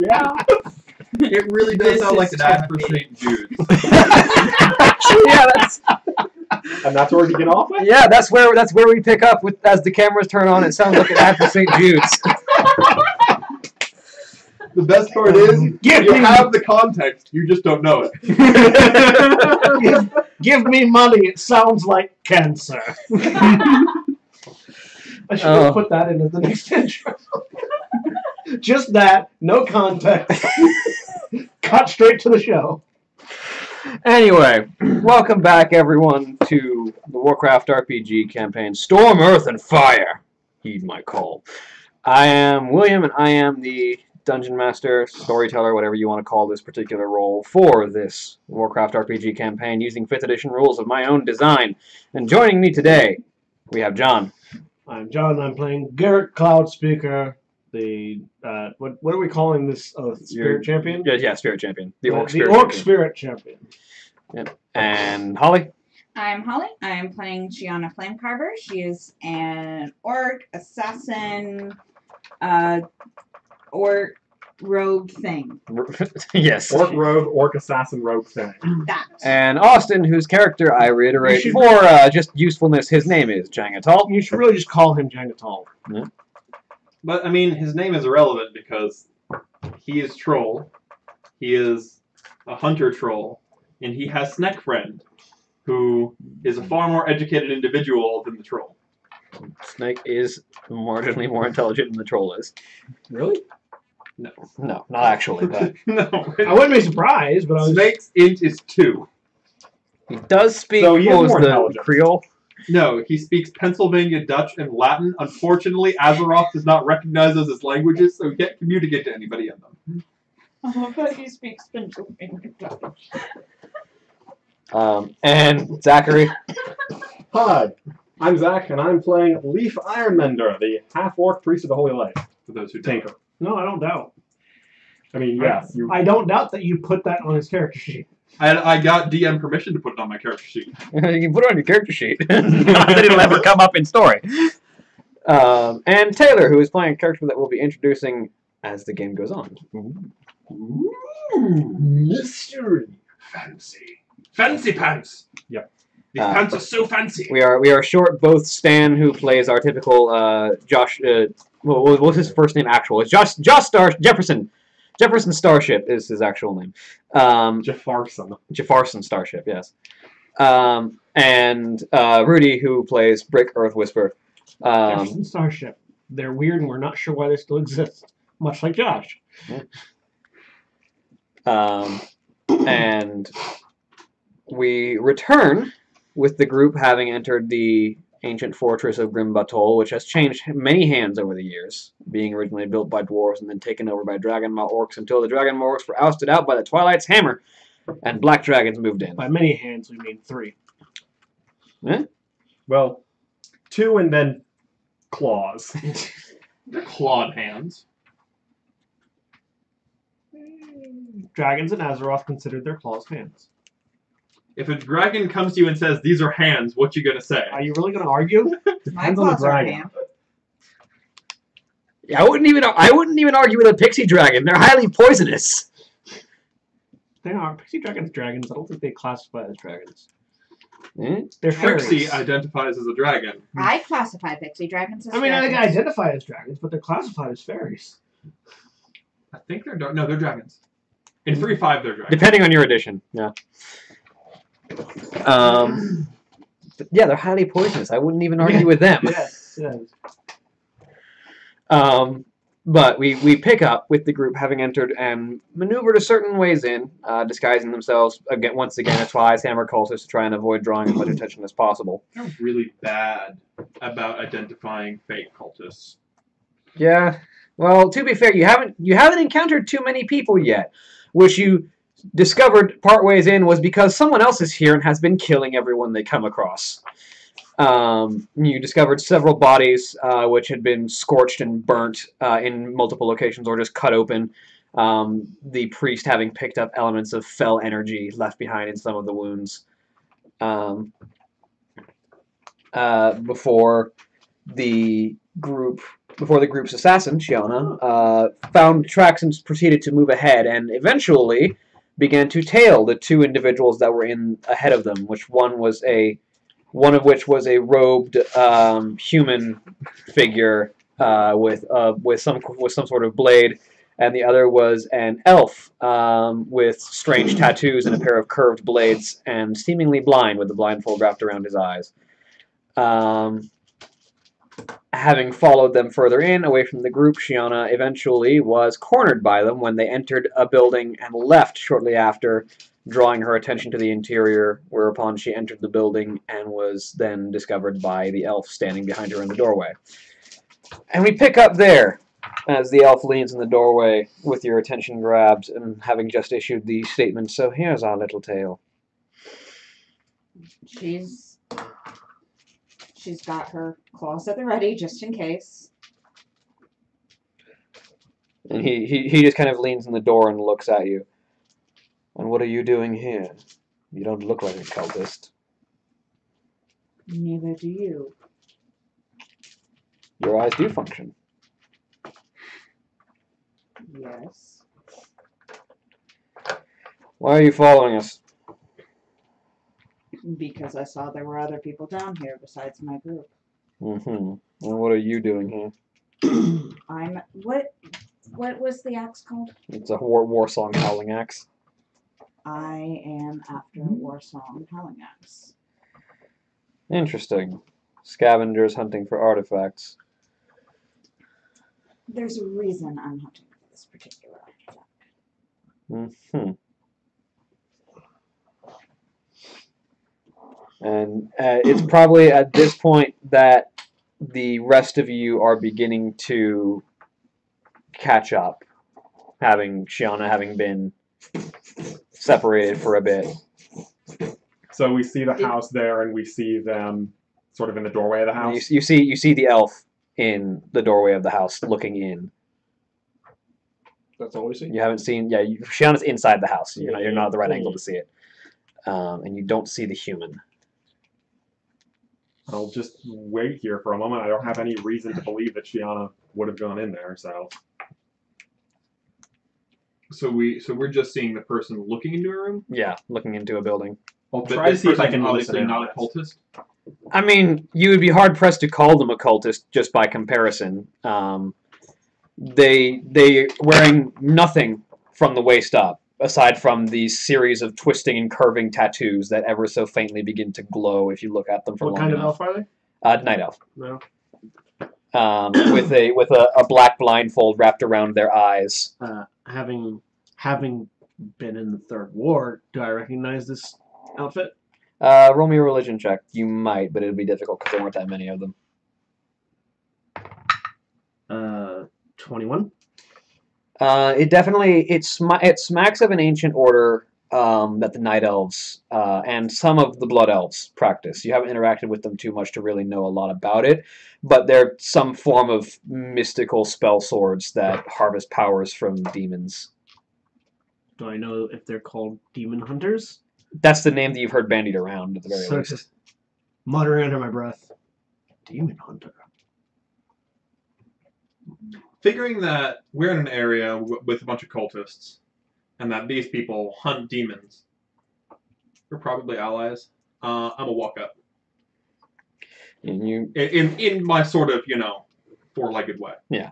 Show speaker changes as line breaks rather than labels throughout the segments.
Yeah.
It really does sound like an ad for St. Jude's.
Yeah, that's.
And that's where we get off with?
Yeah, that's where we pick up with as the cameras turn on. It sounds like an ad for St. Jude's.
The best part is, you have the context, you just don't know it.
Give me money, it sounds like cancer. I should have put that into the next intro. Just that, no context. Cut straight to the show.
Anyway, welcome back, everyone, to the Warcraft RPG campaign, Storm, Earth, and Fire. Heed my call. I am William, and I am the Dungeon Master, Storyteller, whatever you want to call this particular role for this Warcraft RPG campaign, using 5th edition rules of my own design. And joining me today, we have John.
I'm John, I'm playing Garrett Cloudspeaker, the, what are we calling this, Spirit Champion?
Yeah, Spirit Champion. The Orc
Spirit Champion.
Yep. And Holly?
I'm Holly. I am playing Gianna Flamecarver. She is an orc, assassin, orc rogue thing.
Yes.
Orc rogue, orc assassin rogue thing.
That.
And Austin, whose character I reiterate for just usefulness, his name is Jangatal.
You should really just call him Jangatal.
Yeah.
But, I mean, his name is irrelevant because he is Troll, he is a hunter troll, and he has Snackfriend, who is a far more educated individual than the troll.
Snake is marginally more intelligent than the troll is.
Really?
No, not actually, but
No.
I wouldn't be surprised, but I was...
Snake's int is 2.
he does speak
So he is more
the
intelligent.
Creole.
No, he speaks Pennsylvania Dutch and Latin. Unfortunately, Azeroth does not recognize those as languages, so he can't communicate to anybody in them.
Oh, but he speaks Pennsylvania Dutch.
And Zachary.
Hi, I'm Zach, and I'm playing Leaf Ironmender, the half-orc priest of the Holy Light.
For those who don't.
Tinker.
No, I don't doubt.
I mean, yes, you...
I don't doubt that you put that on his character sheet.
I got DM permission to put it on my character sheet.
You can put it on your character sheet. Not that it'll ever come up in story. And Taylor, who is playing a character that we'll be introducing as the game goes on.
Ooh, mystery. Fancy. Fancy pants.
Yep.
These pants are so fancy.
We are short both Stan, who plays our typical Josh. What's his first name? Actual? It's Josh Jefferson. Jefferson Starship is his actual name. Jefferson Starship, yes. And Rudy, who plays Brick Earth Whisper.
Jefferson Starship. They're weird, and we're not sure why they still exist. Much like Josh.
And we return with the group having entered the ancient fortress of Grim Batol, which has changed many hands over the years, being originally built by dwarves and then taken over by Dragonmaw orcs until the Dragonmaw orcs were ousted out by the Twilight's hammer, and black dragons moved in.
By many hands, we mean 3.
Eh?
Well, 2 and then claws.
They're clawed hands.
Dragons in Azeroth considered their claws hands.
If a dragon comes to you and says, "These are hands," what you gonna say?
Are you really going to argue?
My
Depends on the
claws are
dragon.
ham.
Yeah, I wouldn't even argue with a pixie dragon. They're highly poisonous.
They are. Pixie dragons, dragons. I don't think they classify as dragons.
Eh?
They're
Trixie
fairies.
identifies as a dragon.
I classify pixie dragons as
I mean, I think they
dragons.
identify as dragons, but they're classified as fairies.
I think they're no, they're dragons. In 3.5, they're dragons.
Depending on your edition, yeah. But yeah, they're highly poisonous. I wouldn't even argue with them.
Yes, yes.
But we pick up with the group having entered and maneuvered a certain ways in, disguising themselves once again as Twilight's hammer cultists to try and avoid drawing as much attention as possible.
They're really bad about identifying fake cultists.
Yeah. Well, to be fair, you haven't encountered too many people yet, which you discovered part ways in was because someone else is here and has been killing everyone they come across. You discovered several bodies which had been scorched and burnt in multiple locations or just cut open. The priest having picked up elements of fell energy left behind in some of the wounds. Before the group before the group's assassin, Shiana, found tracks and proceeded to move ahead, and eventually began to tail the two individuals that were in ahead of them, one of which was a robed human figure with some sort of blade, and the other was an elf with strange tattoos and a pair of curved blades, and seemingly blind with the blindfold wrapped around his eyes. Having followed them further in, away from the group, Shiana eventually was cornered by them when they entered a building and left shortly after, drawing her attention to the interior, whereupon she entered the building and was then discovered by the elf standing behind her in the doorway. And we pick up there, as the elf leans in the doorway with your attention grabbed and having just issued the statement, "So here's our little tale."
She's got her claws at the ready, just in case.
And he just kind of leans in the door and looks at you. "And what are you doing here? You don't look like a cultist."
Neither do you.
"Your eyes do function."
Yes.
"Why are you following us?"
Because I saw there were other people down here besides my group.
Mm-hmm. And what are you doing here?
What was the axe called?
It's a war song howling axe.
I am after a war song howling axe.
Interesting. Scavengers hunting for artifacts.
There's a reason I'm hunting for this particular artifact.
Mm-hmm. And it's probably at this point that the rest of you are beginning to catch up, Shiana having been separated for a bit.
So we see the house there, and we see them sort of in the doorway of the house.
You see the elf in the doorway of the house looking in.
That's all we see?
You haven't seen... Yeah, Shiana's inside the house. You're not at the right angle to see it. And you don't see the human.
I'll just wait here for a moment. I don't have any reason to believe that Shiana would have gone in there, so...
So we're just seeing the person looking into a room?
Yeah, looking into a building.
I'll
But
try to
this
see if I
person's
can listen
obviously
in
not
on
a
this.
cultist.
I mean, you would be hard-pressed to call them a cultist just by comparison. They're wearing nothing from the waist up, aside from these series of twisting and curving tattoos that ever so faintly begin to glow if you look at them for
What
long
kind of
enough.
elf are they?
Night elf.
No.
With a black blindfold wrapped around their eyes.
Having been in the Third War, do I recognize this outfit?
Roll me a religion check. You might, but it'll be difficult because there weren't that many of them.
21.
It smacks of an ancient order that the Night Elves and some of the Blood Elves practice. You haven't interacted with them too much to really know a lot about it, but they're some form of mystical spell swords that harvest powers from demons.
Do I know if they're called demon hunters?
That's the name that you've heard bandied around at the very
So
least.
just muttering under my breath, demon hunter.
Figuring that we're in an area with a bunch of cultists, and that these people hunt demons, we're probably allies. I'm gonna walk up.
And you,
In my sort of, four-legged way.
yeah,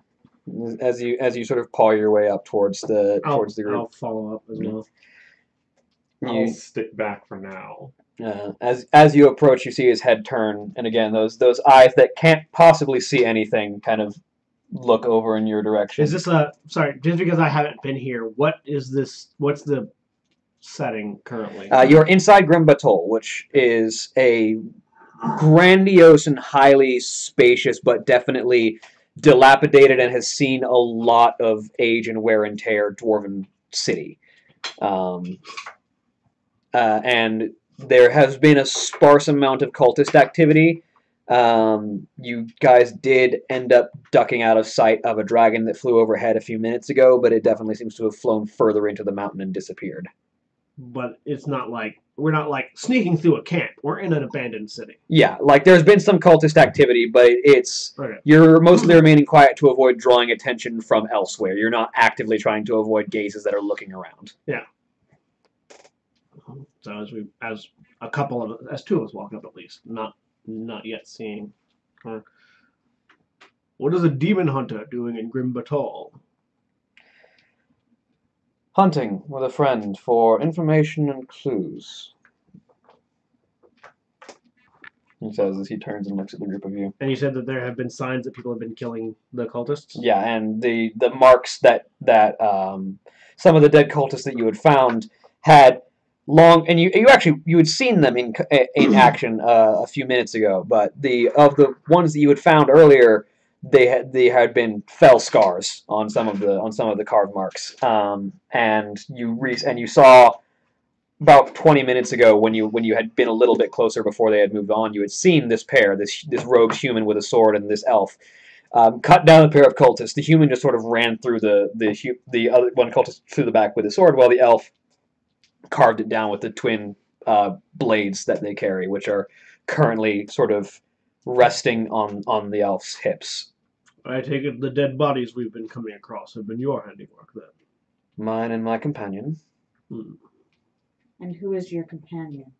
as you sort of paw your way up towards the group.
I'll follow up as well.
I'll stick back for now.
As you approach, you see his head turn, and again, those eyes that can't possibly see anything kind of look over in your direction.
Is this sorry, just because I haven't been here, what is this, what's the setting currently?
You're inside Batol, which is a grandiose and highly spacious, but definitely dilapidated and has seen a lot of age and wear and tear dwarven city. And there has been a sparse amount of cultist activity. You guys did end up ducking out of sight of a dragon that flew overhead a few minutes ago, but it definitely seems to have flown further into the mountain and disappeared.
But it's not like we're not like sneaking through a camp. We're in an abandoned city.
Yeah, like there's been some cultist activity, but it's
Okay.
you're mostly remaining quiet to avoid drawing attention from elsewhere. You're not actively trying to avoid gazes that are looking around.
So as two of us walk up at least, not yet seeing her. What is a demon hunter doing in Grim Batol?
Hunting with a friend for information and clues. He says as he turns and looks at the group of you.
And you said that there have been signs that people have been killing the cultists?
Yeah, and the marks that some of the dead cultists that you had found had long, and you had seen them in action a few minutes ago, but of the ones that you had found earlier, they had been fell scars on some of the carved marks, and you saw about 20 minutes ago when you had been a little bit closer before they had moved on, you had seen this pair, this robed human with a sword and this elf. Cut down a pair of cultists. The human just sort of ran through the other one cultist through the back with his sword, while the elf carved it down with the twin blades that they carry, which are currently sort of resting on the elf's hips.
I take it the dead bodies we've been coming across have been your handiwork, then?
Mine and my companion.
And who is your companion?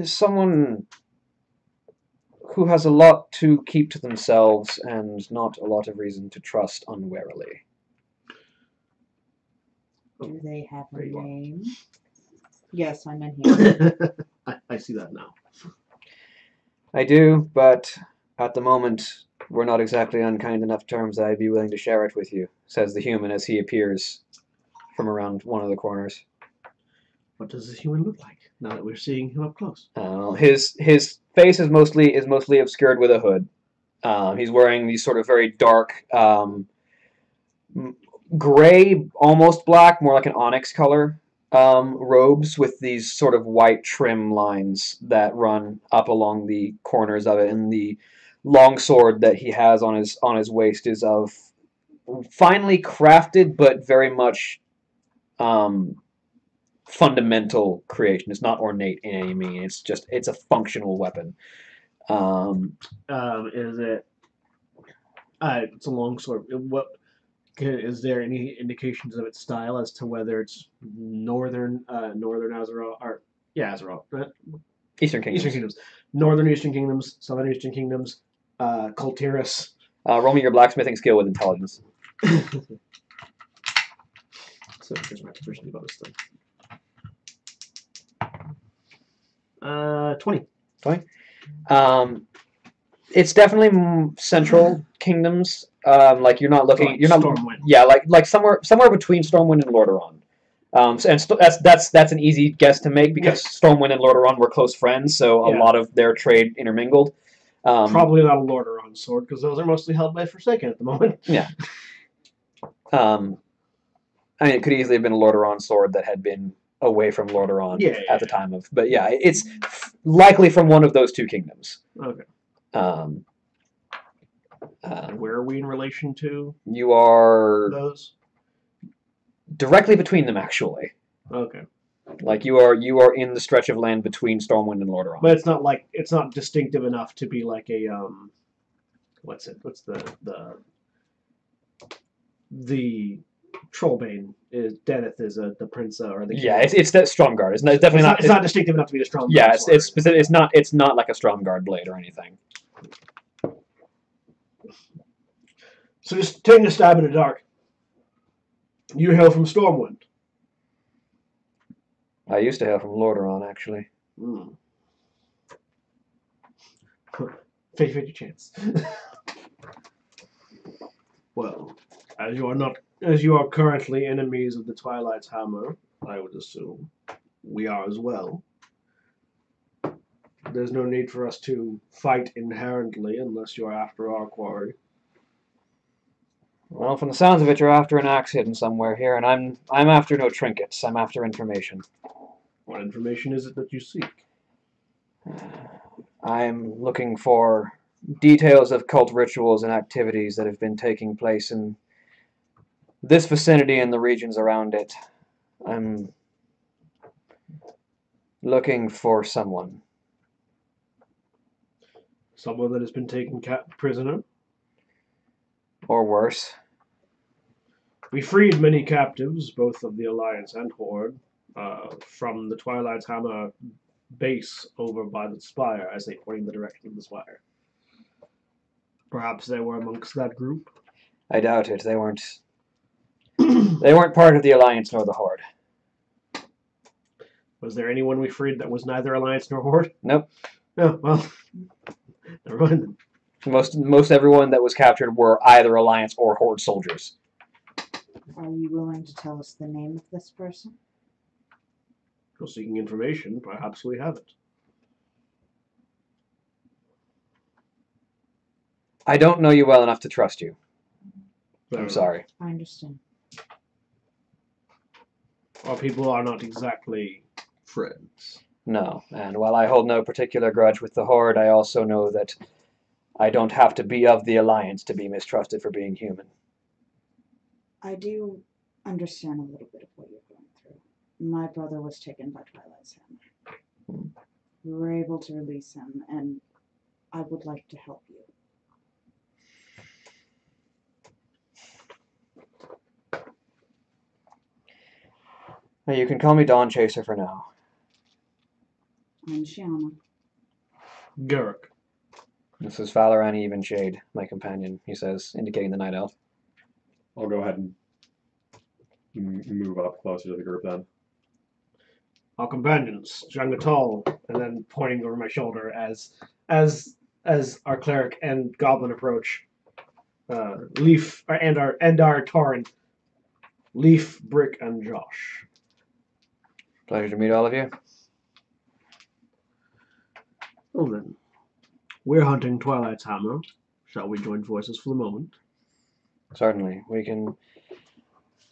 Someone who has a lot to keep to themselves and not a lot of reason to trust unwarily.
Do they have a name? Yes, I'm in here.
I see that now.
I do, but at the moment, we're not exactly on kind enough terms that I'd be willing to share it with you, says the human as he appears from around one of the corners.
What does this human look like now that we're seeing him up close?
His face is mostly obscured with a hood. He's wearing these sort of very dark, gray, almost black, more like an onyx color robes with these sort of white trim lines that run up along the corners of it, and the long sword that he has on his waist is of finely crafted but very much fundamental creation. It's not ornate in any means. It's a functional weapon.
Is it? It's a long sword. What is there any indications of its style as to whether it's northern Azeroth or Azeroth, right?
Eastern Kingdoms.
Northern Eastern Kingdoms, Southern Eastern Kingdoms, Kultiris.
Roll me your blacksmithing skill with intelligence.
So here's my proficiency bonus thing. 20.
20. It's definitely central kingdoms. Like you're not looking. You're not.
Stormwind.
Yeah, like somewhere between Stormwind and Lordaeron. That's an easy guess to make because Stormwind and Lordaeron were close friends, so a lot of their trade intermingled.
Probably not a Lordaeron sword because those are mostly held by Forsaken at the moment.
Yeah. I mean, it could easily have been a Lordaeron sword that had been away from Lordaeron at the time of. But yeah, it's likely from one of those two kingdoms.
Okay. Where are we in relation to?
You are
those
directly between them, actually.
Okay.
Like you are in the stretch of land between Stormwind and Lordaeron.
But it's not distinctive enough to be like a what's the Trollbane is Deneth is the prince or the king.
Yeah, it's that Stromguard. It's definitely not.
It's not distinctive enough to be the Stromguard.
Yeah, it's specific. It's not like a Stromguard blade or anything.
So just taking a stab in the dark. You hail from Stormwind.
I used to hail from Lordaeron, actually.
50-50 chance. Well, as you are currently enemies of the Twilight's Hammer, I would assume we are as well. There's no need for us to fight inherently unless you're after our quarry.
Well, from the sounds of it, you're after an axe hidden somewhere here, and I'm after no trinkets. I'm after information.
What information is it that you seek?
I'm looking for details of cult rituals and activities that have been taking place in this vicinity and the regions around it. I'm Looking for someone.
Someone that has been taken prisoner.
Or worse.
We freed many captives, both of the Alliance and Horde, from the Twilight's Hammer base over by the Spire, as they point in the direction of the Spire. Perhaps they were amongst that group.
I doubt it. They weren't. They weren't part of the Alliance nor the Horde.
Was there anyone we freed that was neither Alliance nor Horde?
Nope.
Oh, well. Never mind then.
Most everyone that was captured were either Alliance or Horde soldiers.
Are you willing to tell us the name of this person?
If you're seeking information, perhaps we have it.
I don't know you well enough to trust you. I'm
Fair
sorry.
I understand.
Our people are not exactly friends.
No, and while I hold no particular grudge with the Horde, I also know that I don't have to be of the Alliance to be mistrusted for being human.
I do understand a little bit of what you're going through. My brother was taken by Twilight's Hammer. We were able to release him, and I would like to help you.
Now, you can call me Dawn Chaser for now.
I'm Shiana.
Garrick.
This is Valorani Evenshade, my companion, he says, indicating the Night Elf.
I'll go ahead and move up closer to the group then.
Our companions, Jangatal, and then pointing over my shoulder as our cleric and goblin approach. Leaf and our Tauren, Leaf, Brick, and Josh.
Pleasure to meet all of you.
Well then, we're hunting Twilight's Hammer. Shall we join forces for the moment?
Certainly. We can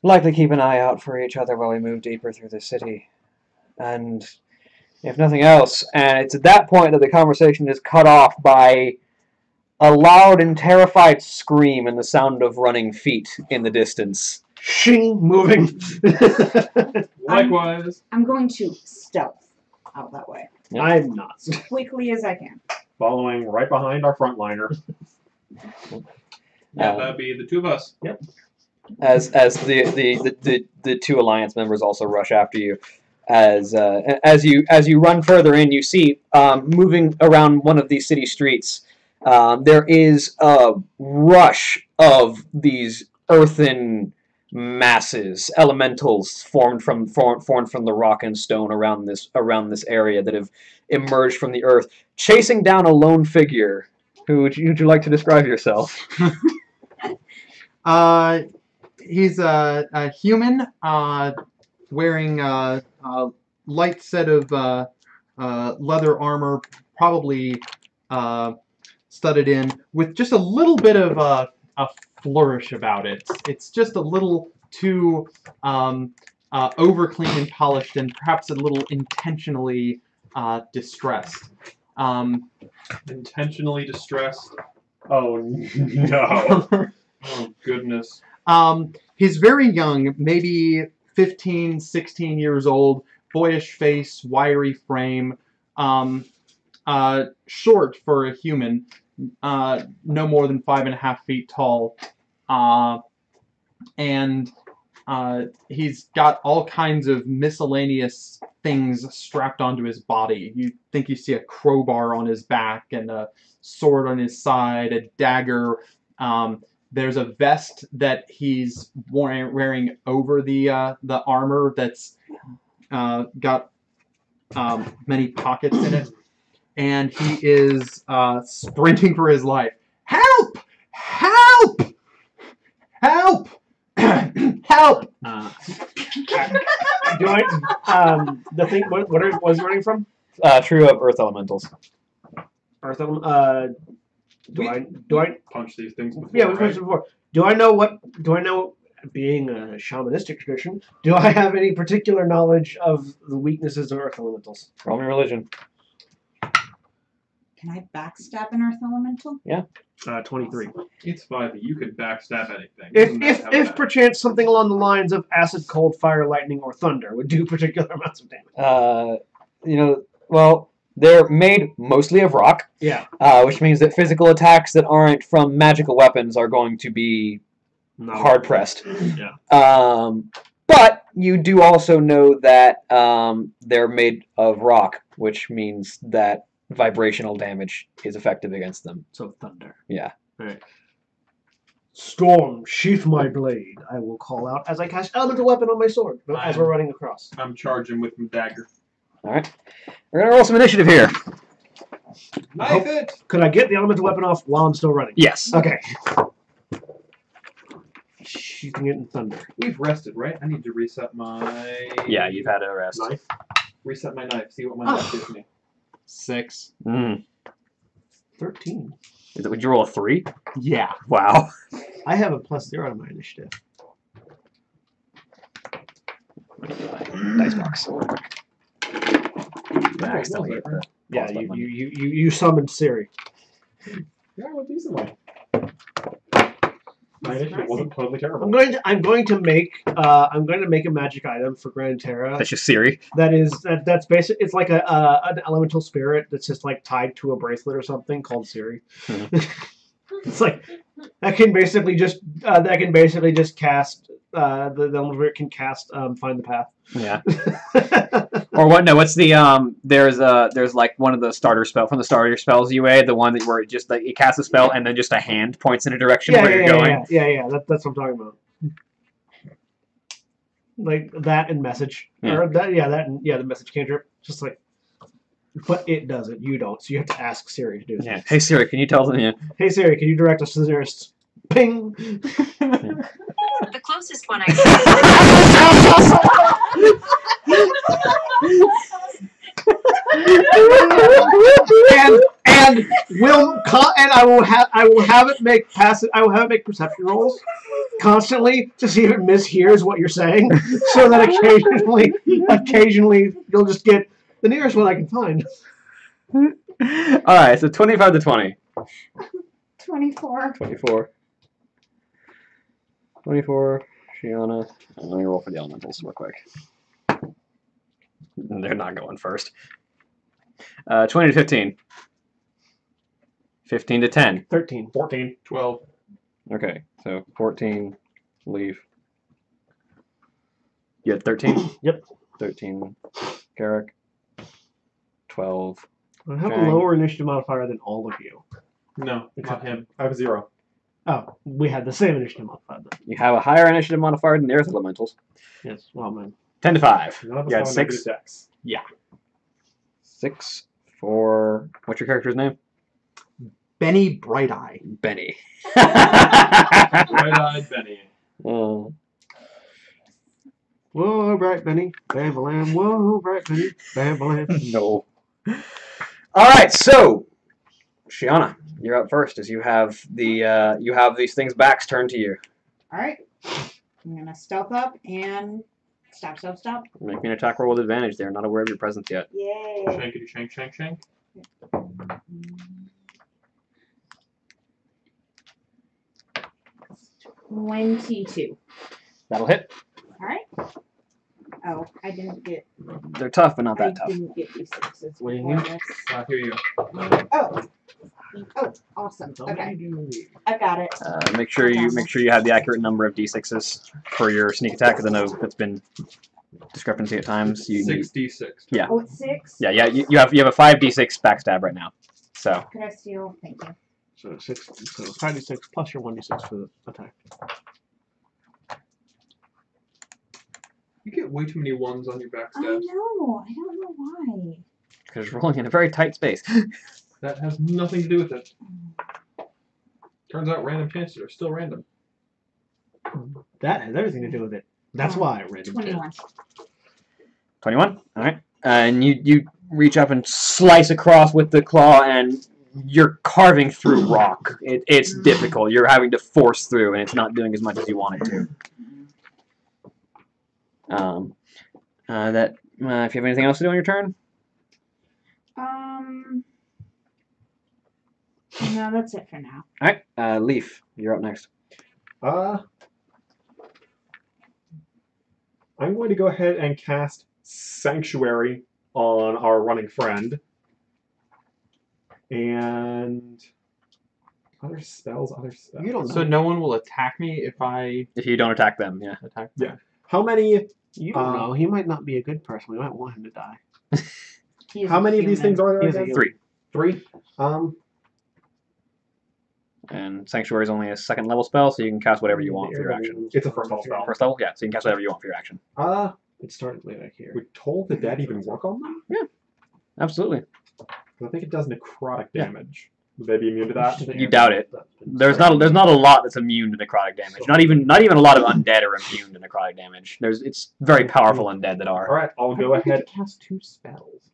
likely keep an eye out for each other while we move deeper through the city. And if nothing else, and it's at that point that the conversation is cut off by a loud and terrified scream and the sound of running feet in the distance.
Shing, moving.
Likewise.
I'm going to stealth out that way.
Yep.
I'm not.
As quickly as I can.
Following right behind our frontliner.
Yeah, that'd be the two of us.
Yep.
As the two Alliance members also rush after you. As you run further in, you see moving around one of these city streets, there is a rush of these earthen masses, elementals formed from the rock and stone around this area that have emerged from the earth, chasing down a lone figure. Who would you like to describe yourself?
He's a human, wearing a light set of leather armor, probably studded in, with just a little bit of a flourish about it. It's just a little too over clean and polished, and perhaps a little intentionally distressed.
Intentionally distressed.
Oh no.
Oh, goodness.
He's very young, maybe 15, 16 years old, boyish face, wiry frame, short for a human, no more than 5.5 feet tall, and he's got all kinds of miscellaneous things strapped onto his body. You think you see a crowbar on his back and a sword on his side, a dagger. There's a vest that he's wearing over the armor that's got many pockets in it, and he is sprinting for his life. Help! Help! Help! Help!
Do I? The thing. What was he running from?
Trio of Earth Elementals.
Earth Element. Do I?
Punch these things before.
Yeah, we've mentioned before. Do I know? Being a shamanistic tradition, do I have any particular knowledge of the weaknesses of Earth Elementals?
Roll me religion.
Can I backstab an Earth Elemental?
23.
It's 5. You could backstab anything.
If perchance something along the lines of acid, cold, fire, lightning, or thunder would do particular amounts of damage.
well, they're made mostly of rock,
Yeah.
which means that physical attacks that aren't from magical weapons are going to be
Not
hard pressed.
Yeah.
But you do also know that they're made of rock, which means that vibrational damage is effective against them.
So thunder.
Yeah.
All right. Storm, sheath my blade. I will call out as I cast elemental weapon on my sword as we're running across.
I'm charging with my dagger.
All right. We're gonna roll some initiative here.
Knife it!
Could I get the elemental weapon off while I'm still running?
Yes.
Okay. Sheathing it in thunder.
We've rested, right? I need to reset my...
Yeah, you've had a rest.
Knife.
Reset my knife. See what my knife gives me.
6.
13.
Would you roll a 3?
Yeah.
Wow.
I have a +0 on my initiative.
Dice box. I accidentally hit the
Yeah,
pause button.
you summoned Siri.
Yeah, well, decently. My initiative wasn't totally terrible.
I'm going to make a magic item for Grand Terra.
That's just Siri.
That's basic. It's like an elemental spirit that's just like tied to a bracelet or something called Siri. It's like that can basically just cast the elemental spirit can cast Find the Path.
Yeah. Or what? No. What's the there's like one of the starter spells UA, the one where it just like you cast a spell and then just a hand points in a direction where you're going.
Yeah. That's what I'm talking about. Like that and message, or the message cantrip. Just like, but it does it. You don't. So you have to ask Siri to do it.
Yeah. Hey Siri, can you tell them? Yeah.
Hey Siri, can you direct us to the nearest ping?
The closest one I
and I will have it make perception rolls constantly to see if it mishears what you're saying, so that occasionally you'll just get the nearest one I can find.
All right. So 25 to 20.
24.
24. 24. Shiana. Let me roll for the elementals real quick. They're not going first. 20 to 15. 15 to 10.
13.
14.
12.
Okay, so 14, leave. You had 13?
Yep.
13, Carrick. 12.
I have
Jang.
a lower initiative modifier than all of you.
No, not him.
I have 0.
Oh, we had the same initiative modifier then.
You have a higher initiative modifier than the Earth Elementals.
Yes, well, man.
10 to 5.
None of us
You had
have
6.
negative dex.
6 for... What's your character's name?
Benny Bright Eye.
Benny.
Bright-eyed Benny.
Oh.
Whoa, bright Benny, bam balam. Whoa, bright Benny, bam balam.
No. All right, so Shiana, you're up first, as you have these things' backs turned to you.
Alright. I'm gonna stealth up and stop.
Make me an attack roll with advantage. They're not aware of your presence yet.
Yay.
Shankity shank shank shank.
22.
That'll hit.
Alright. Oh, I didn't get.
They're tough, but not
I
that tough.
didn't get D6s
What do you
before
need?
this.
I hear you.
Oh. Oh, awesome. Okay. I got it.
Make sure you have the accurate number of d6s for your sneak attack, because I know that's been discrepancy at times. You need,
6d6.
yeah.
Oh, it's 6?
Yeah. You have a 5d6 backstab right now. So
Could I steal? Thank you.
So 5d6 plus your 1d6 for the attack.
You get way too many ones on your
I
backstab.
know. I don't know why.
because you're rolling in a very tight space.
That has nothing to do with it. Turns out random chances are still random.
That has everything to do with it. That's why random
21.
21. All right, and you reach up and slice across with the claw, and you're carving through rock. It's difficult. You're having to force through, and it's not doing as much as you want it to. If you have anything else to do on your turn.
No, that's it for now.
All right, Leaf, you're up next.
I'm going to go ahead and cast Sanctuary on our running friend. And other spells.
You don't know.
So no one will attack me if I
If you don't attack them, yeah.
attack.
Yeah. How many?
You don't know. He might not be a good person. We might want him to die.
He's
How
a
many of these
human.
things are there?
He's a
again?
human.
3.
3.
And Sanctuary is only a 2nd level spell, so you can cast whatever you want for your action.
It's a first level spell.
First level? Yeah, so you can cast whatever you want for your action.
It started way back here.
Would Toll the Dead even work on them?
Absolutely.
'Cause I think it does necrotic
Yeah.
damage. Would they be immune to that?
You doubt it. There's not a lot that's immune to necrotic damage. Not even a lot of undead are immune to necrotic damage. It's very powerful undead that are.
All right, I'll go ahead.
Cast 2 spells.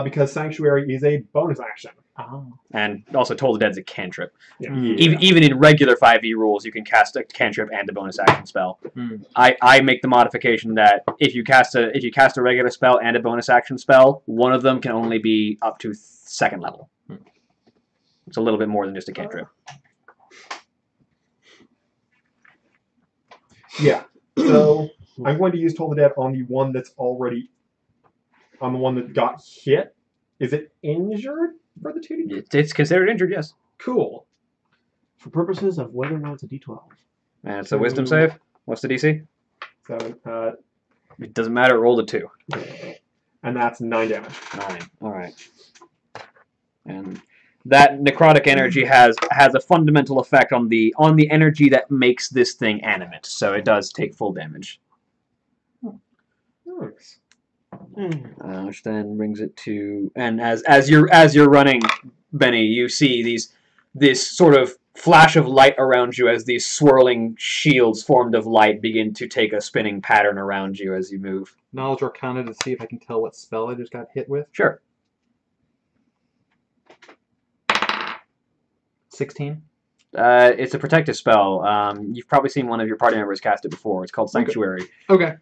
Because Sanctuary is a bonus action.
Oh.
And also Toll the Dead's a cantrip.
Yeah.
Even in regular 5e rules, you can cast a cantrip and a bonus action spell.
Hmm.
I make the modification that if you cast a regular spell and a bonus action spell, one of them can only be up to 2nd level. It's a little bit more than just a cantrip.
Yeah. So I'm going to use Toll the Dead on the one that's already on the one that got hit. Is it injured for the 2D?
It's considered injured, yes.
Cool.
For purposes of whether or not it's a D12.
And it's a wisdom save. What's the DC?
7.
It doesn't matter. Roll the 2.
And that's 9 damage.
9. All right. And that necrotic energy has a fundamental effect on the energy that makes this thing animate. So it does take full damage.
Nice.
Which then brings it to, and as you're running, Benny, you see this sort of flash of light around you as these swirling shields formed of light begin to take a spinning pattern around you as you move.
Knowledge Arcana to see if I can tell what spell I just got hit with.
Sure.
16.
It's a protective spell. You've probably seen one of your party members cast it before. It's called Sanctuary.
Okay.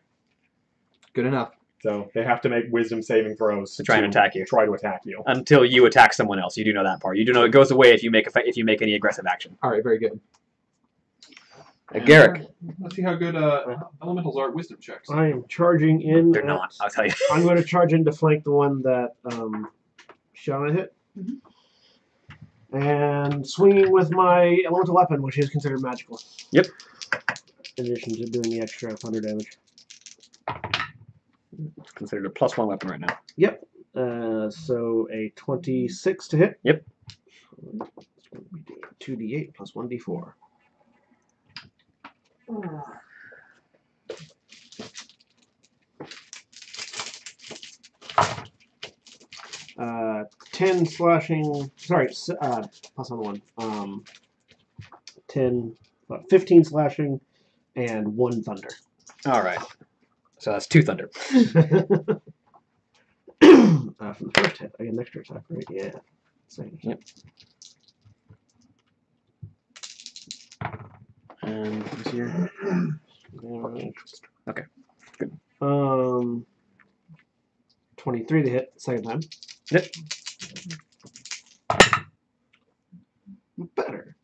Good enough.
So they have to make wisdom saving throws
To try and attack you.
Try to attack you.
Until you attack someone else. You do know that part. You do know it goes away if you make any aggressive action.
All right. Very good.
Garrick.
Let's see how good elementals are at wisdom checks.
I am charging in.
They're not, I'll tell you.
I'm going to charge in to flank the one that Shauna hit. And swinging with my elemental weapon, which is considered magical.
Yep.
In addition to doing the extra thunder damage.
It's considered a +1 weapon right now.
Yep. So a 26 to hit.
Yep.
2d8 plus 1d4. 10 slashing. Sorry, plus on one. 15 slashing, and 1 thunder.
All right. So that's 2 thunder.
From the first hit, I get an extra attack, right? Yeah. Same.
Yep. And who's here? Okay. Good.
23 to hit, second time.
Yep.
Better.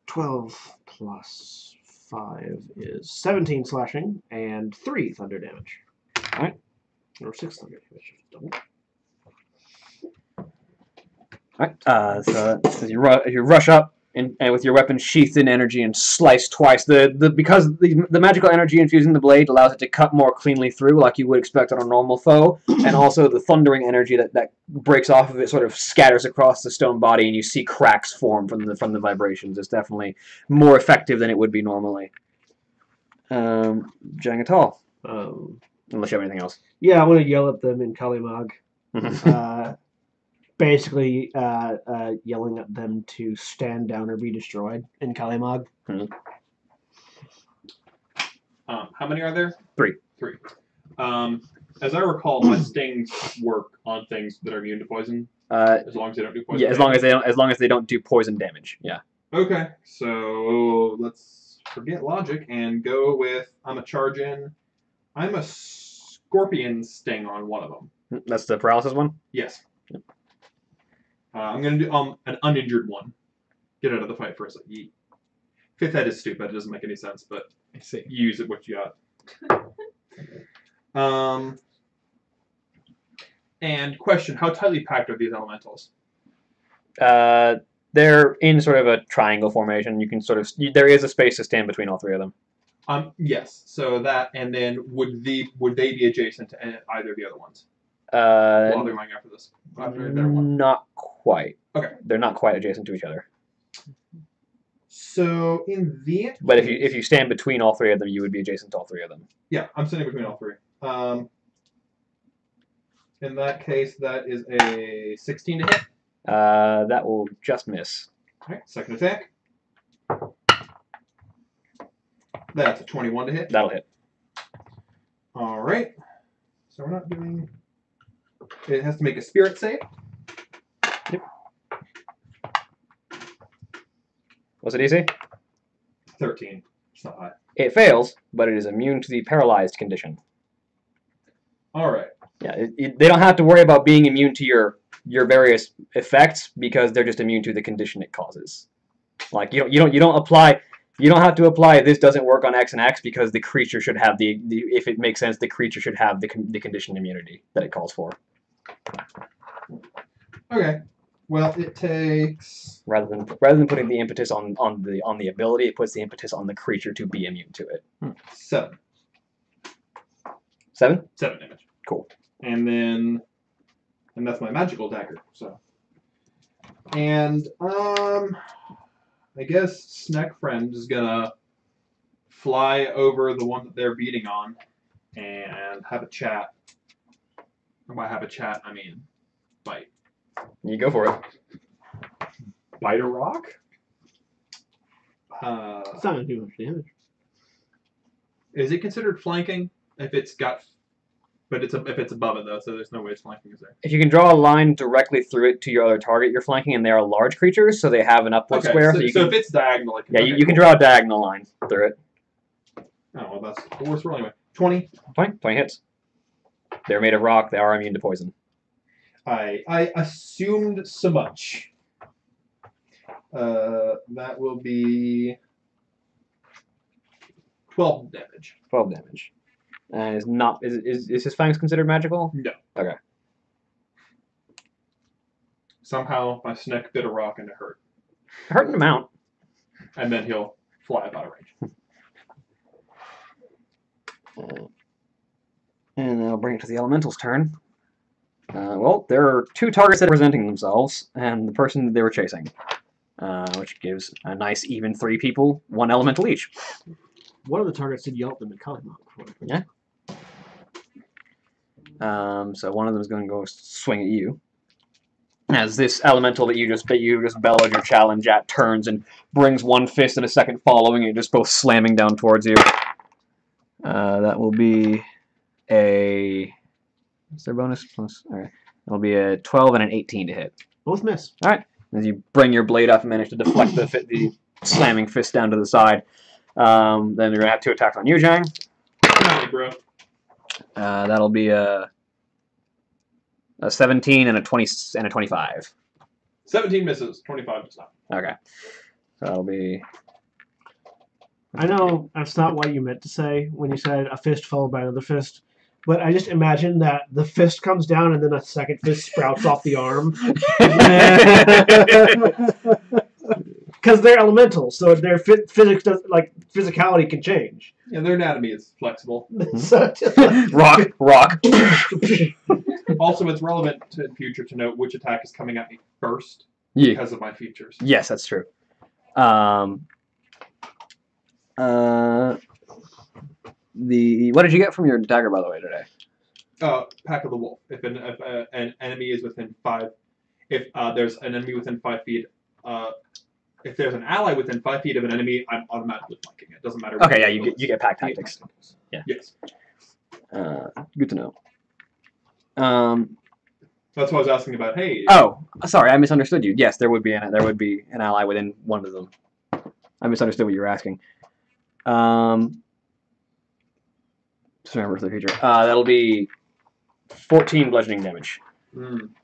12 plus 5 is 17 slashing and 3 thunder damage.
Alright.
Or 6 thunder damage. Double.
Alright. So as you rush up and with your weapon sheathed in energy and sliced twice, because the magical energy infusing the blade allows it to cut more cleanly through, like you would expect on a normal foe, and also the thundering energy that breaks off of it sort of scatters across the stone body, and you see cracks form from the vibrations. It's definitely more effective than it would be normally. Jangatal. Unless you have anything else.
Yeah, I want to yell at them in Kalimag. Basically, yelling at them to stand down or be destroyed in Kalimag.
How many are there?
3.
3. As I recall, my stings work on things that are immune to poison. As long as they don't do poison.
Yeah, as long as they don't do poison damage. Yeah.
Okay, so let's forget logic and go with I'm a charge in. I'm a scorpion sting on one of them.
That's the paralysis one?
Yes. Yep. I'm gonna do an uninjured one. Get out of the fight for a second. Yeet. 5th head is stupid. It doesn't make any sense, but
I see.
use it what you got. And question: how tightly packed are these elementals?
They're in sort of a triangle formation. You can sort of there is a space to stand between all three of them.
Yes. So that, and then would they be adjacent to either of the other ones? While they're going after this, after their one.
Not quite.
Okay.
They're not quite adjacent to each other.
So in the
But if you stand between all three of them, you would be adjacent to all three of them.
Yeah, I'm standing between all three. In that case, that is a 16 to hit.
That will just miss.
All right, second attack. That's a 21 to hit.
That'll hit.
All right. So we're not doing. It has to make a spirit save.
Yep. What's it DC?
13. It's not high.
It fails, but it is immune to the paralyzed condition.
All right.
Yeah, they don't have to worry about being immune to your various effects because they're just immune to the condition it causes. Like you don't apply. You don't have to apply this doesn't work on X and X because the creature should have the if it makes sense, the creature should have the condition immunity that it calls for.
Okay. Well, it takes
Rather than putting the impetus on the ability, it puts the impetus on the creature to be immune to it.
7.
7?
7 damage.
Cool.
And that's my magical dagger. So. And I guess Snack Friend is gonna fly over the one that they're beating on and have a chat. And by have a chat, I mean bite.
You go for it.
Bite a rock?
It's not gonna do much damage.
Is it considered flanking if it's got? But if it's above it though, so there's no way it's flanking, is there?
If you can draw a line directly through it to your other target you're flanking, and they are large creatures, so they have an upward square.
So,
you
so
can,
if it's diagonal,
you can draw a diagonal line through it.
Oh well, that's the worst roll anyway. 20.
20 hits. They're made of rock. They are immune to poison.
I assumed so much. That will be 12 damage.
12 damage. And is his fangs considered magical?
No.
Okay.
Somehow my snake bit a rock and it hurt.
A hurting amount.
And then he'll fly up out of range.
And that'll bring it to the elemental's turn. Well, there are two targets that are presenting themselves, and the person that they were chasing, which gives a nice even 3 people, 1 elemental each.
One of the targets did yell at them in Kalimont before.
Yeah. So one of them is going to go swing at you. As this elemental that you just bellowed your challenge at turns and brings one fist and a second following it, just both slamming down towards you. That will be a... Is there bonus? Plus, all right. It'll be a 12 and an 18 to hit.
Both miss.
All right. As you bring your blade up and manage to deflect the slamming fist down to the side. Then you're going to have 2 attacks on you, Jang.
Hey, bro.
That'll be a 17 and a 20 and a 25.
17 misses, 25 does not.
Okay. So that'll be...
I know that's not what you meant to say when you said a fist followed by another fist, but I just imagine that the fist comes down and then a second fist sprouts off the arm. Because they're elemental, so their physics does, like physicality can change.
Yeah, their anatomy is flexible.
So
rock.
Also, it's relevant to the future to note which attack is coming at me first
Yeah.
because of my features.
Yes, that's true. What did you get from your dagger, by the way, today?
Pack of the Wolf. If an enemy is within 5, if there's an enemy within 5 feet, if there's an ally within 5 feet of an enemy, I'm automatically flanking it. Doesn't matter.
Okay, yeah, you get pack tactics. Yeah.
Yes.
Good to know.
That's why I was asking about. Hey.
Oh, sorry, I misunderstood you. Yes, there would be an ally within one of them. I misunderstood what you were asking. Just remember for the future. That'll be 14 bludgeoning damage.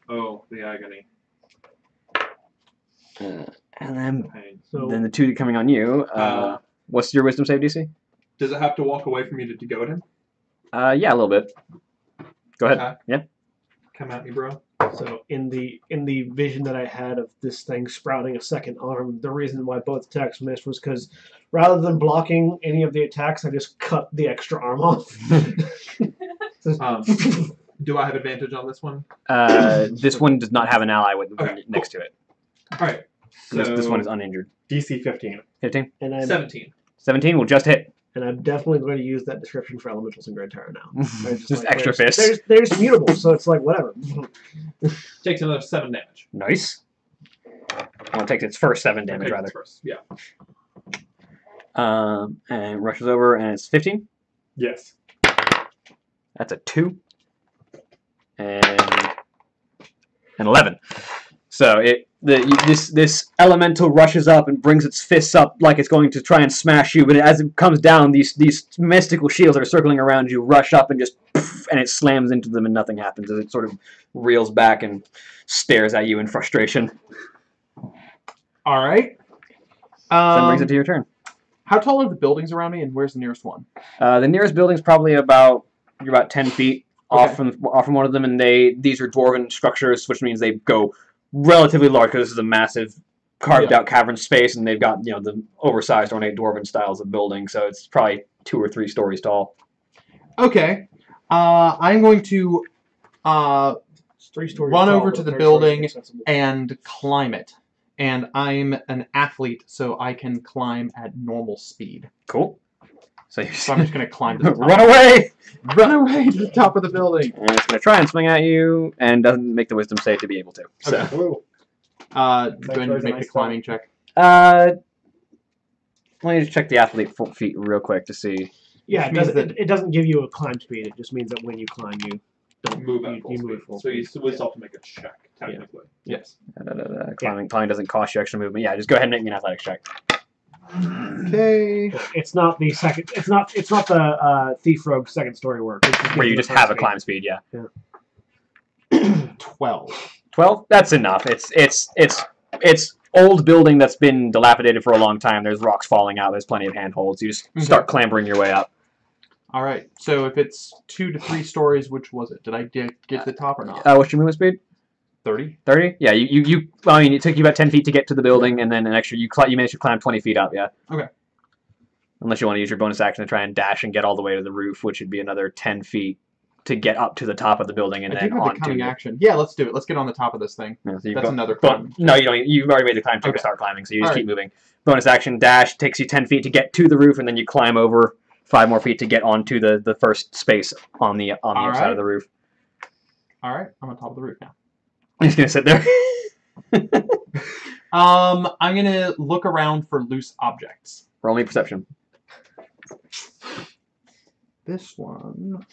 Oh, the agony.
And then
Pain.
So
the 2 coming on you. What's your wisdom save DC?
Does it have to walk away from you to go at him?
Yeah, a little bit. Go ahead.
Okay.
Yeah.
Come at me, bro.
So in the vision that I had of this thing sprouting a second arm, the reason why both attacks missed was because rather than blocking any of the attacks, I just cut the extra arm off.
Do I have advantage on this one?
This one does not have an ally with next to it.
All right. So
This one is uninjured.
DC 15.
15?
And I'm
17.
17 will just hit.
And I'm definitely going to use that description for elementals in Great Terror now.
Just extra fists.
They're just mutable, so it's like whatever.
Takes another 7 damage.
Nice. Well, it takes its first 7 damage, rather.
First. Yeah.
And rushes over, and it's 15.
Yes.
That's a 2. And 11. So this elemental rushes up and brings its fists up like it's going to try and smash you, but as it comes down, these mystical shields that are circling around you rush up and just poof, and it slams into them and nothing happens as it sort of reels back and stares at you in frustration.
All right.
That brings it to your turn.
How tall are the buildings around me, and where's the nearest one?
The nearest building's probably about 10 feet off from one of them, and these are dwarven structures, which means they go relatively large because this is a massive carved out cavern space, and they've got the oversized ornate dwarven styles of building, so it's probably 2 or 3 stories tall.
Okay, I'm going to
3 stories
run
tall,
over
but
to the
3 stories
building
accessible.
and climb it. And I'm an athlete, so I can climb at normal speed.
Cool. So
I'm just going to climb to the top.
Run away!
Run away to the top of the building.
And it's going to try and swing at you, and doesn't make the wisdom save to be able to. So.
Okay.
Ooh.
Do I need to make the climbing check?
Let me just check the athlete feat real quick to see.
Yeah,
Which means
it doesn't give you a climb speed. It just means that when you climb, you don't
Move at
you
full
move
speed.
at full
So you
speed.
still have to make a check, technically.
Yes.
Climbing doesn't cost you extra movement. Yeah, just go ahead and make me an athletics check.
Okay.
It's not the second. It's not the Thief Rogue second story work.
Where you just have a climb speed, yeah.
12.
12? That's enough. It's old building that's been dilapidated for a long time. There's rocks falling out. There's plenty of handholds. You just start clambering your way up.
All right. So if it's 2 to 3 stories, which was it? Did I get to the top or not?
What's your movement speed?
30.
30? Yeah, I mean, it took you about 10 feet to get to the building, and then an extra, you managed to climb 20 feet up, yeah.
Okay.
Unless you want to use your bonus action to try and dash and get all the way to the roof, which would be another 10 feet to get up to the top of the building and
I
then
do have the
on
cunning
to
action. Yeah, let's do it. Let's get on the top of this thing.
Yeah, so
That's another
but
climb.
no, you don't. You've already made the climb check to start climbing, so you just
All
keep moving. Bonus action dash takes you 10 feet to get to the roof, and then you climb over 5 more feet to get onto the first space on the other side of the roof.
All right, I'm on top of the roof now.
I'm just gonna sit there.
I'm gonna look around for loose objects.
Roll me perception.
This one.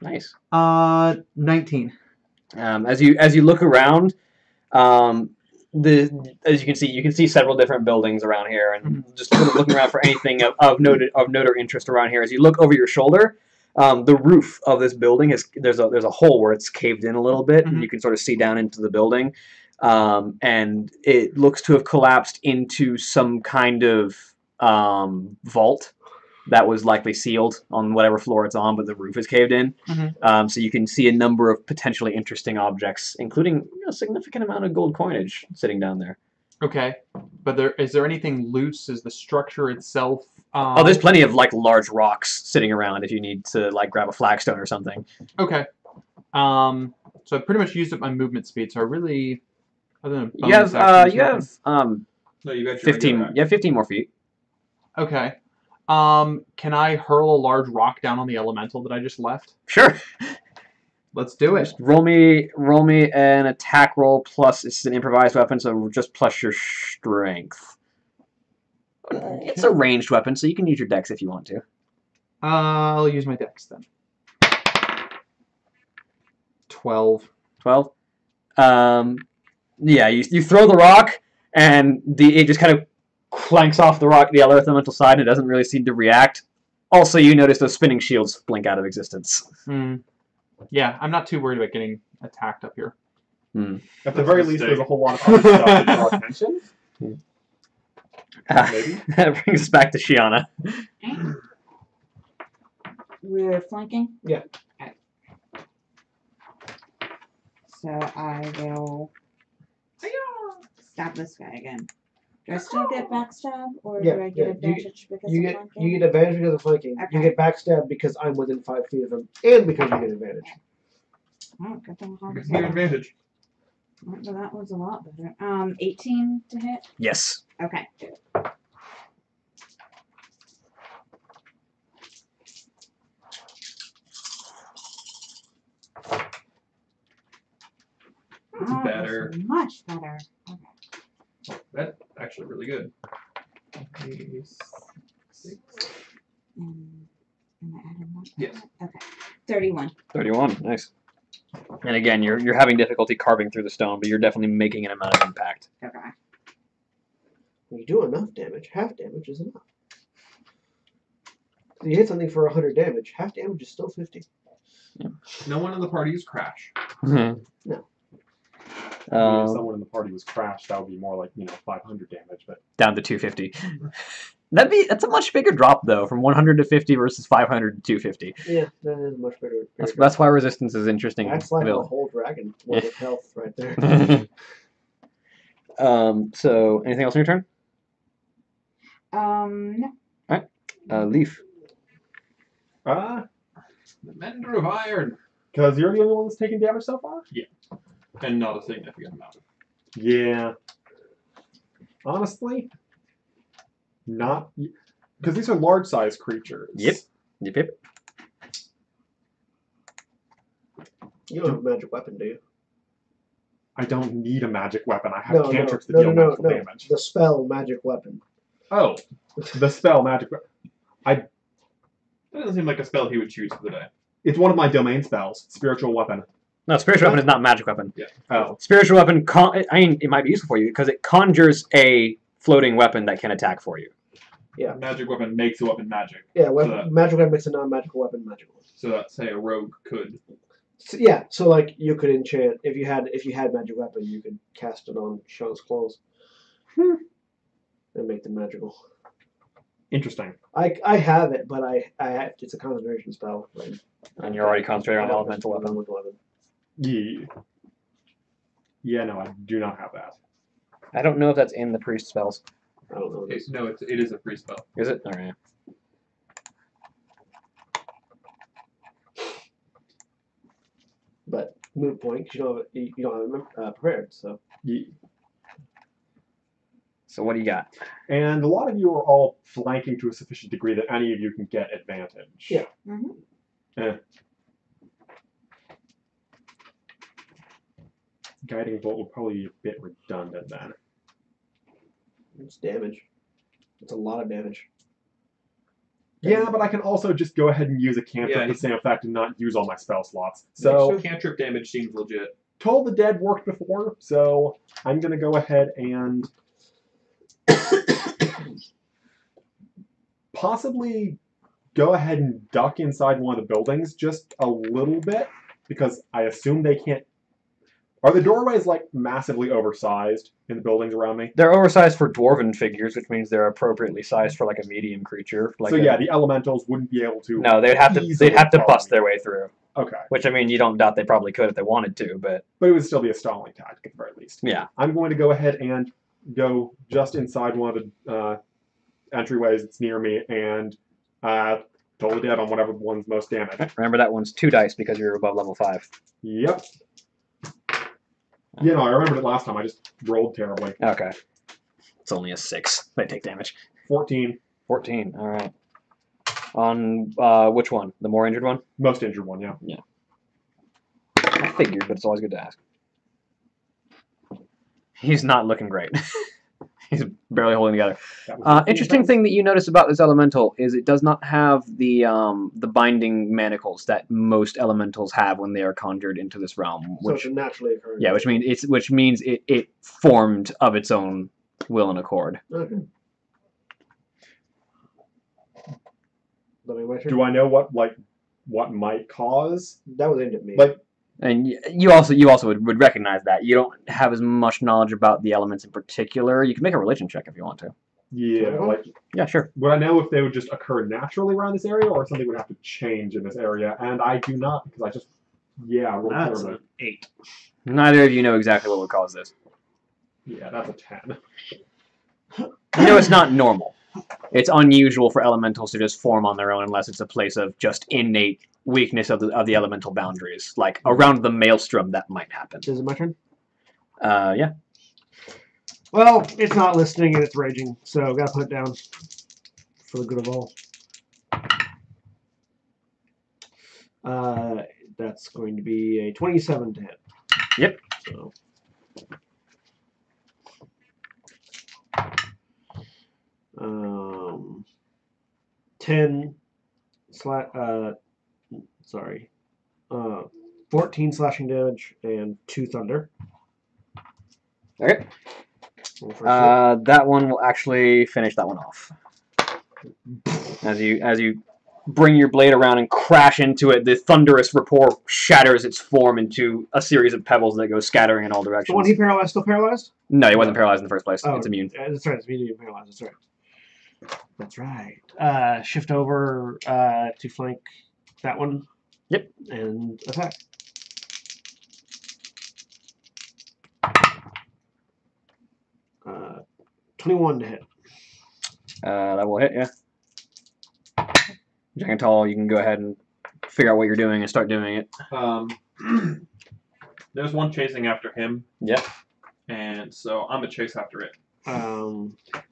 Nice.
19.
As you look around, as you can see several different buildings around here, and just sort of looking around for anything of note or interest around here. As you look over your shoulder, the roof of this building there's a hole where it's caved in a little bit, and you can sort of see down into the building, and it looks to have collapsed into some kind of vault that was likely sealed on whatever floor it's on, but the roof is caved in. So you can see a number of potentially interesting objects, including a significant amount of gold coinage sitting down there.
Okay, but is there anything loose? Is the structure itself?
There's plenty of large rocks sitting around if you need to grab a flagstone or something.
Okay. So I pretty much used up my movement speed. So I really, other than
You have
No, you got your
15.
regular
You have 15 more feet.
Okay. Can I hurl a large rock down on the elemental that I just left?
Sure.
Let's do it.
Just roll me an attack roll plus it's an improvised weapon, so just plus your strength. It's a ranged weapon, so you can use your dex if you want to.
I'll use my dex then. 12.
12. Yeah, you throw the rock, and it just kind of clanks off the other elemental side, and it doesn't really seem to react. Also, you notice those spinning shields blink out of existence.
Yeah, I'm not too worried about getting attacked up here.
At the very least, there's a whole lot of other stuff to draw attention. Maybe.
That brings us back to Shiana.
We're flanking?
Yeah.
So I will stab this guy again. Do I still get backstab, or do I get advantage because
You
of
get
flanking?
you get advantage because of flanking. You
Okay.
get backstab because I'm within 5 feet of him, and because you get advantage.
Oh, good thing I have
Gives you advantage.
Well, that was a lot better. 18 to hit.
Yes.
Okay. Oh,
Better.
that's much better. Okay.
That's actually really good. Six.
Am I adding that?
Yes.
Okay. 31.
31. Nice. And again, you're having difficulty carving through the stone, but you're definitely making an amount of impact.
Okay.
When you do enough damage, half damage is enough. You hit something for 100 damage, half damage is still 50.
No one in the party is Crash.
No.
I mean, if someone in the party was crashed, that would be more like 500 damage. But
down to 250. That's a much bigger drop though, from 100 to 50 versus 500 to 250.
Yeah, that is much better.
That's why resistance is interesting.
That's like a
Bill.
whole dragon worth of health right there.
So anything else on your turn?
No.
Leaf.
The Mender of Iron.
because you're the only one that's taking damage so far.
And not a significant amount.
Yeah. Honestly, not because these are large-sized creatures.
Yep. Yep.
You don't have a magic weapon, do you?
I don't need a magic weapon. I have
No,
cantrips that
no,
deal
no,
magical
no.
damage.
The spell magic weapon.
Oh, the spell magic weapon.
That doesn't seem like a spell he would choose for the day.
It's one of my domain spells. Spiritual weapon.
No, spiritual weapon is not magic weapon.
Yeah.
Oh.
Spiritual weapon, it might be useful for you because it conjures a floating weapon that can attack for you.
Yeah.
Magic weapon makes a weapon magic.
Yeah,
that-
magic weapon makes a non-magical weapon magical.
So that, say, a rogue could.
So, yeah, so like you could enchant if you had magic weapon, you could cast it on Sean's clothes and make them magical.
Interesting.
I have it, but I have, it's a concentration spell. Right?
And you're already concentrating on elemental weapon.
Yeah. Yeah, no, I do not have that.
I don't know if that's in the priest spells.
I don't know.
No, it is a free spell.
Is it? All right.
But moot point, 'cause you don't have it prepared. So
Yeah.
So what do you got?
And a lot of you are all flanking to a sufficient degree that any of you can get advantage.
Yeah.
Mm-hmm.
Guiding bolt will probably be a bit redundant then.
it's damage. It's a lot of damage.
Yeah, but I can also just go ahead and use a cantrip
Yeah,
for the same effect and not use all my spell slots. So,
Cantrip damage seems legit.
Toll the Dead worked before, so I'm going to go ahead and possibly go ahead and duck inside one of the buildings just a little bit, because I assume they can't... Are the doorways, like, massively oversized in the buildings around me?
They're oversized for dwarven figures, which means they're appropriately sized for like a medium creature. Like
so yeah, the elementals wouldn't be able to...
no, they'd have
easily
to
follow
bust
me.
their way through.
Okay.
Which I mean, you don't doubt they probably could if they wanted to, but
But it would still be a stalling tactic at the very least.
yeah.
I'm going to go ahead and go just inside one of the entryways that's near me and toll the dead on whatever one's most damaged.
Remember that one's 2 dice because you're above level 5.
Yep. You know, I remembered it last time. I just rolled terribly.
Okay. It's only a 6. They take damage.
14.
14. All right. On which one? The more injured one?
Most injured one, yeah.
I figured, but it's always good to ask. He's not looking great. He's barely holding together.
That was
Interesting thing that you notice about this elemental is it does not have the binding manacles that most elementals have when they are conjured into this realm.
So
Which
it's a naturally occurring.
yeah, which means it formed of its own will and accord.
Okay. Let me wait.
Do I know what might cause?
That was aimed at me.
Like,
And you also would recognize that you don't have as much knowledge about the elements in particular. You can make a religion check if you want to.
yeah, like,
Yeah, sure.
would I know if they would just occur naturally around this area or something would have to change in this area? And I do not, because I just, yeah, rolled
That's
terribly.
an 8.
Neither of you know exactly what would cause this.
Yeah, that's a 10.
You know it's not normal. It's unusual for elementals to just form on their own unless it's a place of just innate weakness of the elemental boundaries. Like around the maelstrom, that might happen.
Is it my turn?
Yeah.
Well, it's not listening and it's raging, so gotta put it down for the good of all. That's going to be a 27 to hit.
Yep.
So. Um, 14 slashing damage and 2 thunder.
Okay.
Roll first
That one will actually finish that one off. As you bring your blade around and crash into it, the thunderous rapport shatters its form into a series of pebbles that go scattering in all
hit.
directions.
The one he paralyzed still paralyzed?
No, he wasn't paralyzed in the first place.
Oh,
It's immune.
That's right. It's immune paralyzed. That's right. That's right. Shift over to flank that one.
Yep.
And attack. Uh, 21 to hit.
That will hit, yeah. Jangatal, you can go ahead and figure out what you're doing and start doing it.
There's one chasing after him.
Yep.
And so I'm gonna chase after it.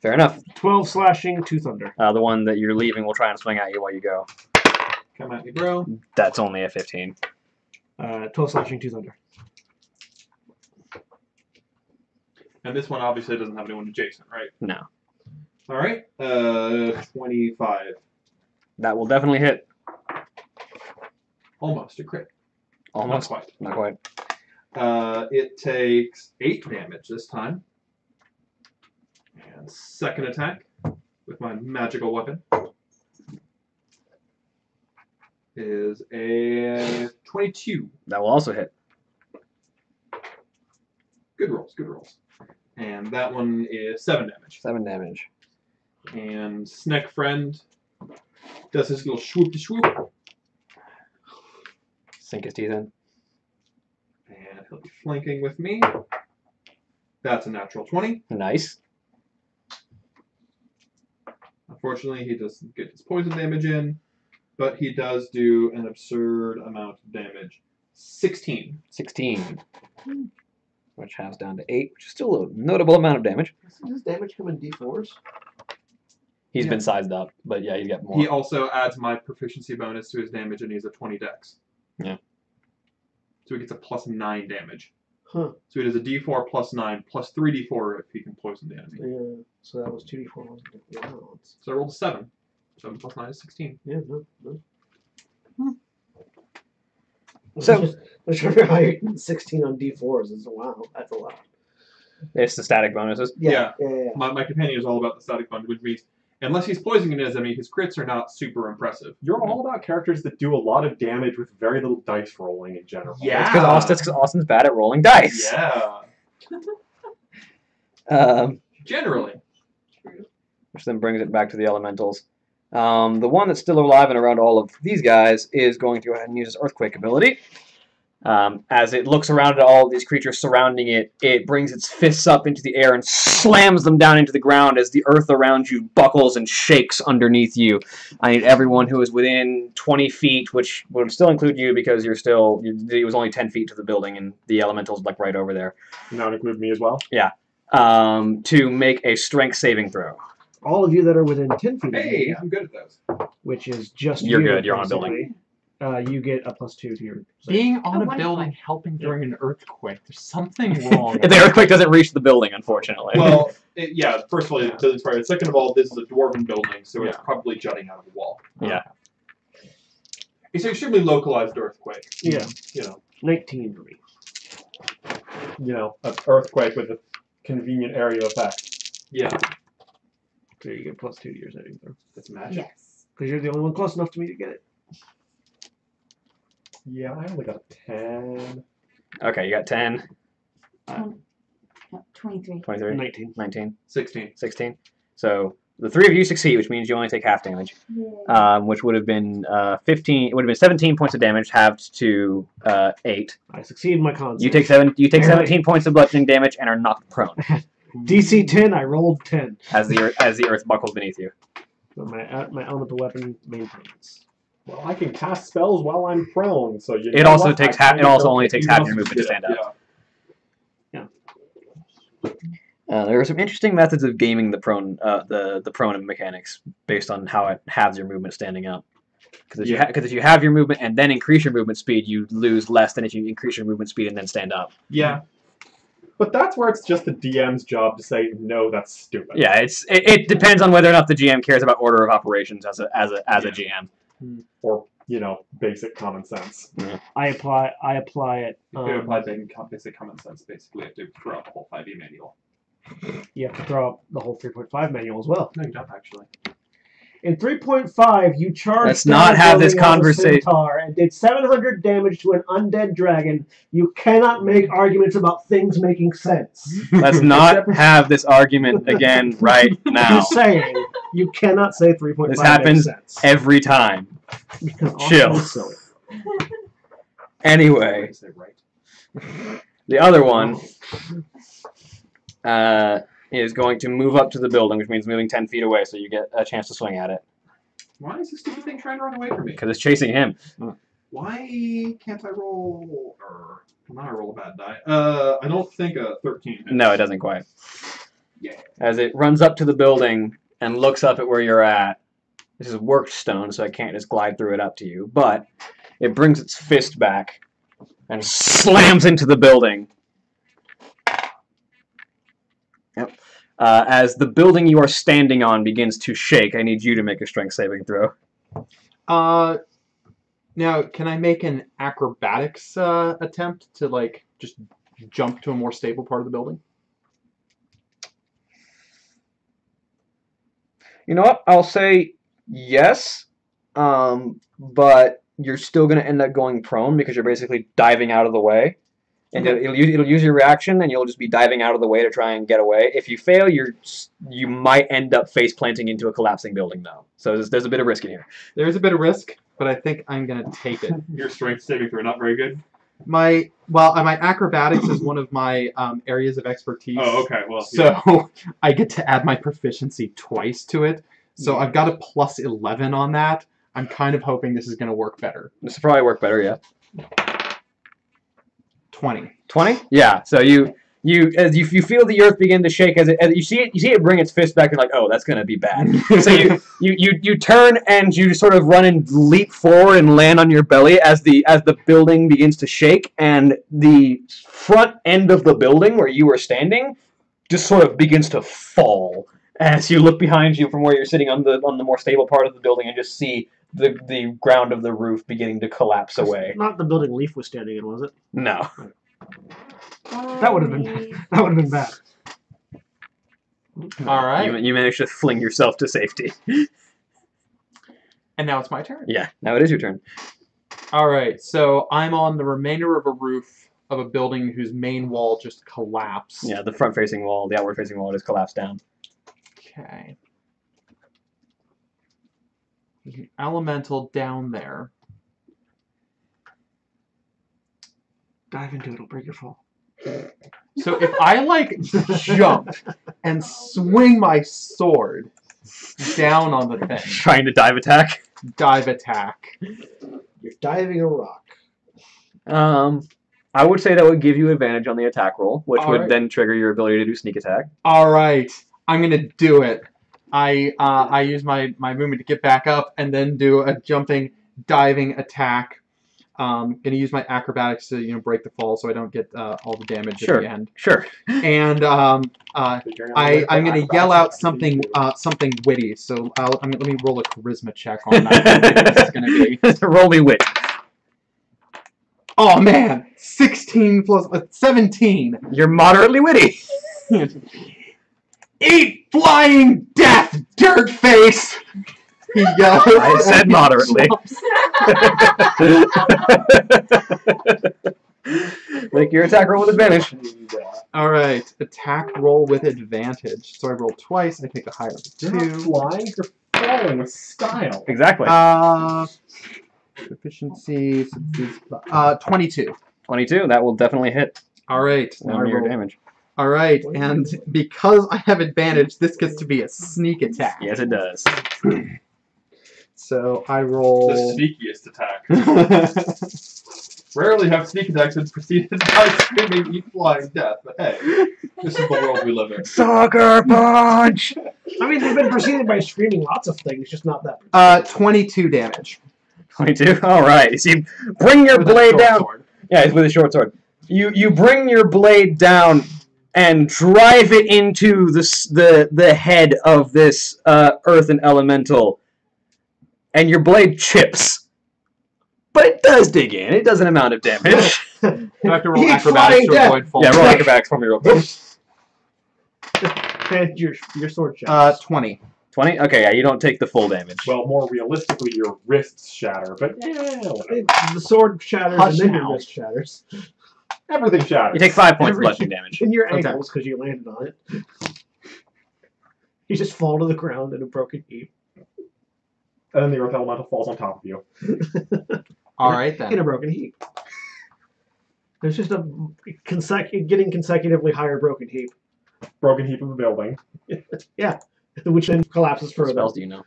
Fair enough.
12 slashing, 2 thunder.
The one that you're leaving will try and swing at you while you go.
Come at me, bro.
That's only a 15.
12 slashing, 2 thunder.
And this one obviously doesn't have anyone adjacent, right?
No.
All right. 25.
That will definitely hit.
Almost a crit.
Almost.
Not quite.
Not quite.
It takes 8 damage this time. And second attack with my magical weapon is a 22.
That will also hit.
Good rolls, good rolls. And that one is 7 damage.
7 damage.
And Snack Friend does his little swoopy swoop.
Sink his teeth in.
And he'll be flanking with me. That's a natural 20.
Nice.
Unfortunately, he doesn't get his poison damage in, but he does do an absurd amount of damage. 16.
16. Which has down to 8, which is still a notable amount of damage.
Does damage come in D4s?
He's
Yeah.
been sized up, but yeah, he's got more.
He also adds my proficiency bonus to his damage, and he's a 20 dex.
Yeah.
So he gets a +9 damage.
Huh.
So he does a D4 +9 plus 3d4 if he can poison the enemy.
Yeah. So that was 2D4. Yeah,
So I rolled a 7. 7 plus 9 is 16.
yeah, no.
So-
I'm trying to remember how you're getting 16 on D4s. It's wow, that's a lot.
It's the static bonuses.
Yeah.
My companion is all about the static bond, which means unless he's poisoning his enemy, his crits are not super impressive.
You're all about characters that do a lot of damage with very little dice rolling in general.
Yeah.
It's because Austin's bad at rolling dice.
Yeah. Generally.
Which then brings it back to the elementals. The one that's still alive and around all of these guys is going to go ahead and use his earthquake ability. As it looks around at all of these creatures surrounding it, it brings its fists up into the air and slams them down into the ground as the earth around you buckles and shakes underneath you. I need everyone who is within 20 feet, which would still include you because it was only 10 feet to the building and the elemental's like right over there,
And that would include me as well.
to make a strength saving throw.
All of you that are within 10 feet of
Hey,
me,
I'm good at those.
which is just
You're
you,
good, you're on a building.
basically, you get a +2 to your.
Being on a
wonderful.
building helping during an earthquake. There's something wrong.
The earthquake doesn't reach the building, unfortunately.
Well, first of all, it doesn't fire. Second of all, this is a dwarven building, so it's
Yeah.
probably jutting out of the wall.
Yeah.
It's an extremely localized earthquake.
Yeah. 19 for me.
You know, an earthquake with a convenient area effect.
Yeah.
So you get +2 to your saving throw.
That's magic.
Yes.
Because you're the only one close enough to me to get it.
Yeah, I only got a 10.
Okay, you got 10,
23.
23,
19.
19,
16.
16. So The 3 of you succeed, which means you only take half damage, which would have been 15. It would have been 17 points of damage, halved to 8.
I succeed in my con.
You take 17 points of bludgeoning damage and are knocked prone
DC 10. I rolled 10.
as the earth buckles beneath you.
So my elemental weapon maintains.
Well, I can cast spells while I'm prone, so you.
It
know
also
what?
takes
I
half.
kinda
It also
don't-
only takes
You
half
also
your movement to
did it,
stand up. There are some interesting methods of gaming the prone mechanics based on how it halves your movement standing up. Because if you have your movement and then increase your movement speed, you lose less than if you increase your movement speed and then stand up.
Yeah.
But that's where it's just the DM's job to say no. That's stupid.
Yeah, it depends on whether or not the GM cares about order of operations as a GM.
Or basic common sense.
I apply it.
If you apply basic common sense, basically you have to throw out the whole 5e manual.
You have to throw out the whole 3.5 manual as well.
No, you don't actually.
In 3.5, you charged
Let's not
down a
have this
building on a
conversation.
centaur and did 700 damage to an undead dragon. You cannot make arguments about things making sense.
Let's not have this argument again right now.
Just saying, you cannot say 3.5
This happens
makes sense.
every time.
Because Austin
Chill.
is silly.
Anyway,
Say right.
the other one is going to move up to the building, which means moving 10 feet away, so you get a chance to swing at it.
Why is this stupid thing trying to run away from me?
Because it's chasing him.
Why can't I roll? Now I roll a bad die. I don't think a 13 hits.
No, it doesn't quite.
Yeah.
As it runs up to the building and looks up at where you're at, this is worked stone, so I can't just glide through it up to you, but it brings its fist back and slams into the building. Yep. As the building you are standing on begins to shake, I need you to make a strength saving throw.
Now, can I make an acrobatics attempt to just jump to a more stable part of the building?
You know what? I'll say yes, but you're still going to end up going prone because you're basically diving out of the way. And it'll use your reaction, and you'll just be diving out of the way to try and get away. If you fail, you might end up face planting into a collapsing building, though. So there's a bit of risk in here.
There is a bit of risk, but I think I'm gonna take it.
Your strength saving throw not very good.
My acrobatics is one of my areas of expertise.
Oh, okay. Well,
So I get to add my proficiency twice to it. So I've got a plus 11 on that. I'm kind of hoping this is gonna work better.
This will probably work better, yeah.
20.
20? Yeah. So you feel the earth begin to shake as you see it bring its fist back and like, oh, that's gonna be bad. So you turn and you sort of run and leap forward and land on your belly as the building begins to shake, and the front end of the building where you were standing just sort of begins to fall as you look behind you from where you're sitting on the more stable part of the building and just see the ground of the roof beginning to collapse away.
Not the building Leaf was standing in, was it?
No.
That would have been bad.
All right.
You managed to fling yourself to safety.
And now it's my turn.
Yeah, now it is your turn.
All right. So I'm on the remainder of a roof of a building whose main wall just collapsed.
Yeah, the front-facing wall, the outward-facing wall just collapsed down.
Okay. There's an elemental down there.
Dive into it, it'll break your fall.
So if I jump and swing my sword down on the thing,
Trying to dive attack.
dive attack.
You're diving a rock.
I would say that would give you advantage on the attack roll, which would
Alright.
then trigger your ability to do sneak attack.
All right, I'm gonna do it. I use my movement to get back up and then do a jumping, diving attack. Gonna use my acrobatics to break the fall so I don't get all the damage at the end.
Sure.
And I'm gonna yell out something witty. So let me roll a charisma check on that. I think this is gonna be.
Roll me wit.
Oh man, 16 plus 17.
You're moderately witty.
Eat flying death, dirt face! He yells.
I said moderately. Make your attack roll with advantage.
All right, attack roll with advantage. So I roll twice. I take the higher of the
You're not
two.
flying, you're falling with style.
Exactly.
Efficiency. So this is, 22.
22. That will definitely hit.
All right. Now I
One your
roll.
damage.
All right, and because I have advantage, this gets to be a sneak attack.
Yes, it does.
So I roll.
The sneakiest attack. Rarely have sneak attacks been preceded by screaming, eat flying death, but hey, this is the world we live in.
Sucker punch.
I mean, they've been preceded by screaming lots of things, just not that.
22 damage.
22. All right. So you bring your
With a
blade
short
down.
sword.
Yeah, it's with a short sword. You bring your blade down and drive it into the head of this earthen elemental, and your blade chips. But it does dig in. It does an amount of damage.
I have to roll
Eat
acrobatics
flying
to avoid falling.
Yeah, roll acrobatics for me real quick.
And your sword shatters.
20.
20? Okay, yeah, you don't take the full damage.
Well, more realistically, your wrists shatter, but whatever.
The sword shatters
Hush
and then
now.
your wrist shatters.
Everything shatters.
You take 5 points of
Every-
bludgeoning damage.
And your
Okay.
ankles, because you landed on it. You just fall to the ground in a broken heap.
And then the earth elemental falls on top of you.
All right,
In
then.
a broken heap. There's just a getting consecutively higher broken heap,
Broken heap of a building.
which then collapses
What
further.
spells do you know?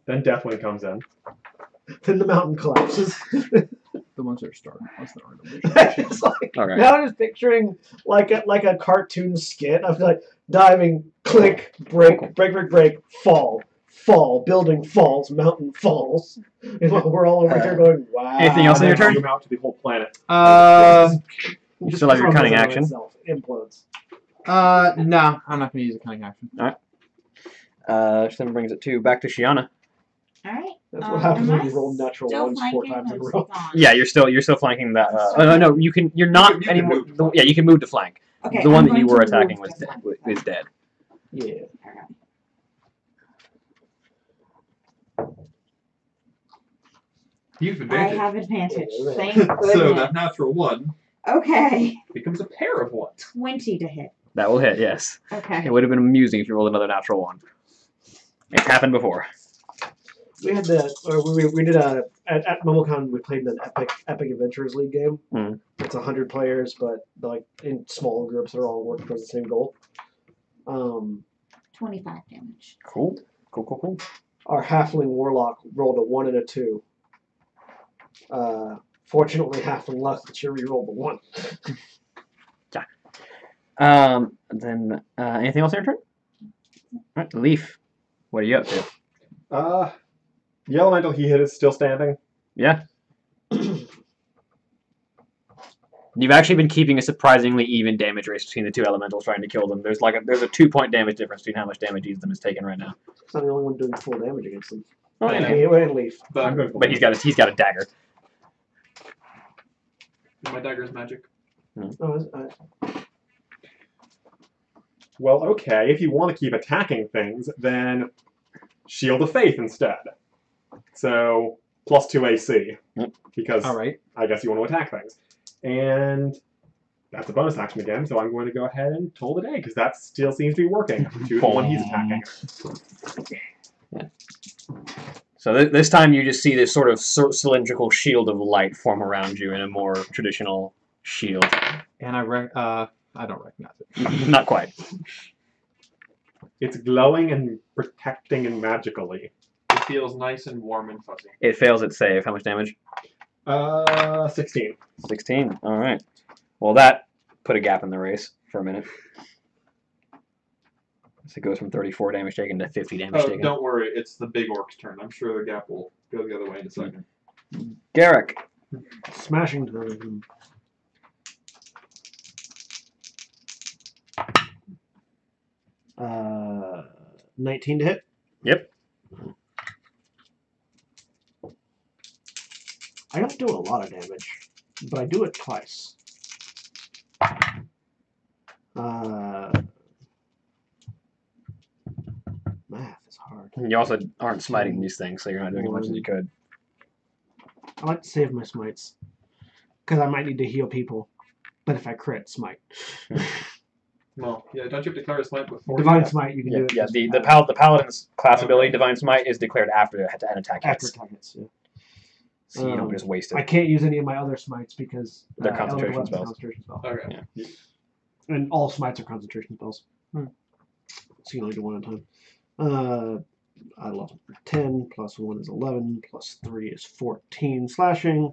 Then Deathwing comes in.
Then the mountain collapses.
The ones that are starting. That's the order.
It's like,
Okay.
now I'm just picturing like a cartoon skit of like diving, click, break, fall, building falls, mountain falls. And we're all over here going, wow.
Anything else on your
And then
turn?
zoom out to the whole planet.
You still have your
crumbles
cunning
in on
action.
itself. It implodes.
No, I'm not going to use a cunning action.
Which then brings it back to Shiana.
Alright.
That's what happens
am
when
I
you roll natural
still
ones 4
flanking
times in a
or is
row.
he gone?
Yeah, you're still flanking that. No, you can. You're not
You can
anymore.
move to
Yeah, you can move to flank.
Okay,
The one
I'm
that you
going
were
to
attacking
move
was
to
dead.
flank.
Is dead.
Yeah.
Alright.
You've
I
advantage.
have advantage.
Yeah,
Thank
So
goodness.
that natural 1
Okay.
becomes a pair of 1.
20 to hit.
That will hit. Yes.
Okay.
It would have been amusing if you rolled another natural 1. It's happened before.
We had we did at MomoCon we played an Epic Adventures League game.
Mm.
It's 100 players, but like in small groups, they're all working towards the same goal.
25 damage.
Cool. Cool.
Our halfling warlock rolled a 1 and a 2. Fortunately, halfling luck that you re-rolled the 1.
Then anything else on your turn? All right, Leaf. What are you up to?
The elemental he hit is still standing.
Yeah. You've actually been keeping a surprisingly even damage race between the two elementals trying to kill them. There's a 2-point damage difference between how much damage each of them is taking right now.
It's not the only one doing full damage against them.
Oh,
Yeah.
yeah.
And Leaf.
I'm going for
But he's got a dagger.
My dagger's magic.
Well, okay, if you want to keep attacking things, then Shield of Faith instead. So, +2 AC.
Yep.
Because
All right.
I guess you want to attack things. And that's a bonus action again, so I'm going to go ahead and toll the day, because that still seems to be working to the one he's attacking.
So this time you just see this sort of cylindrical shield of light form around you in a more traditional shield.
And I don't recognize it.
Not quite.
It's glowing and protecting and magically.
It feels nice and warm and fuzzy.
It fails its save. How much damage?
16.
16. All right. Well, that put a gap in the race for a minute. So it goes from 34 damage taken to 50 damage
Oh,
taken.
don't worry, it's the big orc's turn. I'm sure the gap will go the other way in a second.
Garrick.
Smashing to 19 to hit.
Yep.
I don't do a lot of damage, but I do it twice. Math is hard.
You also aren't smiting these things, so you're not doing as much as you could.
I like to save my smites because I might need to heal people. But if I crit, smite.
Well, yeah, don't you have to declare a smite before?
Divine smite, you can
Yeah,
do it.
yeah.
just
The paladin's class
Okay.
ability, Divine Smite, is declared after an attack
after
hits,
attack hits. Yeah.
so you don't just waste
I
it.
can't use any of my other smites because
They're
Elemental
concentration
Weapon's
spells.
Concentration spell.
Okay.
Yeah.
And all smites are concentration spells. So you can only do one at a time. I love it. 10 plus 1 is 11, plus 3 is 14 slashing,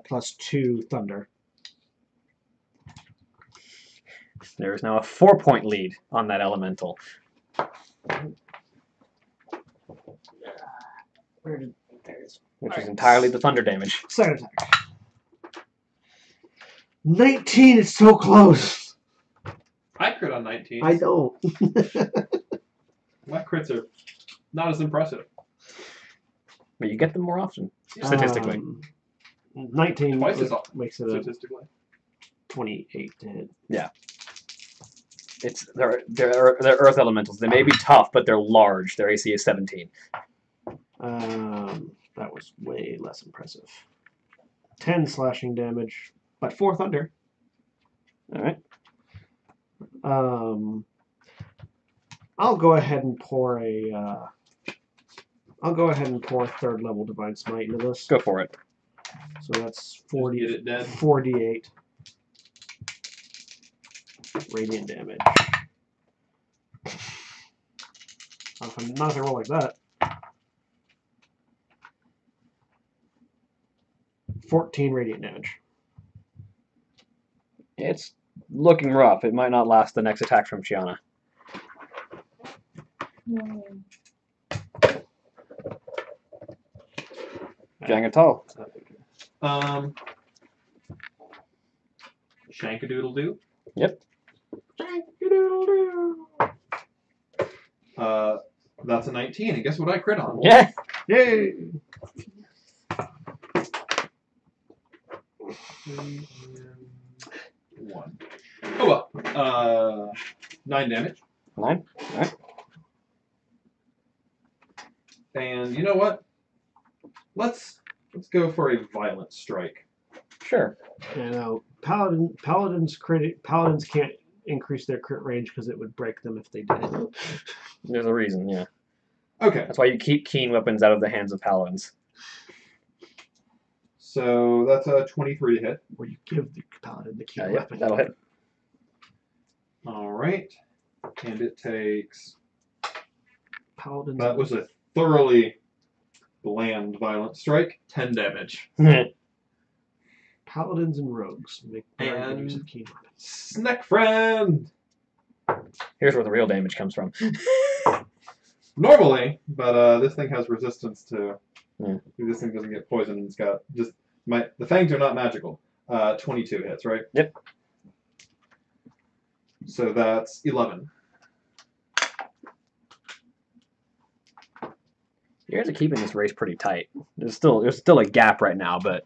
plus 2 thunder.
There is now a 4-point lead on that elemental,
Where did there it is.
which is
Alright.
entirely the thunder damage.
Second attack. 19 is so close.
I crit on 19.
I don't.
My crits are not as impressive.
But you get them more often, statistically.
19
Twice as often,
makes it a
statistically.
28 to hit.
They're earth elementals. They may be tough, but they're large. Their AC is 17.
That was way less impressive. 10 slashing damage, but 4 thunder.
All right.
I'll go ahead and pour third level Divine Smite into this.
Go for it.
So that's
Get
40,
it dead.
48 radiant damage. Not if I roll like that. 14 radiant damage.
It's looking rough. It might not last the next attack from Shiana. Jangatal.
Shankadoodle-doo.
Yep.
That's a 19, and guess what I crit on?
Yeah.
Yay!
One. Oh well. 9 damage.
9. All right.
And you know what? Let's go for a violent strike.
Sure.
Yeah, no, paladins can't increase their crit range because it would break them if they did.
There's a reason, yeah.
Okay.
That's why you keep keen weapons out of the hands of paladins.
So that's a 23 to hit.
Where you give the paladin the key
Yep,
weapon.
that'll hit.
All right. And it takes.
Paladins.
That was a thoroughly bland violent strike. 10 damage.
Paladins and rogues make very good use
And-
of key weapons.
Snack friend.
Here's where the real damage comes from.
Normally, but this thing has resistance to.
Yeah.
This thing doesn't get poisoned. It's got just the fangs are not magical. 22 hits, right?
Yep.
So that's 11.
You guys are keeping this race pretty tight. There's still a gap right now, but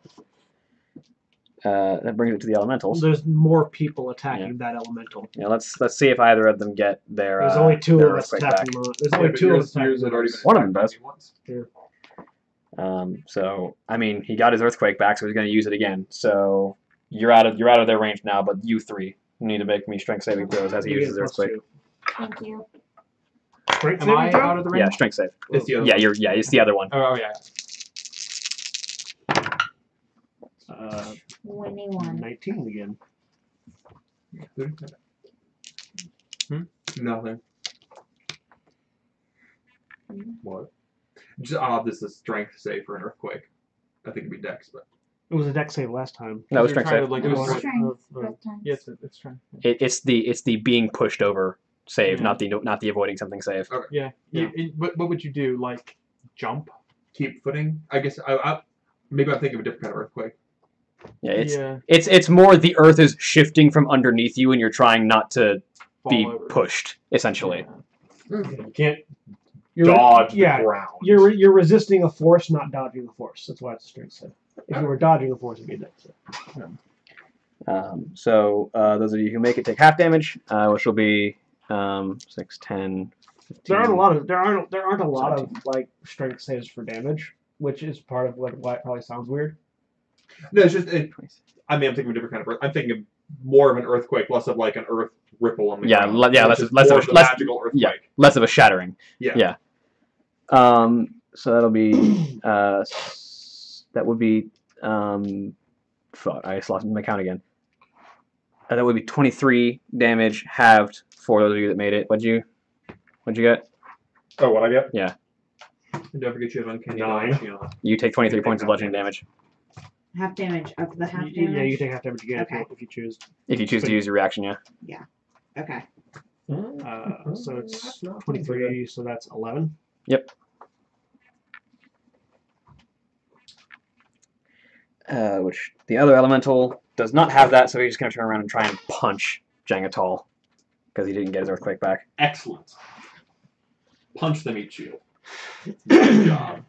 that brings it to the elementals.
There's more people attacking that elemental.
Yeah, let's see if either of them get their.
There's only 2
their
of us
earthquake back.
attacking. There's only 2 of us attacking.
had already been
One of them
attacked
does.
once.
So I mean, he got his earthquake back, so he's going to use it again. So you're out of their range now, but you 3 need to make me strength saving throws as he
You
uses
get
his
plus
earthquake.
2.
Thank you.
Strength
Am
saving
I
throw?
out of the range?
Yeah, strength save.
It's the other
Yeah,
one.
it's the other one.
Oh yeah.
21.
19 again.
Nothing. What? This is strength save for an earthquake. I think it'd be dex, but
It was a dex save last time.
No,
You're
strength
trying
save.
to, like,
It was
avoid-
Strength both times.
Yes, it's trying.
It's the being pushed over save,
Yeah.
not the avoiding something save.
Yeah. What would you do? Like jump?
keep footing. I guess maybe I'm thinking of a different kind of earthquake.
Yeah, it's more the earth is shifting from underneath you, and you're trying not to be
Fall over.
pushed, essentially.
Yeah.
You can't
Dodge the
yeah,
ground.
You're resisting a force, not dodging a force. That's why it's a strength save. If you were dodging a force, it'd be a dex save.
So those of you who make it take half damage, which will be 6, 10, 15.
There aren't a lot of like strength saves for damage, which is part of why it probably sounds weird.
No, it's just. I mean, I'm thinking of a different kind of. I'm thinking of more of an earthquake, less of like an earth ripple on the
Yeah,
ground.
yeah,
Which
less
is
of
more
a-
the
less-
magical earthquake.
yeah. Less of a shattering.
Yeah.
Yeah. So that'll be that would be fuck. I just lost my count again. That would be 23 damage halved for those of you that made it. What'd you get?
Oh, what I get?
And don't forget you have uncanny
9.
dodge, you know.
You take 23 points of bludgeoning damage
Half damage of the half damage.
Yeah, you can take half damage again
Okay.
if you choose.
if you choose to use your reaction. Yeah.
Okay.
So it's 23, so that's 11.
Yep. Which the other elemental does not have that, so he's just gonna turn around and try and punch Jangatal because he didn't get his earthquake back.
Excellent. Punch the meat shield. Good job.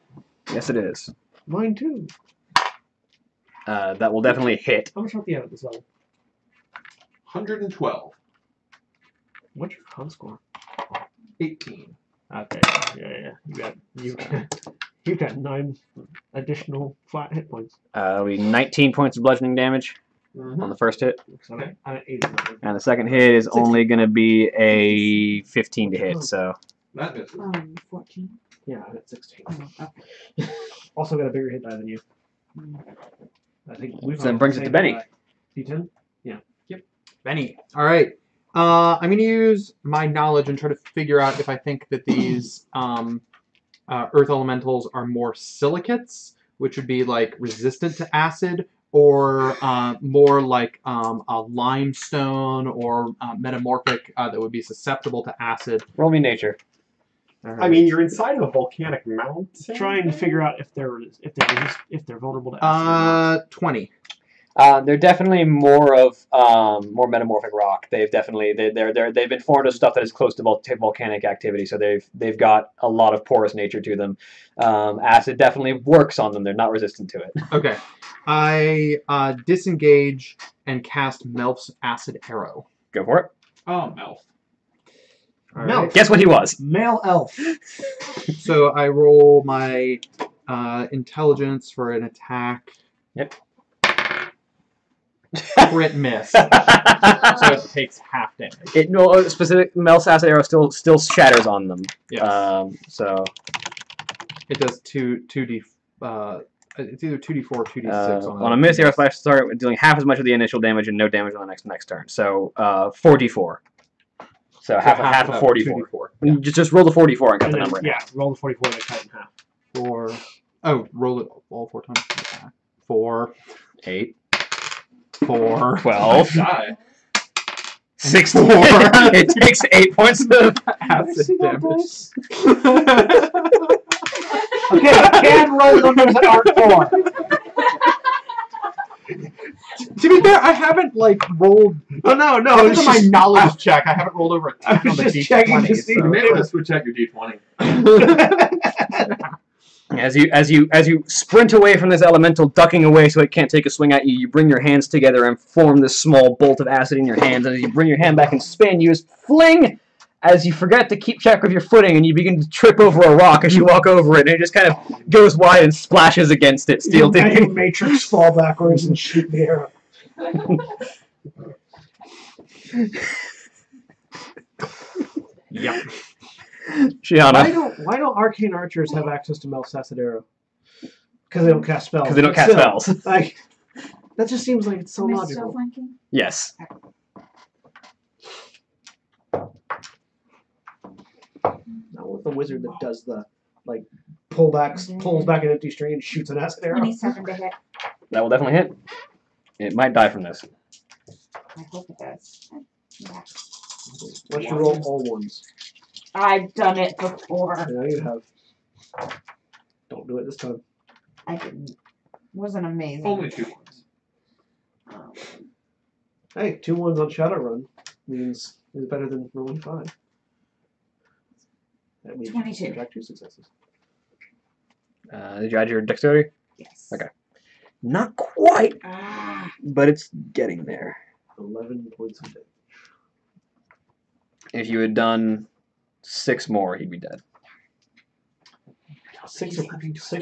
Yes, it is.
Mine too.
That will definitely hit.
How much health do you have at this level?
112.
What's your con score?
18.
Okay, yeah. You got 9 additional flat hit points.
It'll be 19 points of bludgeoning damage
Mm-hmm.
on the first hit,
So I'm at 89.
and the second hit is only going to be a 15 to hit. So
That misses.
14.
Yeah, I'm at 16.
Oh, okay.
Also got a bigger hit die than you. I think we've
So that brings it to Benny.
D10?
Benny. All right. I'm going to use my knowledge and try to figure out if I think that these earth elementals are more silicates, which would be like resistant to acid, or more like a limestone or metamorphic that would be susceptible to acid.
roll me nature.
I mean, you're inside of a volcanic mountain.
Trying to figure out if they're vulnerable to acid.
20.
They're definitely more more metamorphic rock. They've been formed of stuff that is close to volcanic activity, so they've got a lot of porous nature to them. Acid definitely works on them. They're not resistant to it.
Okay. I disengage and cast Melf's acid arrow.
Go for it.
Oh, Melf.
All
Melf.
right.
Guess what he was?
Male elf.
So I roll my intelligence for an attack.
Yep.
Crit miss. So it takes half damage.
It no specific Mel's acid arrow still shatters on them.
Yes.
So
It does 2d. It's either 2d4 or 2d6
on a miss arrow slash start dealing half as much of the initial damage and no damage on the next turn. So 4d4. So half of 44.
2d4.
Just roll the 44 and cut
And
the
then,
number in half.
roll the 44 and then cut it in half.
4. Oh, roll it all 4 times. 4.
8,
4.
12,
Die.
16. It takes 8 points of
Acid damage.
Okay, I can roll numbers that aren't 4.
To be fair, I haven't rolled.
Oh no, no.
Other
It's
than my
just,
knowledge check, I haven't rolled over a 10
I was
on the
just
D20.
checking to see.
You may want to switch out your D20.
As you sprint away from this elemental, ducking away so it can't take a swing at you, you bring your hands together and form this small bolt of acid in your hands. And as you bring your hand back and spin, you just fling as you forget to keep track of your footing, and you begin to trip over a rock as you walk over it, and it just kind of goes wide and splashes against it, steel
You
digging.
Matrix fall backwards and shoot the arrow.
Yep.
Shiana.
Why don't arcane archers have access to Mel's acid arrow? Because they don't cast spells.
Because they don't
But
cast
still,
spells.
Like, that just seems like it's so
Am I still
logical.
flanking?
Yes.
Not with the wizard that does the pulls back an empty string and shoots an acid arrow.
27 to hit.
That will definitely hit. It might die from this.
I hope it does. Yeah.
Let's roll all ones.
I've done it before.
Yeah, you have. Don't do it this time.
I didn't. Wasn't amazing.
Only 2 ones.
Hey, 2 ones on Shadowrun means is better than rolling 5. That means
22.
subtract 2 successes.
Did you add your dexterity?
Yes.
Okay. Not quite,
Ah,
but it's getting there.
11 points of damage.
If you had done 6 more, he'd be dead.
6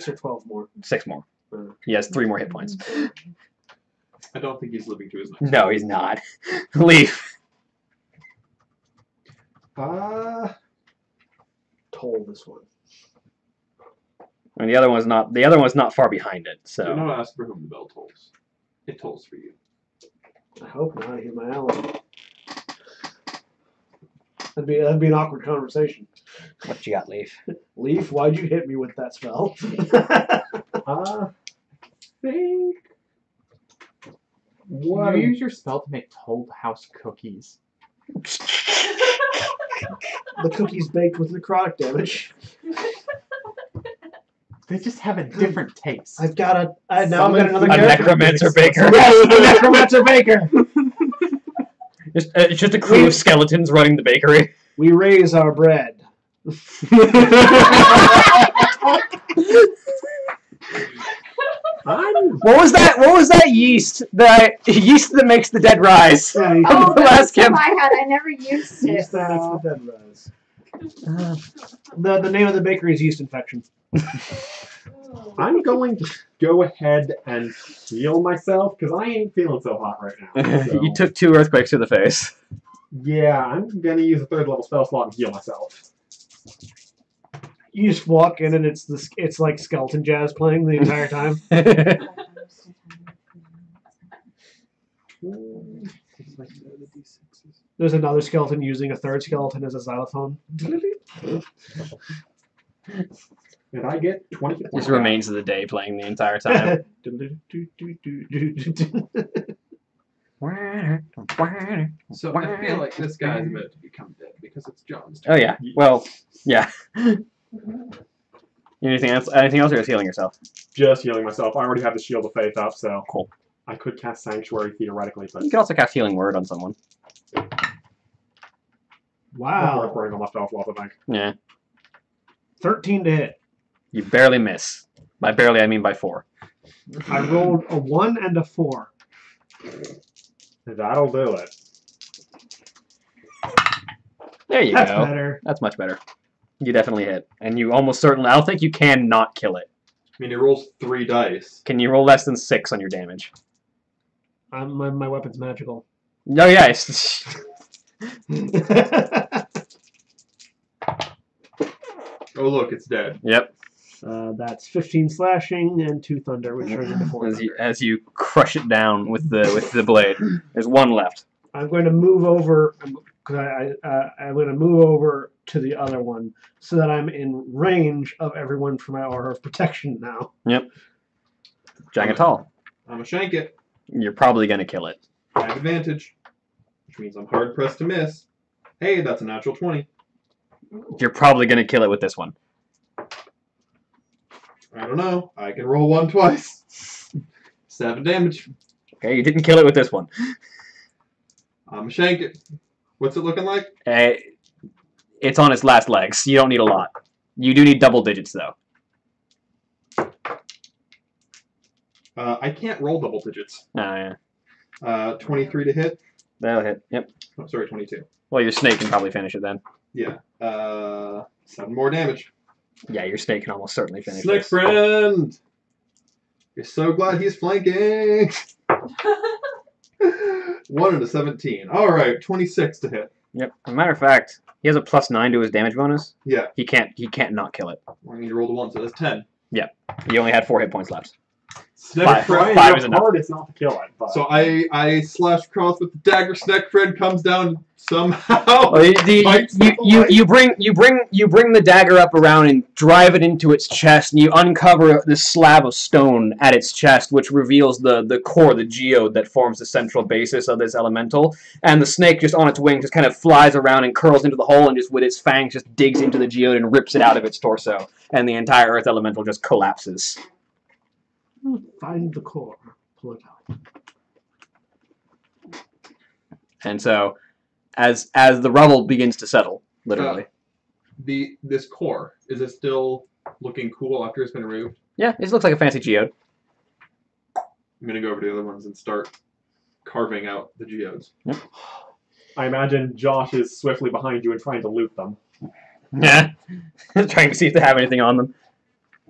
or 12 more.
6 more. He has 3 more hit points.
I don't think he's living to his next.
No, he's not. Leaf.
Uh,
Toll this one.
And the other one's not. The other one's not far behind it.
Do
So
not ask for whom the bell tolls. It tolls for you.
I hope not. He's my ally. That'd be an awkward conversation.
what you got, Leaf?
Leaf, why'd you hit me with that spell?
I think.
What? You use your spell to make Told House cookies.
The cookie's baked with necrotic damage.
They just have a different taste.
I've got a. Now I've got another
A
character.
necromancer baker.
Yes, a necromancer baker.
It's just a crew of skeletons running the bakery.
We raise our bread.
What was that? What was that yeast? The yeast that makes the dead rise.
Yeah, you
Oh,
The
that's
last
the
camp-
I had. I never used it.
yeast that makes
though.
the dead rise. The name of the bakery is yeast infection.
I'm going to go ahead and heal myself because I ain't feeling so hot right now. So,
You took 2 earthquakes to the face.
yeah, I'm gonna use a 3rd level spell slot and heal myself.
You just walk in and it's like skeleton jazz playing the entire time. There's another skeleton using a 3rd skeleton as a xylophone.
And I get 20
Just remains of the day playing the entire time.
So I feel like this guy's about to become dead because it's John's
Oh
turn.
yeah. Well, yeah. Anything else? Anything else, or just healing yourself?
Just healing myself. I already have the Shield of Faith up, so
Cool.
I could cast Sanctuary theoretically, but
You can also cast Healing Word on someone.
Wow.
Burning left off lava bank.
Yeah.
13 to hit.
You barely miss. By barely, I mean by 4.
I rolled a 1 and a 4.
That'll do it.
There you
That's
go.
better.
That's much better. You definitely hit, and you almost certainly. I don't think you can not kill it.
I mean, he rolls 3 dice.
Can you roll less than 6 on your damage?
My weapon's magical.
No, yeah. It's,
Oh, look, it's dead.
yep.
That's 15 slashing and 2 thunder, which turns into 4 thunder.
As you crush it down with the blade. There's 1 left.
I'm going to move over because I'm going to move over to the other one so that I'm in range of everyone for my aura of protection now.
Yep. Jangatal.
I'm gonna shank it.
You're probably gonna kill it.
I have advantage, which means I'm hard pressed to miss. Hey, that's a natural 20.
You're probably gonna kill it with this one.
I don't know. I can roll 1 twice. 7 damage.
Okay, you didn't kill it with this one.
I'm gonna shank it. What's it looking like?
It's on its last legs. You don't need a lot. You do need double digits though.
I can't roll double digits.
Oh yeah.
23 to hit.
That'll hit. Yep.
Oh, sorry, 22.
Well, your snake can probably finish it then.
Yeah. 7 more damage.
Yeah, your snake can almost certainly finish
Snake
this.
friend! You're so glad he's flanking! 1 and a 17. Alright, 26 to hit.
Yep. As a matter of fact, he has a +9 to his damage bonus.
Yeah.
He can't not kill it.
I mean, you rolled a 1, so that's 10.
He only had 4 hit points left.
Snake
Five.
friend.
Five is enough.
Hard it's not to kill it, but
So I slash across with the dagger. Snake friend comes down somehow.
Well, you bring the dagger up around and drive it into its chest, and you uncover this slab of stone at its chest, which reveals the core, the geode that forms the central basis of this elemental. And the snake, just on its wings, just kind of flies around and curls into the hole, and just with its fangs, just digs into the geode and rips it out of its torso. And the entire earth elemental just collapses.
Find the core. Pull it out.
And so, as the rubble begins to settle, literally.
This core, is it still looking cool after it's been removed?
Yeah, it looks like a fancy geode.
I'm gonna go over to the other ones and start carving out the geodes.
I imagine Josh is swiftly behind you and trying to loot them.
Yeah. Trying to see if they have anything on them.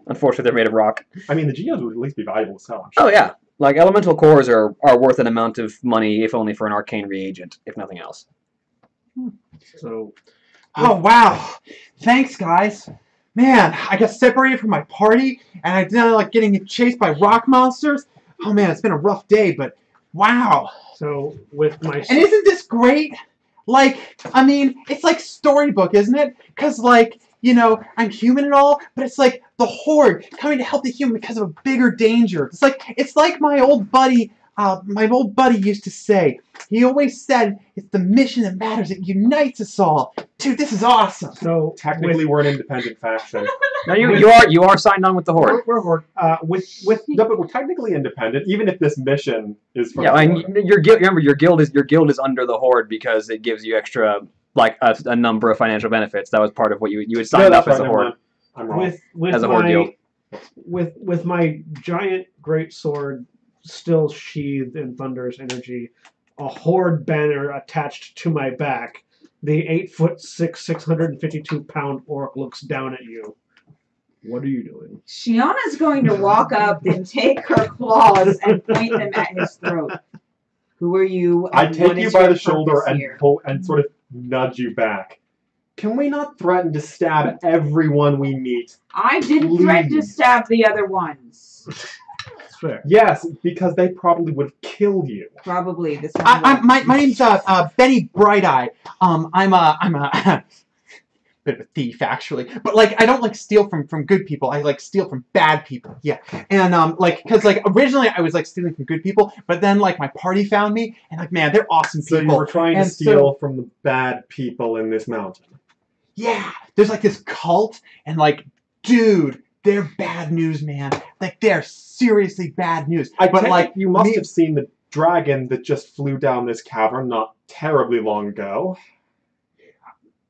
Unfortunately, they're made of rock.
I mean, the geodes would at least be valuable to sell. I'm sure.
Oh, yeah. Like, elemental cores are worth an amount of money, if only for an arcane reagent, if nothing else.
So,
Oh, wow. Thanks, guys. Man, I got separated from my party, and I didn't like getting chased by rock monsters. Oh, man, it's been a rough day, but wow.
so with my
And isn't this great? Like, I mean, it's like storybook, isn't it? Because, like, you know, I'm human and all, but it's like the Horde coming to help the human because of a bigger danger. It's like my old buddy used to say. He always said, it's the mission that matters. It unites us all. Dude, this is awesome.
so
Technically, we're an independent faction.
No, you are signed on with the Horde.
we're Horde. With
No, but we're technically independent, even if this mission is for
Yeah,
the
and
Horde.
your guild. Remember, your guild is under the Horde because it gives you extra, like a number of financial benefits. That was part of what you had
No,
signed up
that's
as a
right,
Horde.
I'm wrong.
with
As a Horde guild.
with my giant great sword still sheathed in Thunder's energy, a Horde banner attached to my back, the 8'6", 652-pound orc looks down at you. What are you doing?
Shiana's going to walk up and take her claws and point them at his throat. Who are you?
I
and
take
what
you
is
by
your
the shoulder
purpose
and
here?
pull and sort of nudge you back. Can we not threaten to stab everyone we meet?
I didn't threaten to
Please.
stab the other ones.
That's fair.
Yes, because they probably would kill you.
Probably this one.
My name's Benny Bright-Eye. I'm a bit of a thief, actually, but like I don't like steal from good people. I like steal from bad people. Yeah, and because originally I was like stealing from good people, but then like my party found me, and like man, they're awesome
So
people.
you were trying to
And
steal from the bad people in this mountain.
Yeah, there's like this cult, and like, dude, they're bad news, man. Like they're seriously bad news.
But
like
you must
me-
have seen the dragon that just flew down this cavern not terribly long ago.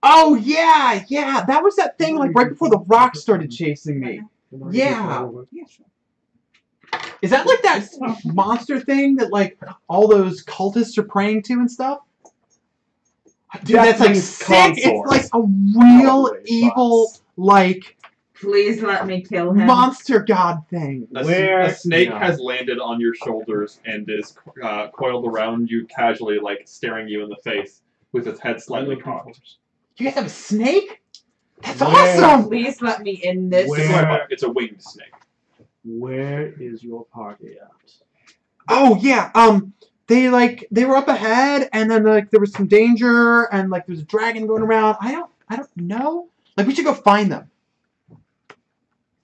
Oh yeah, that was that thing like right before the rocks started chasing me. Yeah.
Yeah, sure.
Is that like that monster thing that like all those cultists are praying to and stuff? Dude, that's like
Japanese
sick. It's
consorts.
like a real
Probably,
evil like
Please let me kill him.
monster god thing.
A snake
Yeah.
has landed on your shoulders and is coiled around you casually, like staring you in the face with its head slightly cocked.
You guys have a snake? That's
Where?
awesome!
Please let me in this.
Where?
It's a winged snake.
Where is your party at?
Oh yeah, they were up ahead, and then like there was some danger, and like there was a dragon going around. I don't know. Like we should go find them.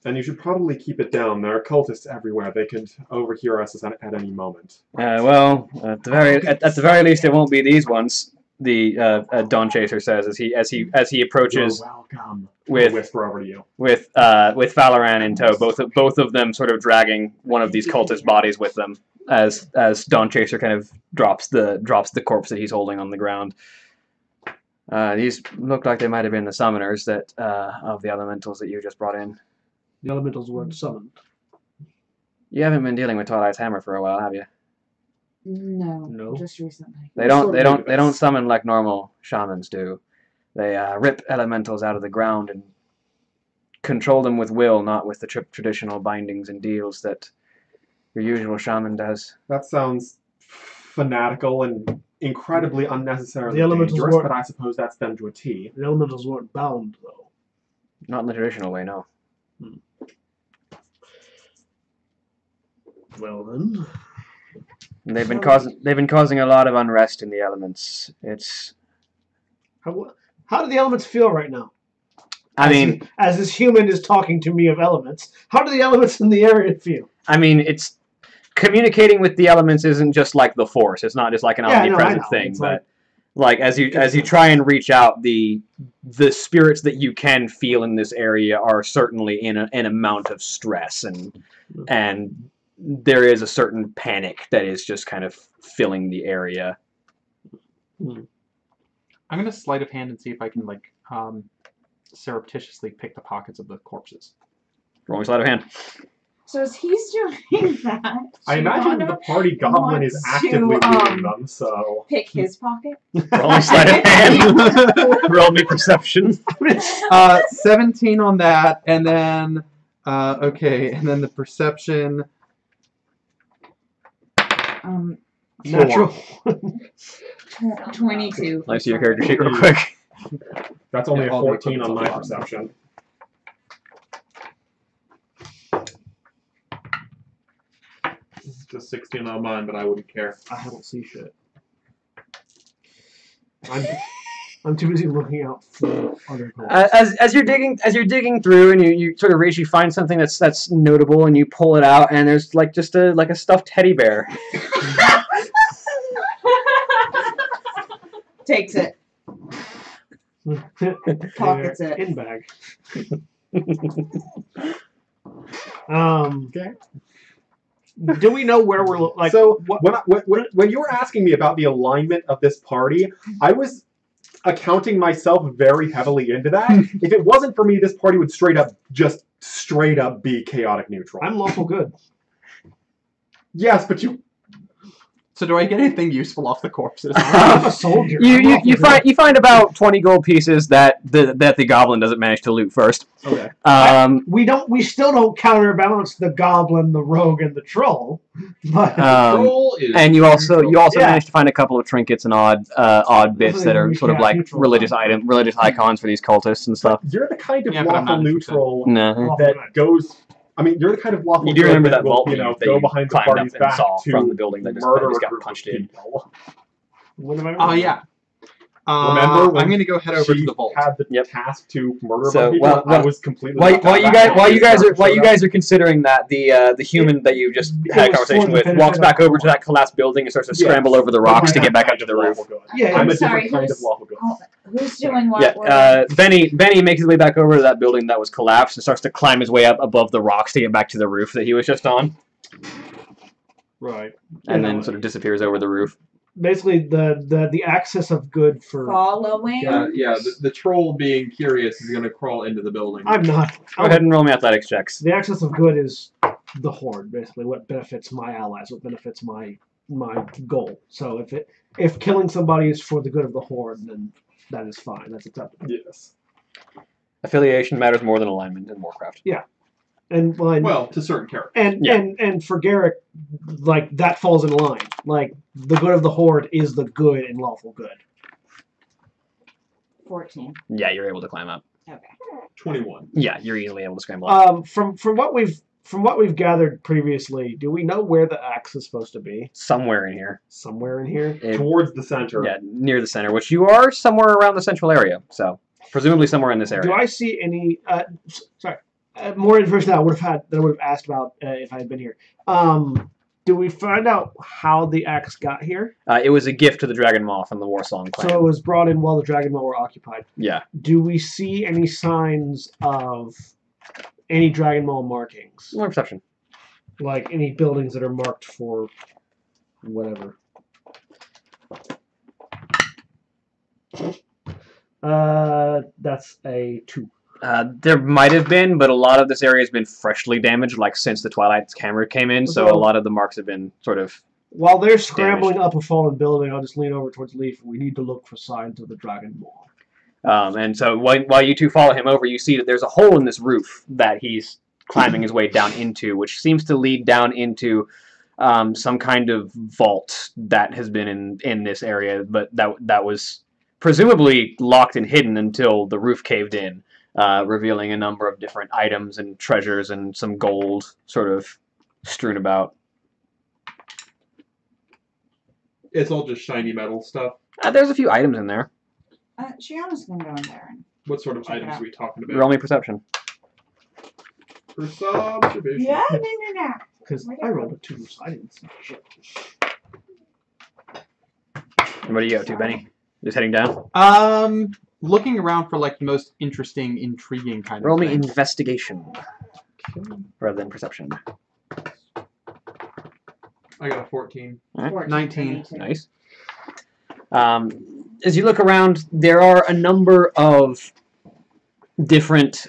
And you should probably keep it down. There are cultists everywhere. They could overhear us at any moment.
Well, at the very least, it won't be these ones. The Dawn Chaser says as he approaches
You're welcome.
with
I'll whisper over to you.
with Valoran in tow, both of them sort of dragging one of these cultist bodies with them as Dawn Chaser kind of drops the corpse that he's holding on the ground. These look like they might have been the summoners that of the elementals that you just brought in.
The elementals weren't summoned.
You haven't been dealing with Twilight's Hammer for a while, have you?
No, just recently.
They don't summon like normal shamans do. They rip elementals out of the ground and control them with will, not with the traditional bindings and deals that your usual shaman does.
That sounds fanatical and incredibly unnecessarily
The elementals
dangerous,
weren't-
but I suppose that's them to a T.
The elementals weren't bound, though.
Not in the traditional way, no.
Well then.
And they've been causing a lot of unrest in the elements. It's
How do the elements feel right now? As this human is talking to me of elements, how do the elements in the area feel?
it's communicating with the elements isn't just like the Force. It's not just like an omnipresent thing,
It's
but like as you try and reach out, the spirits that you can feel in this area are certainly in an amount of stress, and there is a certain panic that is just kind of filling the area.
I'm gonna sleight of hand and see if I can like surreptitiously pick the pockets of the corpses.
Rolling sleight of hand.
So as he's doing that,
I imagine the party goblin is
wants to,
actively doing them, so...
pick his pocket.
Rolling sleight of hand. Roll me perception.
17 on that, and then okay, and then the perception.
Natural.
22.
Let me see your character sheet real quick.
That's only
Yeah,
a
all the
14 on
equipment's
my
on the bottom.
perception.
Just 16 on mine, but I wouldn't care.
I don't see shit. I'm too busy looking out for other goals.
As you're digging through, and you sort of reach, you find something that's notable, and you pull it out, and there's like just a stuffed teddy bear.
Takes it. Pockets it.
In bag.
Okay.
Do we know where we're like?
So
what?
when you were asking me about the alignment of this party, I was accounting myself very heavily into that. If it wasn't for me, this party would straight up be chaotic neutral.
I'm lawful good.
Yes, but you.
So do I get anything useful off the corpses?
I'm a soldier. I'm
You
lawful good.
find about 20 gold pieces that the goblin doesn't manage to loot first.
Okay. We still don't counterbalance the goblin, the rogue, and the troll. But
Troll is
and you also
Yeah.
managed to find a couple of trinkets and odd bits that are sort of like
Neutral.
religious icons for these cultists and stuff.
You're the kind of
Yeah, but I'm
lawful
not interested.
neutral
No.
lawful
that
good.
goes. I mean, you're the kind of lawful.
You do
good
remember that
will,
vault
you
that
know,
you
go behind the
climbed up
party's
and
back
saw
to
from the building that just
murder a
got
group of
punched in.
people.
What am I
Oh yeah.
Remember when
I'm going to go head over to
She
the vault.
had the
Yep.
task to murder
So,
a bunch of people.
well,
I was completely.
While
left out
you
of
guys
that.
while you guys are considering that, the human that you just
It
had a
was
conversation
for the
with
benefit
walks
of
back
the
over to that collapsed building and starts to
Yes.
scramble over the rocks to
I'm
get back
a
up to the
different
roof.
lawful good.
Yeah,
I'm a
sorry,
different kind of
who's-
lawful good.
Oh, who's doing what?
Yeah, Benny makes his way back over to that building that was collapsed and starts to climb his way up above the rocks to get back to the roof that he was just on,
Right.
and
Yeah.
then sort of disappears over the roof.
Basically, the axis of good for.
Following.
yeah, the troll being curious is going to crawl into the building.
I'm not.
Go ahead and roll me athletics checks.
The axis of good is the horde, basically. What benefits my allies? What benefits my goal? So if killing somebody is for the good of the horde, then that is fine. That's acceptable.
Yes.
Affiliation matters more than alignment in Warcraft.
And
Well, to certain characters.
and for Garrick, like that falls in line. Like the good of the horde is the good and lawful good.
14.
Yeah, you're able to climb up.
Okay.
21.
Yeah, you're easily able to scramble up.
From what we've gathered previously, do we know where the axe is supposed to be?
Somewhere in here.
Somewhere in here.
Towards the center.
Yeah, near the center, which you are somewhere around the central area. So presumably somewhere in this area.
Do I see any? More information that I would have asked about if I had been here. Do we find out how the axe got here?
It was a gift to the Dragon Maw from the Warsong clan.
So it was brought in while the Dragon Maw were occupied.
Yeah.
Do we see any signs of any Dragon Maw markings?
More perception.
Like any buildings that are marked for whatever? That's a 2.
There might have been, but a lot of this area has been freshly damaged, like since the Twilight's camera came in, so a lot of the marks have been sort of...
While they're scrambling up a fallen building, I'll just lean over towards Leaf. We need to look for signs of the Dragon Maw.
and so while you two follow him over, you see that there's a hole in this roof that he's climbing his way down into, which seems to lead down into some kind of vault that has been in this area, but that was presumably locked and hidden until the roof caved in. Revealing a number of different items and treasures and some gold sort of strewn about.
It's all just shiny metal stuff.
There's a few items in there.
Shiana's gonna go in there.
What sort of
Check it
items
out.
are we talking about?
Roll me perception.
For observation.
Yeah, no.
Because I rolled a 2, so I didn't see shit.
And what do you go to, Benny? Just heading down?
Looking around for like the most interesting, intriguing kind
Roll
of
me
thing.
investigation. Rather than perception.
I got a 14.
19.
Nice. As you look around, there are a number of different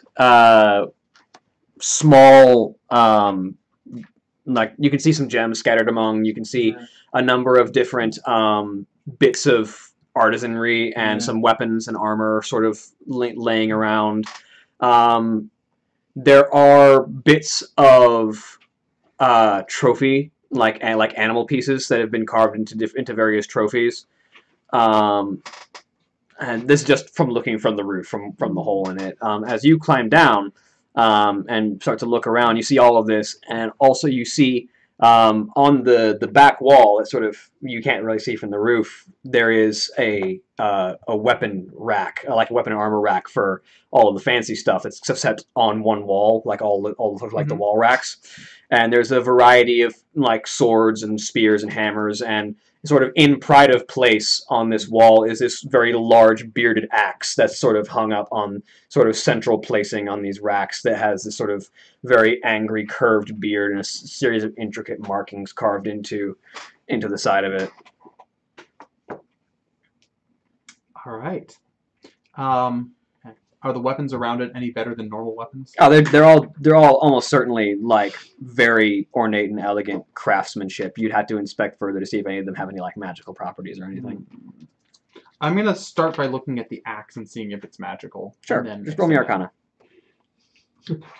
small, like you can see some gems scattered among. You can see a number of different bits of artisanry and some weapons and armor sort of laying around. There are bits of trophy like animal pieces that have been carved into various trophies. And this is just from looking from the roof, from the hole in it. As you climb down and start to look around, you see all of this, and also you see on the back wall that sort of you can't really see from the roof. There is a weapon rack, like a weapon and armor rack for all of the fancy stuff. It's set on one wall, like all like the wall racks. And there's a variety of like swords and spears and hammers, and sort of in pride of place on this wall is this very large bearded axe that's sort of hung up on sort of central placing on these racks that has this sort of very angry curved beard and a series of intricate markings carved into the side of it.
All right. Are the weapons around it any better than normal weapons?
Oh, they're all almost certainly like very ornate and elegant craftsmanship. You'd have to inspect further to see if any of them have any like magical properties or anything.
I'm gonna start by looking at the axe and seeing if it's magical.
Sure.
And then
Just roll me Arcana.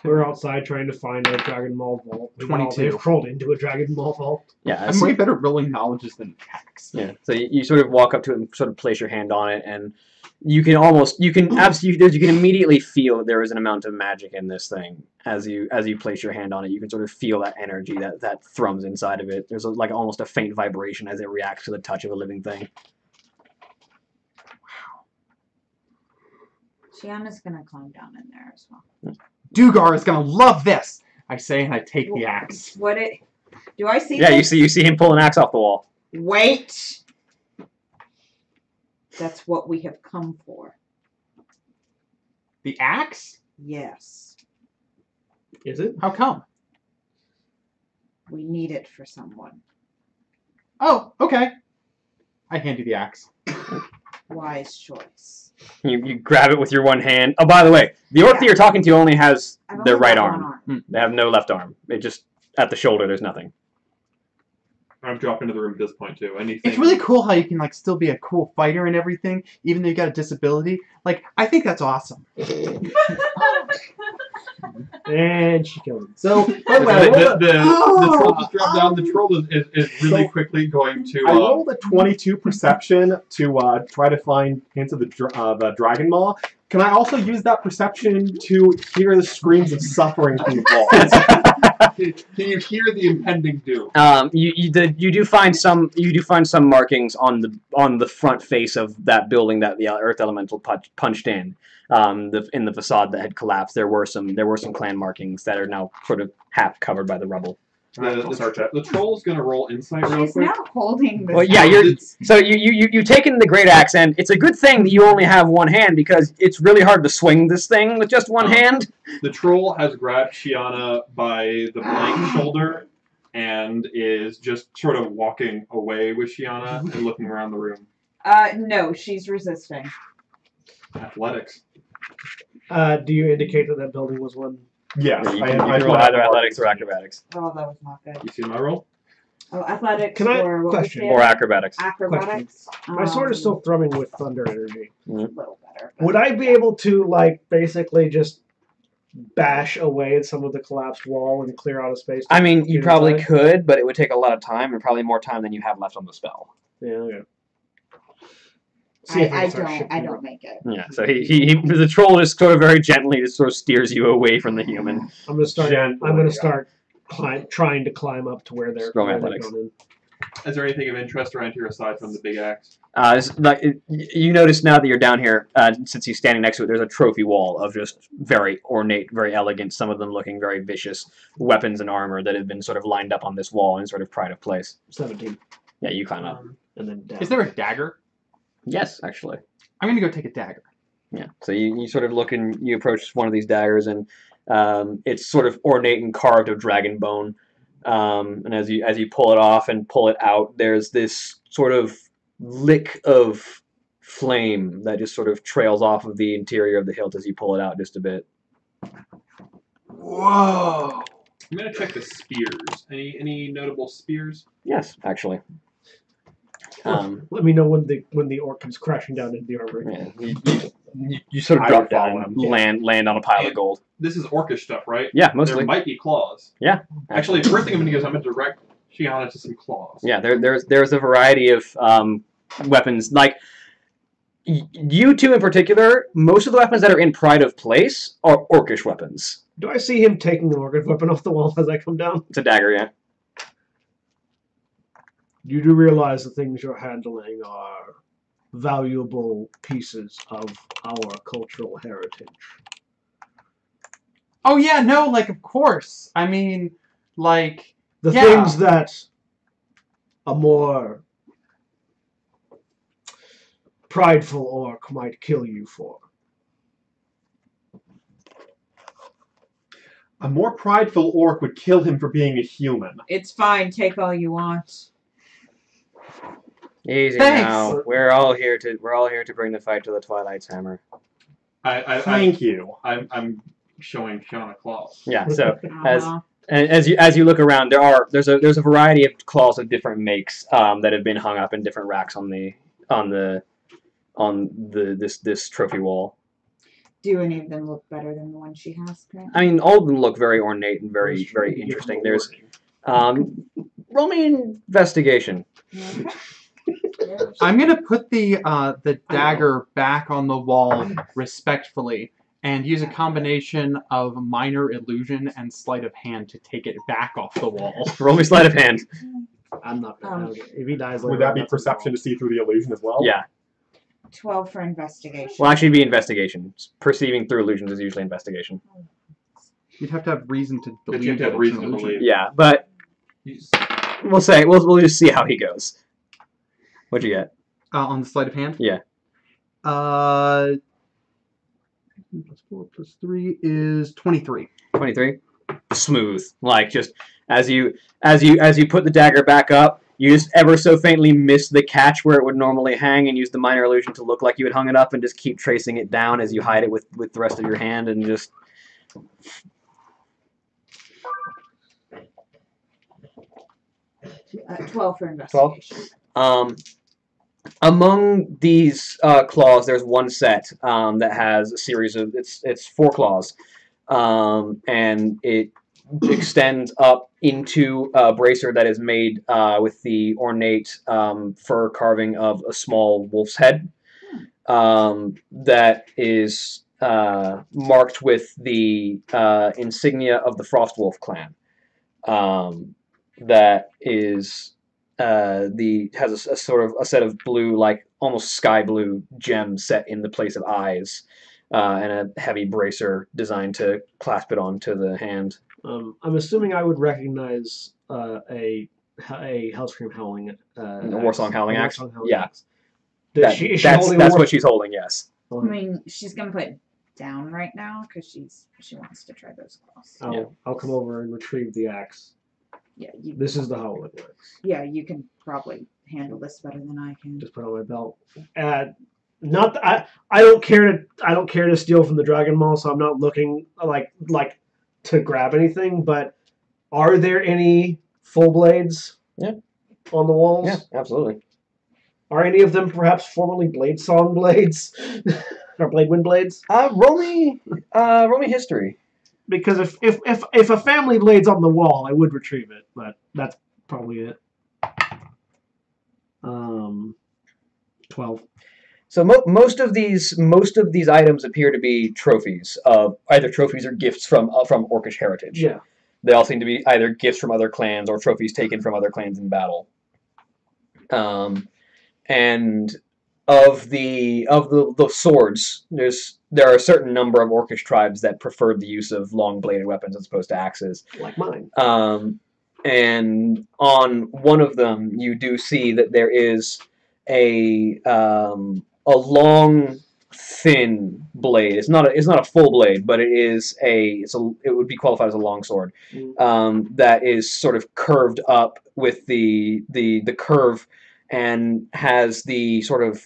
We're outside trying to find a Dragon Ball vault.
22.
They've crawled into a Dragon Ball vault.
Yeah.
I'm way better at rolling knowledges than axe.
Yeah. So you sort of walk up to it and sort of place your hand on it, and you can immediately feel that there is an amount of magic in this thing as you place your hand on it. You can sort of feel that energy that thrums inside of it. There's like almost a faint vibration as it reacts to the touch of a living thing.
Shiana's gonna climb down in there as well.
Dugar is gonna love this. I say, and I take the axe.
Do I see?
Yeah,
this?
you see him pull an axe off the wall.
Wait. That's what we have come for.
The axe?
Yes.
Is it?
How come?
We need it for someone.
Oh, okay. I hand you the axe.
Wise choice.
You grab it with your one hand. Oh, by the way, the orc that you're talking to only has
I've
their
only
right
got one
arm. They have no left arm. It just at the shoulder. There's nothing.
I'm dropping into the room at this point too. Anything?
It's really cool how you can like still be a cool fighter and everything, even though you got a disability. Like, I think that's awesome.
And she killed him.
So,
The troll just dropped down. The troll is really quickly going to.
I rolled a 22 perception to try to find hints of the dragon maw. Can I also use that perception to hear the screams of suffering from the walls?
Can you hear the impending doom?
You do find some markings on the front face of that building that the earth elemental punched in. In the facade that had collapsed, there were some clan markings that are now sort of half covered by the rubble.
The troll's gonna roll insight real
She's
quick.
now holding this.
Well, yeah, you've taken the great axe, and it's a good thing that you only have one hand because it's really hard to swing this thing with just one hand.
The troll has grabbed Shiana by the blank shoulder and is just sort of walking away with Shiana and looking around the room.
No, she's resisting.
Athletics.
Do you indicate that building was one?
Yes,
You
I
can roll either athletics or acrobatics.
Oh, that was not good.
You see my roll?
Oh, athletics
Can I-
or what was
question.
the
Or
other?
acrobatics.
Acrobatics.
My sword is still thrumming with thunder energy.
a little better. but-
Would I be able to, like, basically just bash away at some of the collapsed wall and clear out a space?
I mean, you
Get
probably
inside?
could, but it would take a lot of time, and probably more time than you have left on the spell.
Yeah, okay. See if we
I
can start
don't
shifting
make it.
Yeah, so the troll just sort of very gently just sort of steers you away from the human.
I'm gonna start.
Gently,
I'm gonna
yeah.
start trying to climb up to where they're,
Roll
where they're
athletics.
going in.
Is there anything of interest around here aside from the big axe?
You notice now that you're down here, since he's standing next to it, there's a trophy wall of just very ornate, very elegant, some of them looking very vicious weapons and armor that have been sort of lined up on this wall in sort of pride of place.
17,
Yeah, you climb up.
and then down.
Is there a dagger?
Yes, actually.
I'm gonna go take a dagger.
Yeah. So you sort of look and you approach one of these daggers, and it's sort of ornate and carved of dragon bone. And as you pull it off and pull it out, there's this sort of lick of flame that just sort of trails off of the interior of the hilt as you pull it out just a bit.
Whoa!
I'm gonna check the spears. Any notable spears?
Yes, actually.
Let me know when the orc comes crashing down into the armory.
Yeah, you sort of
I
drop
would follow
down,
him.
land on a pile of gold.
This is orcish stuff, right?
Yeah,
There
mostly.
might be claws.
Yeah.
Actually, the first thing I'm gonna do is I'm gonna direct Shiana to some claws.
Yeah, there's a variety of weapons. Like you two in particular, most of the weapons that are in Pride of Place are Orcish weapons.
Do I see him taking an orcish weapon off the wall as I come down?
It's a dagger, yeah.
You do realize the things you're handling are valuable pieces of our cultural heritage.
Oh yeah, no, like of course. I mean, like
The
Yeah.
things that a more prideful orc might kill you for.
A more prideful orc would kill him for being a human.
It's fine. Take all you want.
Easy
Thanks.
now. We're all here to bring the fight to the Twilight's Hammer.
Thank you.
I'm showing Shiana claws.
Yeah. So
Uh-huh.
as you look around, there's a variety of claws of different makes that have been hung up in different racks on this trophy wall.
Do any of them look better than the one she has currently?
I mean, all of them look very ornate and very interesting. There's roll me investigation.
Okay.
I'm gonna put the dagger back on the wall respectfully and use a combination of minor illusion and sleight of hand to take it back off the wall.
Roll me sleight of hand.
I'm not. If he dies later,
Would that be
that's his
perception to
fault.
see through the illusion as well?
Yeah.
12 for investigation.
Well, actually, it'd be investigation. Perceiving through illusions is usually investigation.
You'd have to have reason to
But
believe
you have to
that
have
it's
reason
an
to
illusion.
believe.
Yeah, but
You just-
we'll just see how he goes. What'd you get?
On the sleight of hand?
Yeah.
Plus 4 plus 3 is 23.
23. Smooth. Like just as you put the dagger back up, you just ever so faintly miss the catch where it would normally hang, and use the minor illusion to look like you had hung it up, and just keep tracing it down as you hide it with the rest of your hand, and just.
12 for investigation.
Among these claws, there's one set that has a series of it's 4 claws, and it extends up into a bracer that is made with the ornate fur carving of a small wolf's head that is marked with the insignia of the Frostwolf clan. That is has a sort of a set of blue, like almost sky blue gems set in the place of eyes, and a heavy bracer designed to clasp it onto the hand.
I'm assuming I would recognize a Hellscream Howling.
A Warsong Howling axe? Yeah.
Axe. Is she holding
That's
a
what she's holding. Yes.
I mean, she's gonna put it down right now because she wants to try those claws.
I'll come over and retrieve the axe.
Yeah,
This is the Howling axe.
you can probably handle this better than I can.
Just put it on my belt. I don't care to steal from the Dragon Mall, so I'm not looking like to grab anything. But are there any full blades?
Yeah.
On the walls?
Yeah, absolutely.
Are any of them perhaps formerly Blade Song blades or Blade Wind blades?
Roll me history.
Because if a family blade's on the wall, I would retrieve it, but that's probably it. 12.
So most of these items appear to be trophies of either trophies or gifts from Orcish heritage.
Yeah.
They all seem to be either gifts from other clans or trophies taken from other clans in battle. And of the swords, there are a certain number of Orcish tribes that preferred the use of long-bladed weapons as opposed to axes.
Like mine.
And on one of them, you do see that there is a long, thin blade. It's not a full blade, but it would be qualified as a long sword. That is sort of curved up with the curve, and has the sort of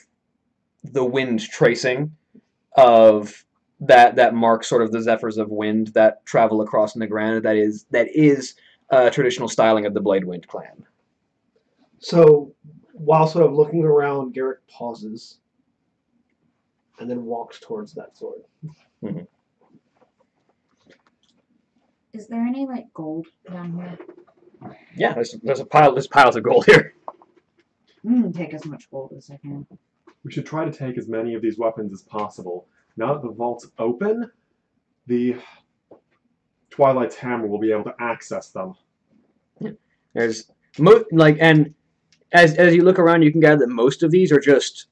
the wind tracing of that marks sort of the zephyrs of wind that travel across Nagrana. That is traditional styling of the Blade Wind clan.
So, while sort of looking around, Garrick pauses and then walks towards that sword.
Mm-hmm.
Is there any like gold down here?
Yeah, there's piles of gold here.
Take as much gold as I can.
We should try to take as many of these weapons as possible. Now that the vault's open, the Twilight's hammer will be able to access them.
There's and as you look around, you can gather that most of these are just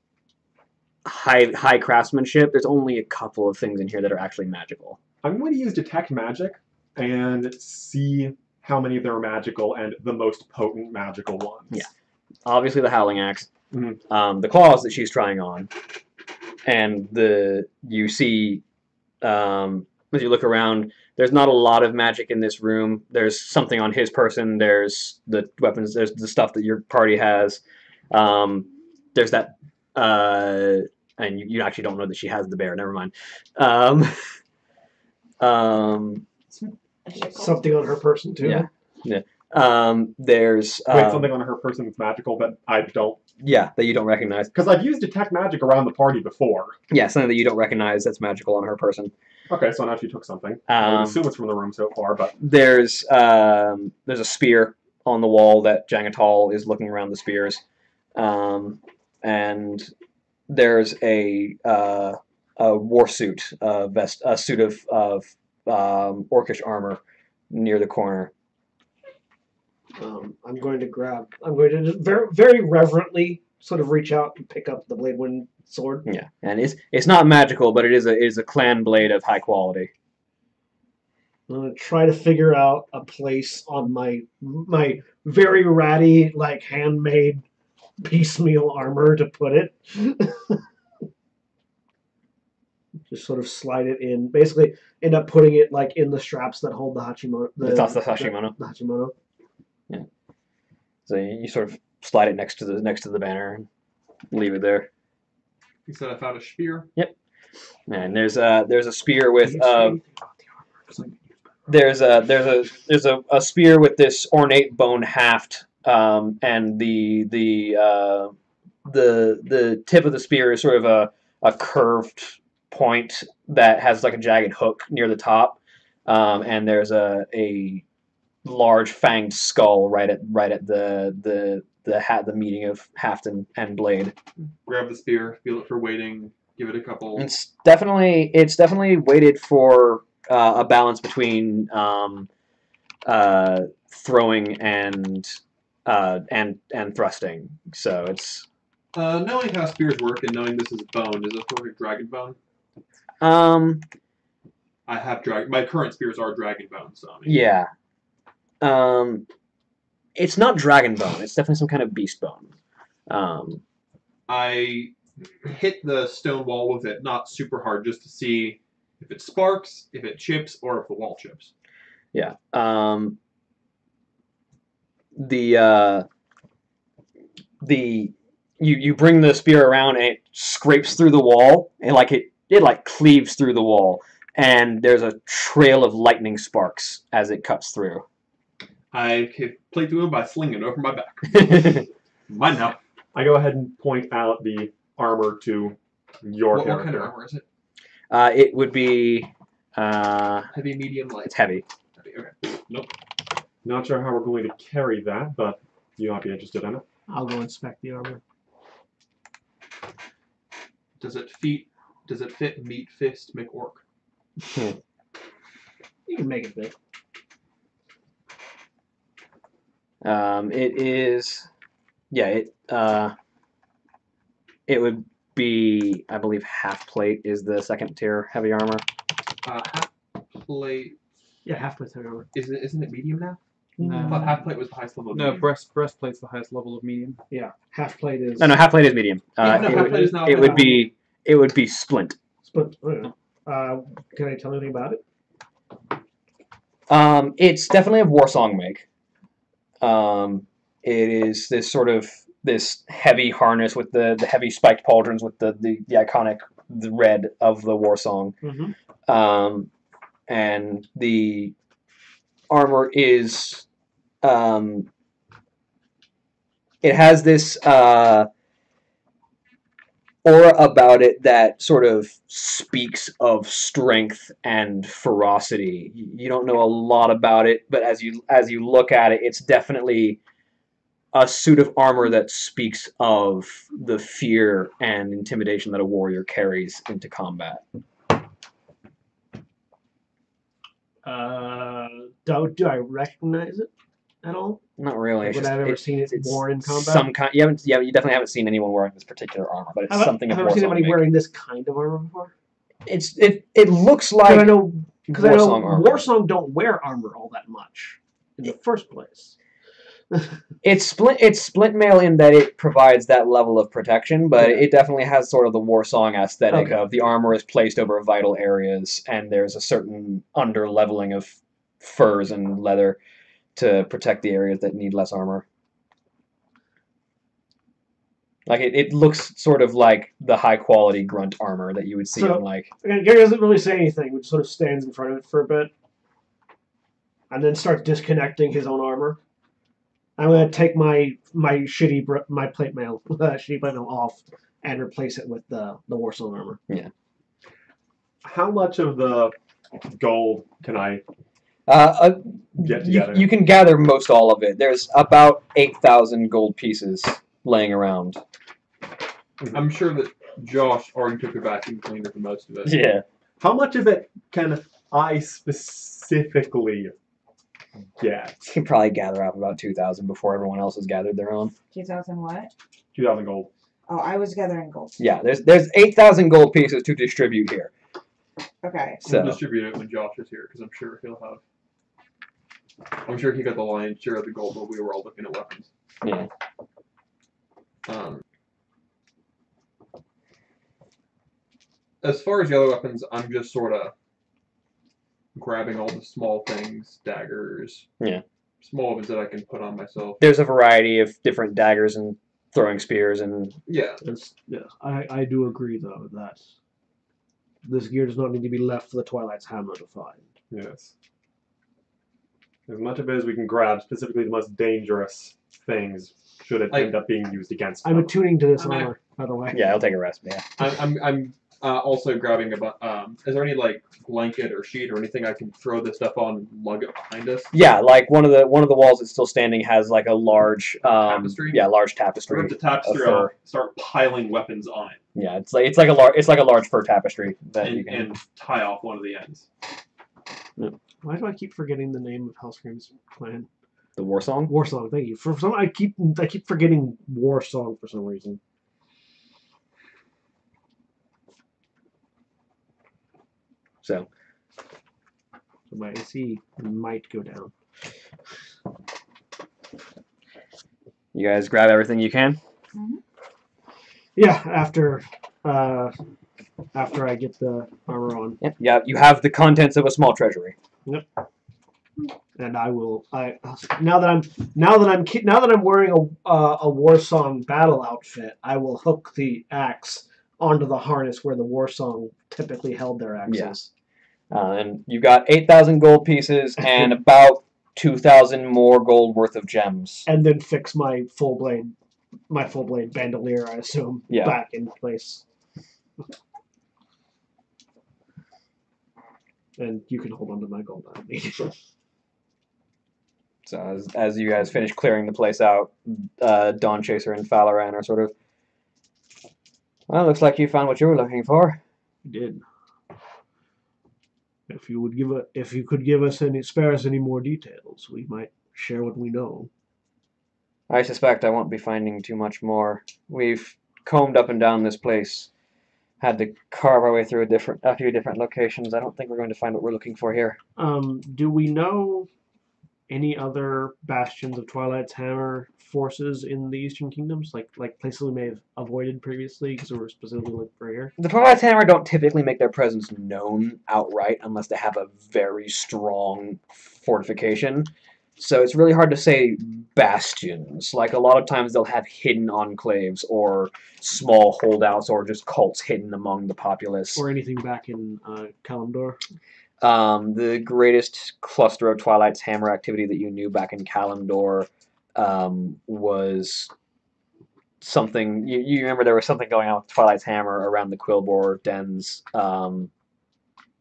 high craftsmanship. There's only a couple of things in here that are actually magical.
I'm going to use Detect Magic and see how many of them are magical and the most potent magical ones.
Yeah. Obviously the Howling Axe,
Mhm.
the claws that she's trying on, and you see as you look around, there's not a lot of magic in this room. There's something on his person. There's the weapons. There's the stuff that your party has. There's that, and you actually don't know that she has the bear. Never mind.
Something on her person too.
Yeah. Yeah. There's
Wait, something on her person that's magical that I don't.
Yeah, that you don't recognize.
Because I've used Detect Magic around the party before.
Yeah, something that you don't recognize that's magical on her person.
Okay, so now she took something. I would assume it's from the room so far, but
there's a spear on the wall that Jangatal is looking around the spears, and there's a war suit, a suit of orcish armor near the corner.
I'm going to just very, very reverently sort of reach out and pick up the Blade Wind sword.
Yeah, and it's not magical, but it is a clan blade of high quality.
I'm going to try to figure out a place on my very ratty, like handmade piecemeal armor to put it. Just sort of slide it in. Basically, end up putting it like in the straps that hold the Hachimono.
That's the Hashimono.
The Hachimono.
Yeah. So you sort of slide it next to the banner and leave it there.
You said I found a spear.
Yep. And there's a spear with there's a spear with this ornate bone haft, and the tip of the spear is sort of a curved point that has like a jagged hook near the top, and there's a large fanged skull right at the meeting of haft and blade.
Grab the spear, feel it for weighting, give it a couple.
It's definitely weighted for a balance between throwing and thrusting. So it's
knowing how spears work and knowing this is bone, is it perfect dragon bone? I have my current spears are dragon bone, so I mean,
yeah. It's not dragon bone. It's definitely some kind of beast bone.
I hit the stone wall with it, not super hard, just to see if it sparks, if it chips, or if the wall chips.
Yeah. You bring the spear around and it scrapes through the wall and it cleaves through the wall, and there's a trail of lightning sparks as it cuts through.
I play through it by slinging it over my back. Mine now.
I go ahead and point out the armor to your
What
character.
kind of armor is it?
It would be
Heavy, medium, light.
it's heavy.
Heavy. Okay. Nope.
Not sure how we're going to carry that, but you might be interested in it.
I'll go inspect the armor.
Does it fit meat, fist, McOrc?
You can make it fit.
It is, yeah. It would be, I believe, half plate is the second tier heavy armor.
Half plate.
Yeah, half plate armor.
Isn't it medium now?
No.
I thought half plate was the highest level. Of
No,
medium.
breastplate's the highest level of medium.
Yeah, half plate is.
No, half plate is medium.
Yeah, no, half plate is now.
It would be splint.
But can I tell anything about it?
It's definitely a Warsong make. It is this heavy harness with the heavy spiked pauldrons with the iconic red of the Warsong.
Mm-hmm.
And the armor is it has this aura about it that sort of speaks of strength and ferocity. You don't know a lot about it, but as you look at it, it's definitely a suit of armor that speaks of the fear and intimidation that a warrior carries into combat.
Do I recognize it at all?
Not really.
Like, would I have ever seen it worn in combat?
Some kind. You definitely haven't seen anyone wearing this particular armor, but it's something.
I've never seen anybody wearing this kind of armor before.
It looks like.
I know
armor.
Warsong don't wear armor all that much in the first place.
It's splint mail in that it provides that level of protection, but it definitely has sort of the Warsong aesthetic of the armor is placed over vital areas, and there's a certain under leveling of furs and leather to protect the areas that need less armor. Like it looks sort of like the high quality grunt armor that you would see in like.
Again, Gary doesn't really say anything, but sort of stands in front of it for a bit, and then starts disconnecting his own armor. I'm gonna take my plate mail off and replace it with the Warsong armor.
Yeah.
How much of the gold can I get together?
You can gather most all of it. There's about 8,000 gold pieces laying around.
I'm sure that Josh already took a vacuum cleaner for most of it.
Yeah.
How much of it can I specifically get?
You can probably gather up about 2,000 before everyone else has gathered their own.
2,000 what?
2,000 gold.
Oh, I was gathering gold.
Yeah, there's 8,000 gold pieces to distribute here.
Okay.
We'll distribute it when Josh is here, because I'm sure he'll have. I'm sure he got the lion's share of the gold while we were all looking at weapons.
Yeah.
As far as the other weapons, I'm just sort of grabbing all the small things, daggers.
Yeah.
Small ones that I can put on myself.
There's a variety of different daggers and throwing spears and.
Yeah.
I do agree though that this gear does not need to be left for the Twilight's Hammer to find.
Yes. As much of it as we can grab, specifically the most dangerous things, should it end up being used against them.
I'm attuning to this armor, by the way.
Yeah, I'll take a rest. Yeah.
I'm also grabbing is there any like blanket or sheet or anything I can throw this stuff on and lug it behind us?
Yeah, like one of the walls that's still standing has like a large
tapestry.
Yeah, large tapestry.
Rip the tapestry off, start piling weapons on it.
Yeah, it's like a large fur tapestry that you can
and tie off one of the ends.
Yeah.
Why do I keep forgetting the name of Hellscream's clan?
The Warsong?
Warsong, thank you. For some I keep forgetting Warsong for some reason.
So
my AC might go down.
You guys grab everything you can?
Mm-hmm.
Yeah, after I get the armor on.
Yep. Yeah, you have the contents of a small treasury.
Yep. And I will. Now that I'm wearing a Warsong battle outfit, I will hook the axe onto the harness where the Warsong typically held their axes.
Yeah. And you got 8,000 gold pieces and about 2,000 more gold worth of gems.
And then fix my full blade bandolier, I assume, back in place. And you can hold on to my gold on me.
So as you guys finish clearing the place out, Dawn Chaser and Falaran are sort of, well, looks like you found what you were looking for.
You did. If you could spare us any more details, we might share what we know.
I suspect I won't be finding too much more. We've combed up and down this place, had to carve our way through a few different locations. I don't think we're going to find what we're looking for here.
Do we know any other bastions of Twilight's Hammer forces in the Eastern Kingdoms, like places we may have avoided previously because we were specifically looking for here?
The Twilight's Hammer don't typically make their presence known outright unless they have a very strong fortification. So it's really hard to say bastions. Like, a lot of times they'll have hidden enclaves or small holdouts or just cults hidden among the populace.
Or anything back in Kalimdor?
The greatest cluster of Twilight's Hammer activity that you knew back in Kalimdor was something. You remember there was something going on with Twilight's Hammer around the Quillbore dens in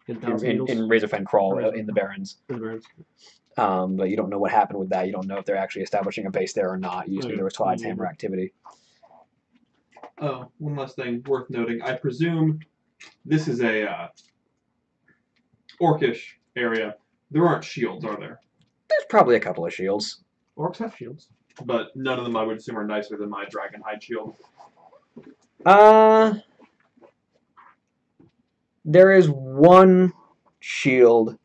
Razorfen Crawl in the Barrens. But you don't know what happened with that. You don't know if they're actually establishing a base there or not. You just knew there was Twilight's Hammer activity.
Oh, one last thing worth noting. I presume this is a orcish area. There aren't shields, are there?
There's probably a couple of shields.
Orcs have shields.
But none of them, I would assume, are nicer than my Dragonhide shield.
There is one shield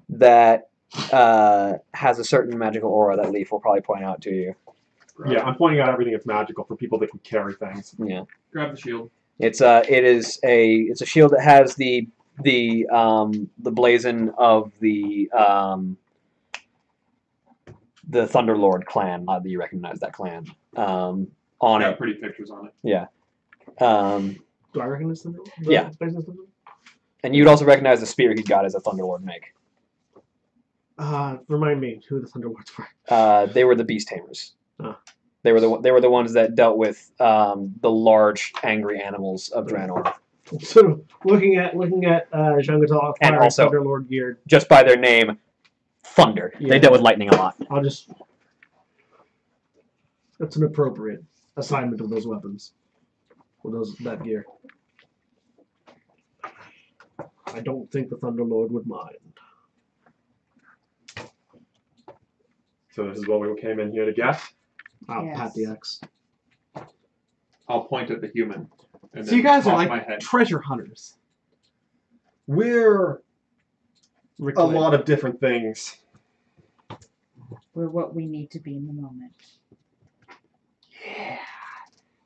that has a certain magical aura that Leaf will probably point out to you.
Yeah, I'm pointing out everything that's magical for people that can carry things.
Yeah.
Grab the shield.
It's a shield that has the blazon of the Thunderlord clan. Not that you recognize that clan. On it.
Pretty pictures on it.
Yeah.
Do I recognize them?
Yeah. And you'd also recognize the spear he got as a Thunderlord make.
Remind me who the Thunderlords were.
They were the Beast Tamers.
Huh.
They were the ones that dealt with the large angry animals of Draenor.
So looking at Jangatal
And also
Thunderlord geared.
Just by their name, Thunder.
Yeah.
They dealt with lightning a lot.
That's an appropriate assignment of those weapons. Or that gear. I don't think the Thunderlord would mind.
So this is what we came in here to get.
I'll pat the X.
I'll point at the human. And
So you guys are
cock my
like
head.
treasure hunters.
We're a lot of different things.
We're what we need to be in the moment.
Yeah.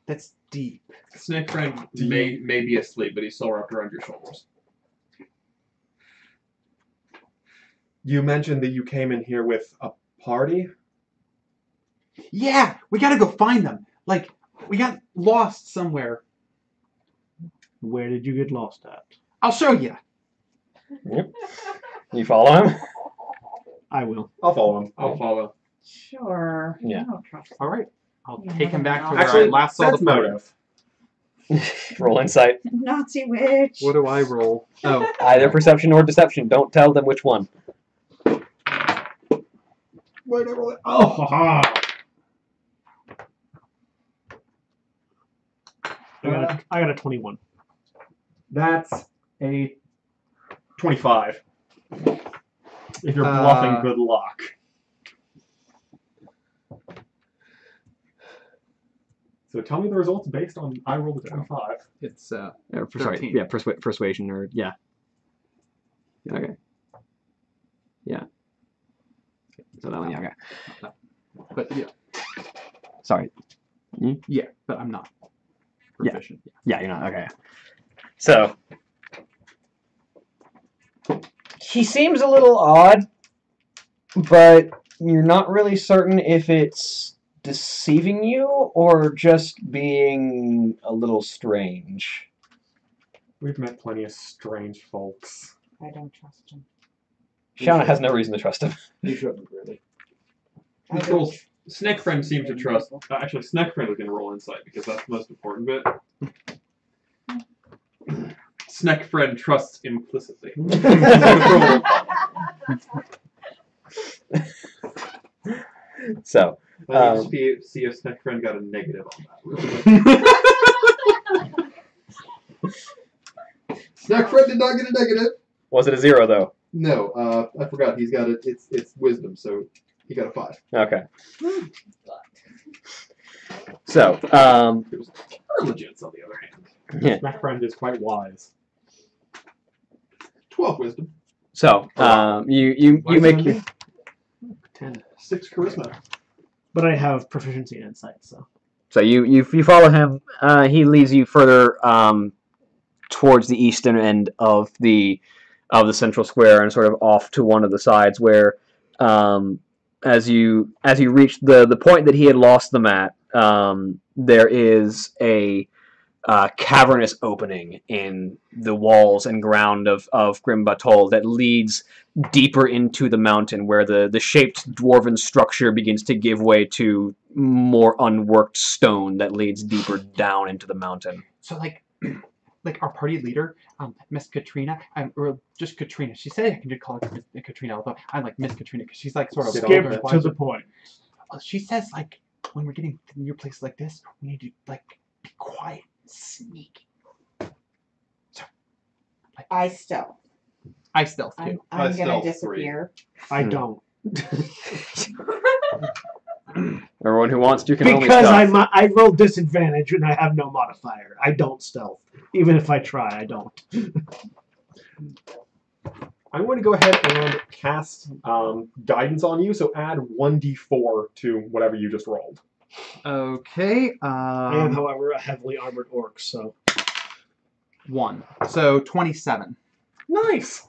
That's deep.
Snake friend may be asleep, but he's still wrapped around your shoulders.
You mentioned that you came in here with a party?
Yeah, we gotta go find them. Like, we got lost somewhere.
Where did you get lost at?
I'll show you.
Yep. You follow him?
I will.
I'll follow him.
I'll follow.
Sure.
Yeah.
I don't trust
All right. I'll
Yeah,
take him back to where
Actually,
I last saw the
that's
party.
motive.
Roll insight.
Nazi witch.
What do I roll? Oh,
Either perception or deception. Don't tell them which one.
Wait, I roll it. Oh, haha.
I got a 21.
That's a 25. If you're bluffing, good luck. So tell me the results based on I rolled a 25.
it's
Sorry,
13.
yeah, persuasion or yeah. Okay. Yeah. So that one, yeah, okay.
But yeah,
Sorry.
yeah, but I'm not proficient.
Yeah, you're not. Okay. So he seems a little odd, but you're not really certain if it's deceiving you or just being a little strange.
We've met plenty of strange folks.
I don't trust him.
Shauna has no reason to trust him.
You shouldn't really.
I
This
don't
rolls. Snake friend seems to trust. Actually, Snake friend is going to roll insight because that's the most important bit. Snake friend trusts implicitly.
So,
I need to see if Snake friend got a negative on that. Snake friend did not get a negative.
was it a 0 though?
No, I forgot. He's got it. It's wisdom, so he got a 5.
Okay. So,
It was intelligence, on the other hand.
yeah.
My friend is quite wise.
12 wisdom.
So, you make your
10.
6 charisma.
But I have proficiency in insight, so.
So you follow him. He leads you further towards the eastern end of the central square and sort of off to one of the sides where, as you reach the point that he had lost them at, there is a cavernous opening in the walls and ground of Grim Batol that leads deeper into the mountain, where the shaped dwarven structure begins to give way to more unworked stone that leads deeper down into the mountain.
So like our party leader, Miss Katrina, or just Katrina. She said I can just call her Miss Katrina, although I'm like Miss Katrina because she's like sort of
Skip
older.
to the point.
She says like when we're getting to new places like this, we need to like be quiet, sneaky. So like,
I stealth.
I stealth too.
I'm
I
gonna
stealth
disappear.
I don't.
Everyone who wants to can only
Because
stealth.
I roll disadvantage and I have no modifier. I don't stealth. Even if I try, I don't.
I'm going to go ahead and cast guidance on you, so add 1d4 to whatever you just rolled.
Okay.
I am, however, a heavily armored orc, so
1. So 27.
Nice!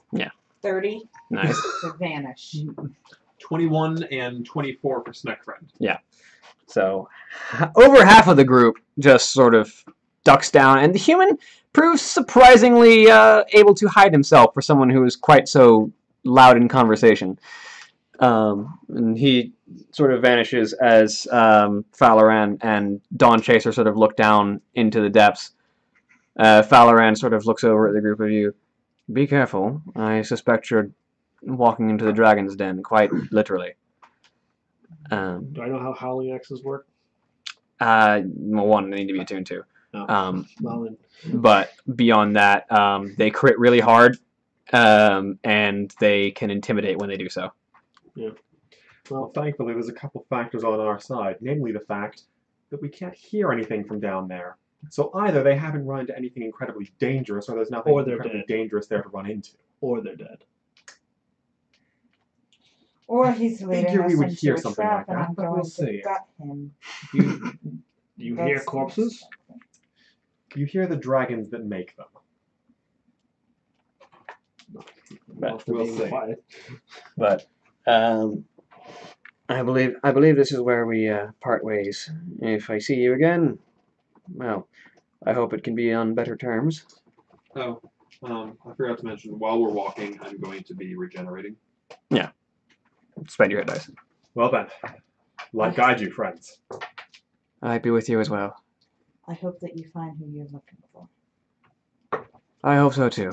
30
Nice.
to vanish.
21 and 24 for Snack Friend.
So over half of the group just sort of ducks down, and the human proves surprisingly able to hide himself for someone who is quite so loud in conversation. And he sort of vanishes as Falaran and Dawn Chaser sort of look down into the depths. Falaran sort of looks over at the group of you. Be careful. I suspect you're walking into the dragon's den, quite literally.
do I know how howling axes work?
Well, one, they need to be attuned to.
No. Well, then.
But beyond that, they crit really hard, and they can intimidate when they do so.
Well, thankfully, there's a couple factors on our side, namely the fact that we can't hear anything from down there. So either they haven't run into anything incredibly dangerous, or there's nothing
Or they're
incredibly
dead.
dangerous there to run into.
Or they're dead.
Or he's leading
figure we
us
would
into
hear
a
something
trap,
like
and
that,
I'm
but
going
we'll
to
see.
gut him.
Do you hear
That's
corpses?
You hear the dragons that make them.
Well, if they're
we'll
being
see.
quiet.
But I believe this is where we part ways. If I see you again, well, I hope it can be on better terms.
Oh, I forgot to mention, while we're walking, I'm going to be regenerating.
Spend your hit dice.
Well then, light guide you, friends.
I'd be with you as well.
I hope that you find who you're looking for.
I hope so too.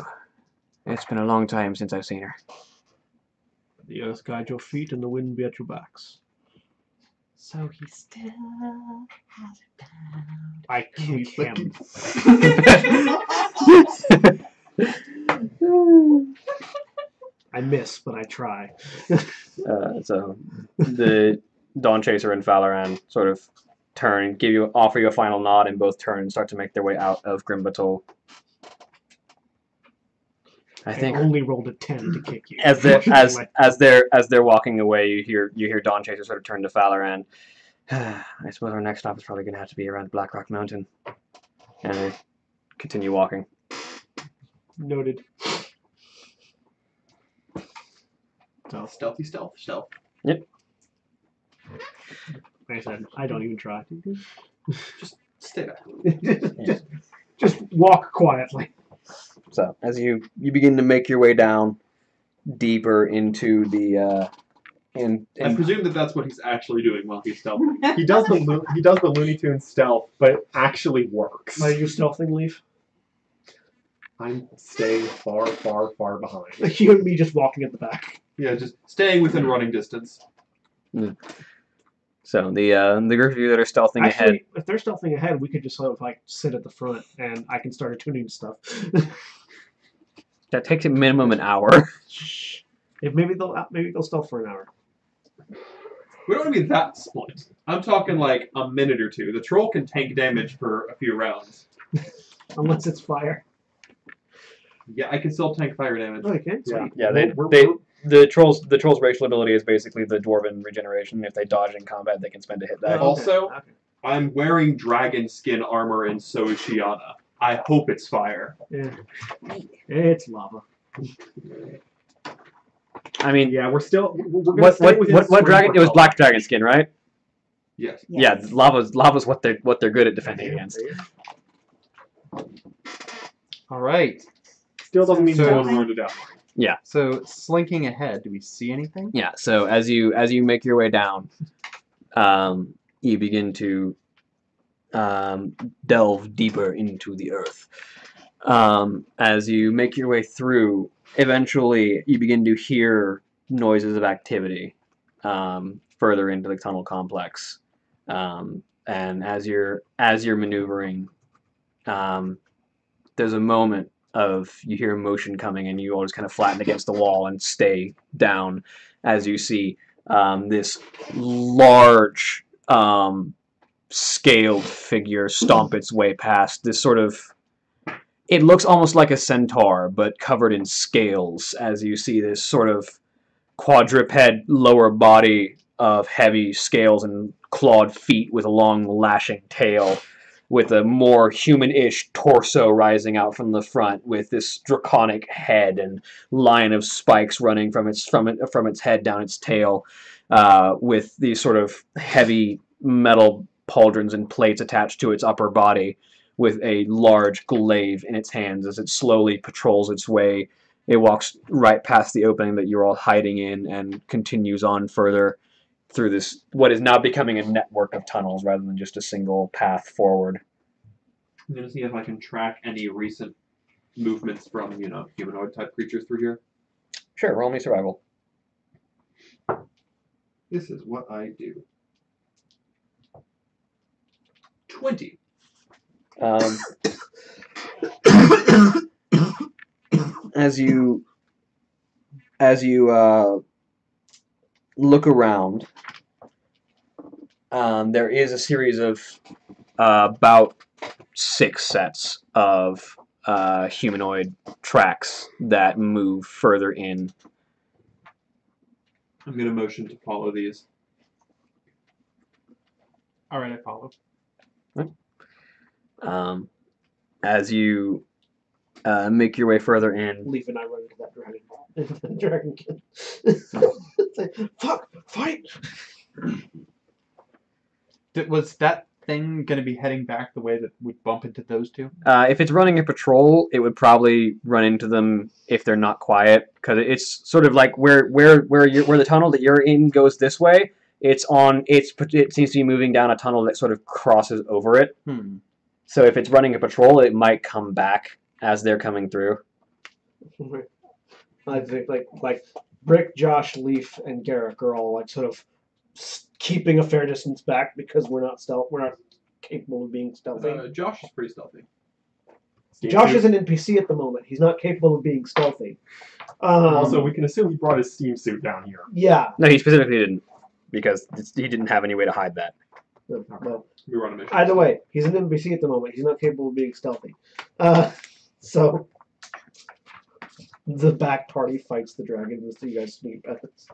It's been a long time since I've seen her.
The earth guide your feet and the wind be at your backs.
So he still has it down.
I kick him. I miss, but I try.
So the Dawn Chaser and Falaran sort of turn, offer you a final nod, and both turn and start to make their way out of Grim Batol. I think
only rolled a 10 to kick you.
as they're walking away, you hear Dawn Chaser sort of turn to Falaran. I suppose our next stop is probably going to have to be around Blackrock Mountain, and they continue walking.
Noted.
So stealth.
Like I said, I don't even try.
Stay back.
just walk quietly.
So as you begin to make your way down deeper into the
I presume that that's what he's actually doing while he's stealthing.
He does the Looney Tunes stealth, but it actually works.
Are you stealthing, Leaf?
I'm staying far, far, far behind.
You and me just walking at the back.
Yeah, just staying within running distance.
So the group of you that are stealthing ahead.
Actually, if they're stealthing ahead, we could just sort of like sit at the front and I can start attuning to stuff.
That takes a minimum an hour.
If maybe they'll stealth for an hour.
We don't want to be that split. I'm talking like a minute or two. The troll can tank damage for a few rounds.
Unless it's fire.
Yeah, I can still tank fire damage.
Oh, you can?
Yeah.
Sweet.
Yeah,
We're-
the trolls racial ability is basically the dwarven regeneration. If they dodge in combat, they can spend a hit die.
Oh, okay.
Also-
Okay.
I'm wearing dragon skin armor, and so is Shiana. I hope it's fire.
Yeah. It's lava.
I mean,
Yeah, we're gonna
what
stay within
dragon? It was black dragon skin, right?
Yes.
Yes.
Yeah, lava's what they're good at defending against.
All right.
Still doesn't mean
So-
no one ruined it out.
So slinking ahead, do we see anything?
Yeah. So as you make your way down, you begin to delve deeper into the earth. As you make your way through, eventually you begin to hear noises of activity further into the tunnel complex. And as you're maneuvering, there's a moment of you hear motion coming, and you all just kind of flatten against the wall and stay down as you see this large scaled figure stomp its way past this sort of. It looks almost like a centaur, but covered in scales, as you see this sort of quadruped lower body of heavy scales and clawed feet with a long lashing tail, with a more human-ish torso rising out from the front, with this draconic head and line of spikes running from its head down its tail, with these sort of heavy metal pauldrons and plates attached to its upper body, with a large glaive in its hands as it slowly patrols its way. It walks right past the opening that you're all hiding in and continues on further through this, what is now becoming a network of tunnels rather than just a single path forward.
I'm going to see if I can track any recent movements from, humanoid-type creatures through here.
Sure, roll me survival.
This is what I do. 20.
As you look around, there is a series of about 6 sets of humanoid tracks that move further in.
I'm going to motion to follow these.
All right, I follow.
As you make your way further in,
Leaf and I run into that dragon. Into the dragon kid. It's like, fuck, fight!
Was that thing going to be heading back the way that we'd bump into those two?
if it's running a patrol, it would probably run into them if they're not quiet, because it's sort of like where the tunnel that you're in goes this way. It seems to be moving down a tunnel that sort of crosses over it. So if it's running a patrol, it might come back as they're coming through.
I think like Brick, Josh, Leaf, and Garrick are all like sort of keeping a fair distance back because we're not capable of being stealthy.
Josh is pretty stealthy.
Josh is an NPC at the moment. He's not capable of being stealthy.
Also, we can assume he brought his steam suit down here.
Yeah.
No, he specifically didn't, because he didn't have any way to hide that.
Well,
We run a mission.
either way, he's an NPC at the moment. He's not capable of being stealthy. So the back party fights the dragon as you guys sneak past.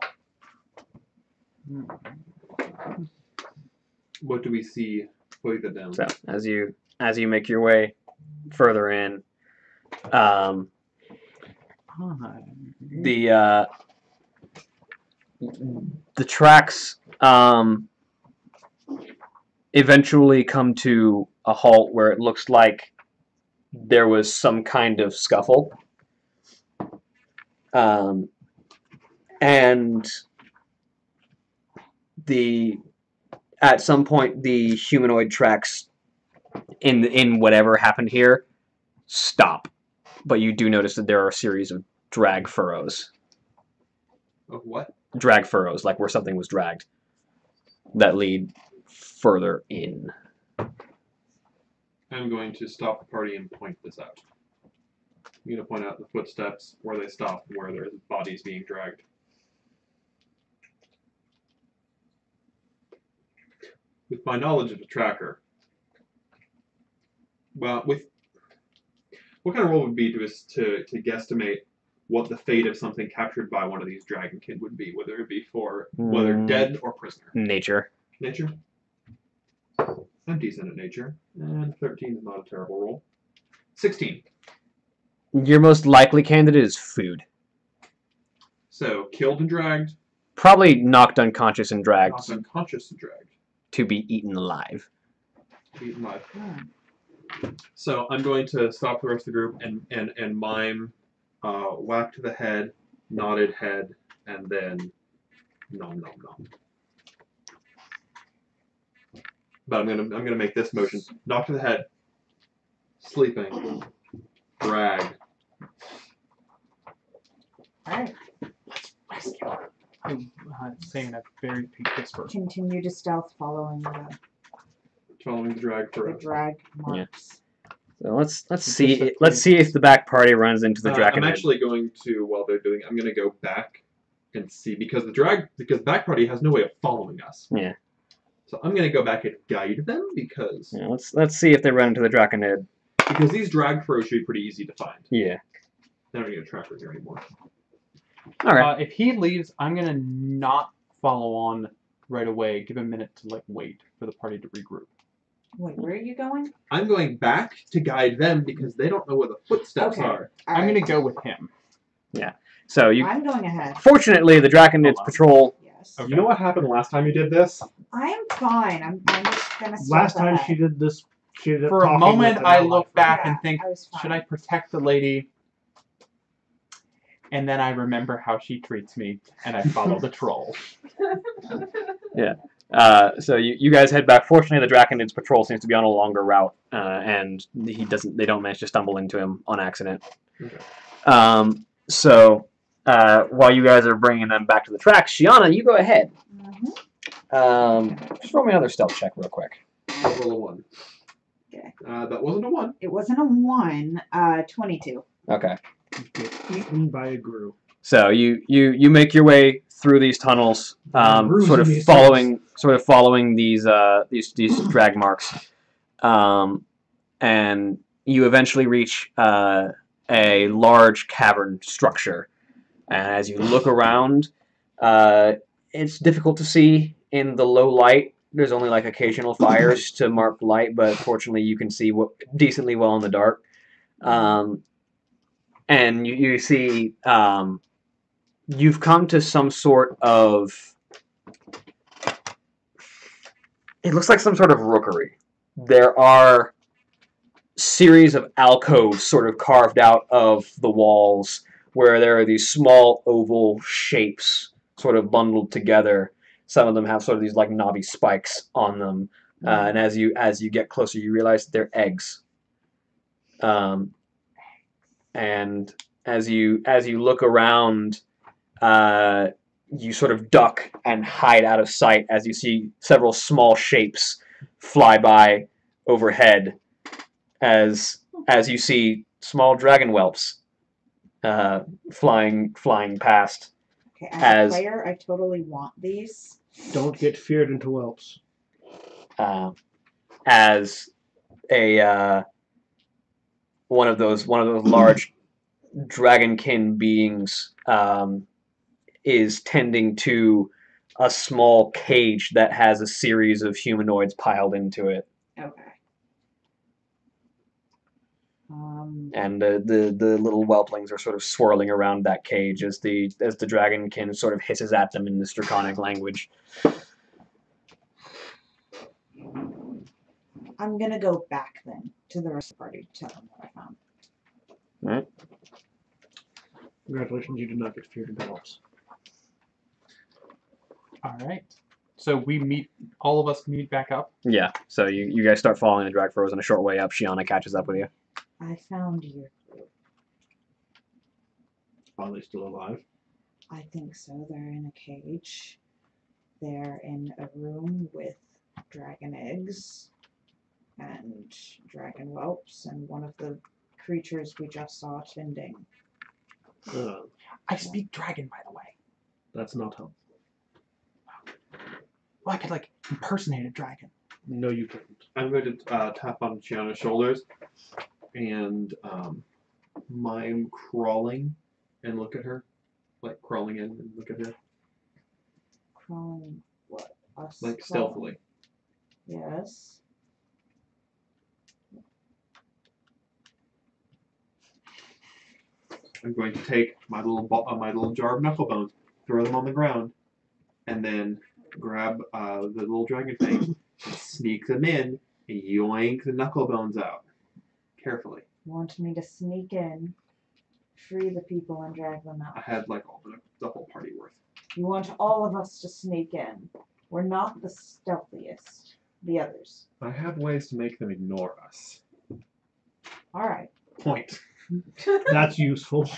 What do we see further down?
So as you make your way further in, the tracks eventually come to a halt where it looks like there was some kind of scuffle, and at some point the humanoid tracks in whatever happened here stop, but you do notice that there are a series of drag furrows.
Of what?
Drag furrows, like where something was dragged, that lead further in.
I'm going to stop the party and point this out. I'm going to point out the footsteps, where they stop, where there's bodies being dragged. With my knowledge of the tracker, well, what kind of role would be to guesstimate what the fate of something captured by one of these dragonkin would be, whether it be for whether dead or prisoner?
Nature.
Nature? I'm decent at nature, and 13 is not a terrible roll. 16.
Your most likely candidate is food.
So, killed and dragged.
Probably knocked unconscious and dragged.
Knocked unconscious and dragged.
To be eaten alive.
Eaten alive. So, I'm going to stop the rest of the group and mime whack to the head, nodded head, and then nom nom nom. But I'm gonna make this motion. Knock to the head. Sleeping. Drag.
Alright.
I'm saying a very big whisper.
Continue to stealth following
Following the drag
the
for
drag marks.
So let's
Just
see.
a
Let's see if the back party runs into the
I'm
Draconid.
actually going to, while they're doing, I'm going to go back and see because the back party has no way of following us.
Yeah.
So I'm going to go back and guide them because
Yeah, let's see if they run into the Draconid.
these drag throws should be pretty easy to find.
Yeah.
They don't need a tracker here anymore.
All right.
If he leaves, I'm gonna not follow on right away. Give him a minute to wait for the party to regroup.
Wait, where are you going?
I'm going back to guide them because they don't know where the footsteps
Okay.
are.
I'm gonna go with him.
So you.
I'm going ahead.
Fortunately, the Draconid's patrol.
Yes.
Okay.
You know what happened last time you did this?
I am fine. I'm just gonna stealth
Last time
ahead.
she did this, she did
For a
talking
moment,
with
I
an ally
look
friend.
back
Yeah,
and think,
I was
should
fine.
I protect the lady? And then I remember how she treats me, and I follow the troll.
So you guys head back. Fortunately, the Draconid's patrol seems to be on a longer route, and they don't manage to stumble into him on accident.
Okay.
So while you guys are bringing them back to the tracks, Shiana, you go ahead. Just roll me another stealth check real quick.
I'll roll a 1.
Okay.
That wasn't a 1.
It wasn't a 1. 22.
Okay.
Get eaten by a Gru.
So you make your way through these tunnels,
Grooves
sort
in
of
these
following these drag marks, and you eventually reach a large cavern structure. And as you look around, it's difficult to see in the low light. There's only occasional fires to mark light, but fortunately you can see decently well in the dark. And you see you've come to some sort of, it looks like some sort of rookery. There are series of alcoves sort of carved out of the walls where there are these small oval shapes sort of bundled together. Some of them have sort of these knobby spikes on them. And as you get closer, you realize they're eggs. And as you look around, you sort of duck and hide out of sight as you see several small shapes fly by overhead. As you see small dragon whelps flying past.
Okay, as a player, I totally want these.
Don't get feared into whelps.
As a one of those large dragonkin beings is tending to a small cage that has a series of humanoids piled into it.
Okay.
And the little whelplings are sort of swirling around that cage as the dragonkin sort of hisses at them in this draconic language.
I'm gonna go back then to the rest of the party to tell them what I found.
Right.
Congratulations, you did not get feared into whelps.
All right. So all of us meet back up.
Yeah. So you guys start following the drag froze, and a short way up, Shiana catches up with you.
I found your group.
Are they still alive?
I think so. They're in a cage. They're in a room with dragon eggs and dragon whelps and one of the creatures we just saw tending.
I speak dragon, by the way.
That's not helpful.
Well, I could impersonate a dragon.
No, you couldn't.
I'm going to tap on Gianna's shoulders and mime crawling and look at her. Crawling in and look at her.
Crawling what? Us?
Stealthily.
Yes.
I'm going to take my little jar of knuckle bones, throw them on the ground, and then grab the little dragon thing and sneak them in and yoink the knuckle bones out. Carefully.
Want me to sneak in, free the people, and drag them
I
out?
had all the whole party worth.
You want all of us to sneak in. We're not the stealthiest. the others.
I have ways to make them ignore us.
All right.
Point.
That's useful.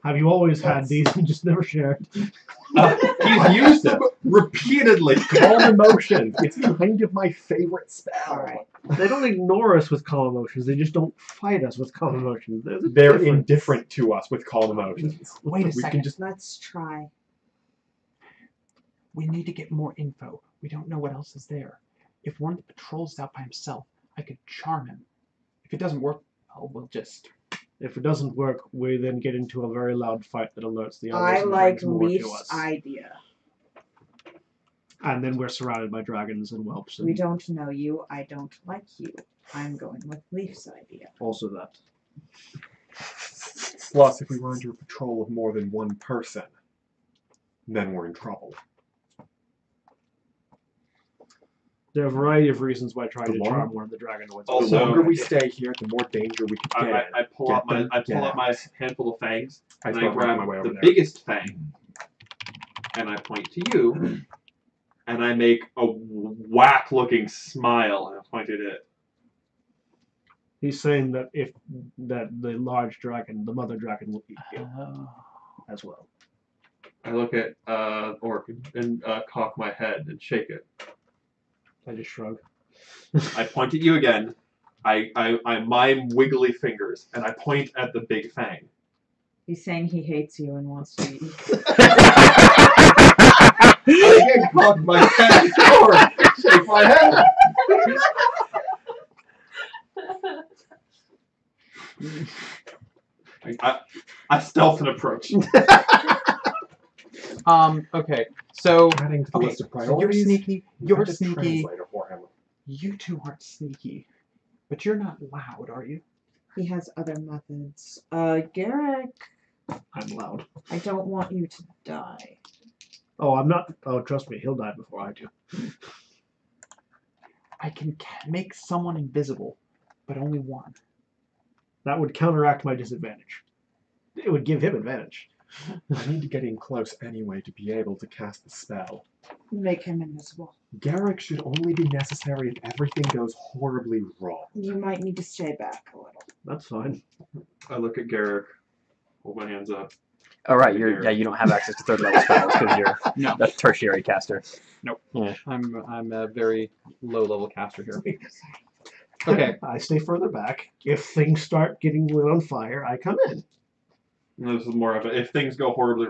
Have you always had these and just never shared?
He's used them repeatedly.
Calm emotions. It's kind of my favorite spell.
All right.
They don't ignore us with calm emotions. They just don't fight us with calm emotions.
They're
difference.
indifferent to us with calm emotions.
Wait a
We
second.
can just
Let's try.
We need to get more info. We don't know what else is there. If one of the patrols is out by himself, I could charm him. If it doesn't work, well, we'll just...
If it doesn't work, we then get into a very loud fight that alerts the others.
I
and
like
brings more to
Leaf's
us.
idea.
And then we're surrounded by dragons and whelps. And
We don't know you. I don't like you. I'm going with Leaf's idea.
also that.
Plus, if we were under a patrol of more than one person, then we're in trouble.
There are a variety of reasons why trying
The
to
long-
charm one of the dragonoids.
The
Also-
longer we stay here, the more danger we could get.
I pull
Get
out my
them,
I pull
get
out my
out.
handful of fangs
I
and I
start making
grab
my way over
the
there.
biggest fang and I point to you and I make a whack-looking smile and I point at it.
He's saying that if that the large dragon, the mother dragon, will eat you as well.
I look at Orc and cock my head and shake it.
I just shrug.
I point at you again. I mime wiggly fingers and I point at the big fang.
He's saying he hates you and wants to eat you.
I again cock my head forward, shake my head. I stealth an approach.
Okay, so...
Adding to the
Okay,
list of
so you're
priorities.
sneaky,
we
you're
had a
sneaky,
translator for him.
you two aren't sneaky. But you're not loud, are you?
He has other methods. Garrick,
I'm loud.
I don't want you to die.
Oh, I'm not. Oh, trust me, he'll die before I do.
I can make someone invisible, but only one.
That would counteract my disadvantage. It would give him advantage.
I need to get in close anyway to be able to cast the spell.
Make him invisible.
Garrick should only be necessary if everything goes horribly wrong.
You might need to stay back a little.
That's fine.
I look at Garrick, hold my hands up.
Oh, right. You don't have access to third level spells because you're
No.
a tertiary caster.
Nope.
Yeah.
I'm a very low level caster here. Okay.
I stay further back. If things start getting lit on fire, I come in.
And this is more of a, if things go horribly,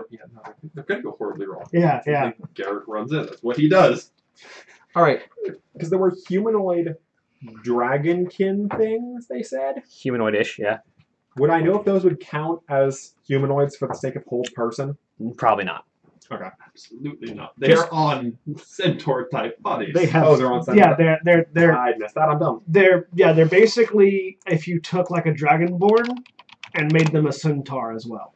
they're gonna go horribly wrong.
Yeah,
I
yeah.
think Garrick runs in. That's what he does.
All right.
Because there were humanoid dragonkin things, they said.
Humanoid-ish, yeah.
Would I know if those would count as humanoids for the sake of hold person?
Probably not.
Okay.
Absolutely not. They're on centaur type bodies.
They have.
Oh, they're on
Yeah, they're
I missed that. I'm dumb.
they're basically if you took like a dragonborn and made them a centaur as well.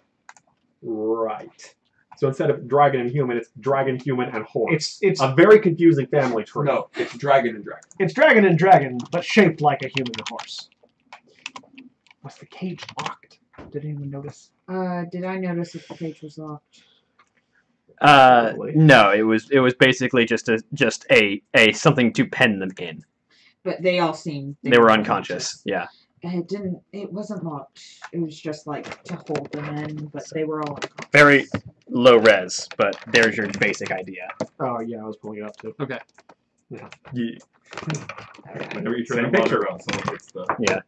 Right. So instead of dragon and human, it's dragon, human, and horse.
It's
a very confusing family tree.
No, it's dragon and dragon.
it's dragon and dragon, but shaped like a human and horse.
Was the cage locked? Did anyone notice?
Did I notice if the cage was locked?
Probably.
No, it was basically just a something to pen them in.
But they all seemed...
They were unconscious. Yeah.
It wasn't locked. It was just like to hold them in, but they were all unconscious.
Very low res, but there's your basic idea.
Oh yeah, I was pulling it up too.
Okay.
Yeah.
Whenever you turn
Same
the
picture.
monitor on, someone hits the...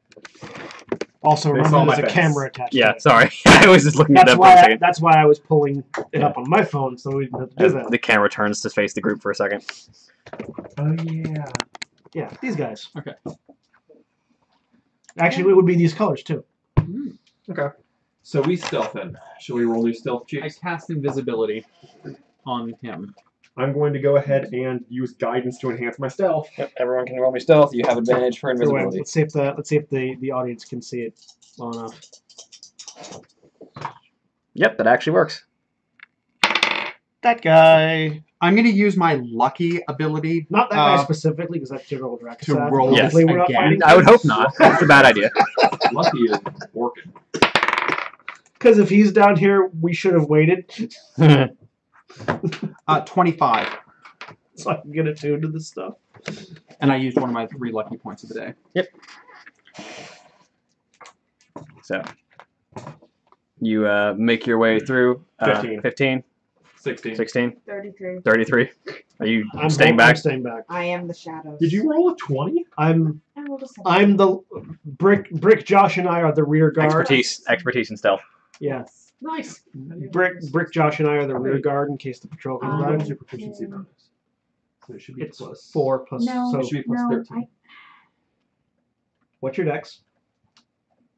Also,
They
remember
saw my
there's a
face.
camera attached.
Yeah,
to it.
sorry. I was just looking at that for a second.
That's why I was pulling it up on my phone, so we didn't have to do
As
that.
the camera turns to face the group for a second.
Oh yeah.
Yeah, these guys.
Okay.
Actually, it would be these colors too.
Okay.
So we stealth in. Shall we roll new stealth
I
checks?
cast invisibility on him.
I'm going to go ahead and use guidance to enhance my stealth.
Yep, everyone can roll me stealth. You have advantage for
So wait,
invisibility.
let's see if the audience can see it well enough.
Yep, that actually works.
That guy.
I'm going to use my lucky ability.
Not that guy specifically, because that's general Drac.
to roll
Yes.
Hopefully we're not
again.
fighting
I would hope not. That's a bad idea.
Lucky is working.
Because if he's down here, we should have waited.
25.
so I can get attuned to this stuff.
And I used one of my 3 lucky points of the day.
Yep. So you make your way through 15,
16.
16,
33.
33. Are you
I'm
staying back?
I'm staying back.
I am the shadows.
Did you roll a 20?
I'm
I rolled a 7.
I'm the Brick. Josh and I are the rear guard.
Expertise and stealth.
Yeah. Nice. Brick. Josh and I are the rear guard in case the patrol comes
What
by.
was your proficiency bonus? So it should be
It's
plus
4 plus.
No,
So
it should be plus
no,
13.
what's your dex?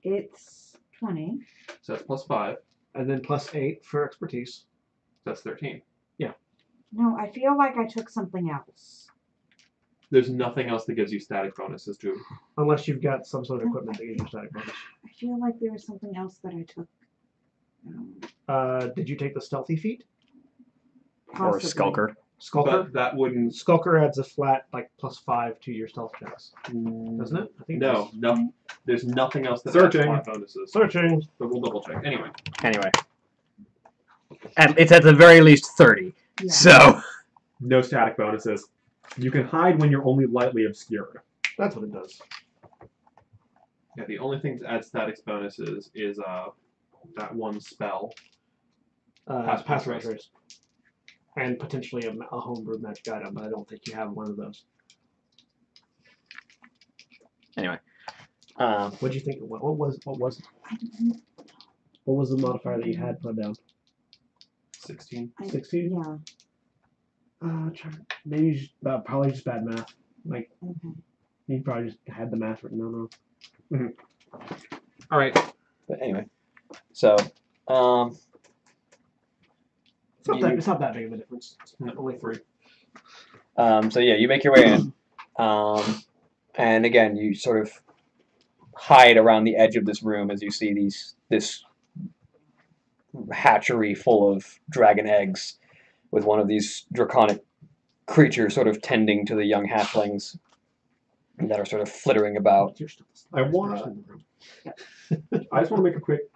It's 20.
So that's plus 5.
And then plus 8 for expertise.
That's 13.
No, I feel like I took something else.
There's nothing else that gives you static bonuses, Drew.
Unless you've got some sort of equipment that gives you static bonus.
I feel like there was something else that I took.
Did you take the stealthy feat?
Or
Possibly.
Skulker.
Skulker?
But that wouldn't.
Skulker adds a flat like plus 5 to your stealth checks, doesn't it? I think it
No,
does.
no. There's nothing else that
Searching.
adds 5 bonuses.
Searching.
But we'll double check. Anyway.
Anyway. And it's at the very least 30.
Yeah.
So.
No static bonuses. You can hide when you're only lightly obscured.
That's what it does.
Yeah, the only thing to add statics bonuses is that one spell.
Pass trace. And potentially a homebrew magic item, but I don't think you have one of those.
Anyway.
What do you think? What was the modifier that you had put down?
16.
16?
Yeah.
Maybe probably just bad math. Like
Okay.
you probably just had the math written down wrong.
All right.
But anyway. So.
It's not that big of a difference. It's only 3.
So yeah, you make your way in. And again, you sort of hide around the edge of this room as you see this hatchery full of dragon eggs with one of these draconic creatures sort of tending to the young hatchlings that are sort of flittering about.
I just want to make a quick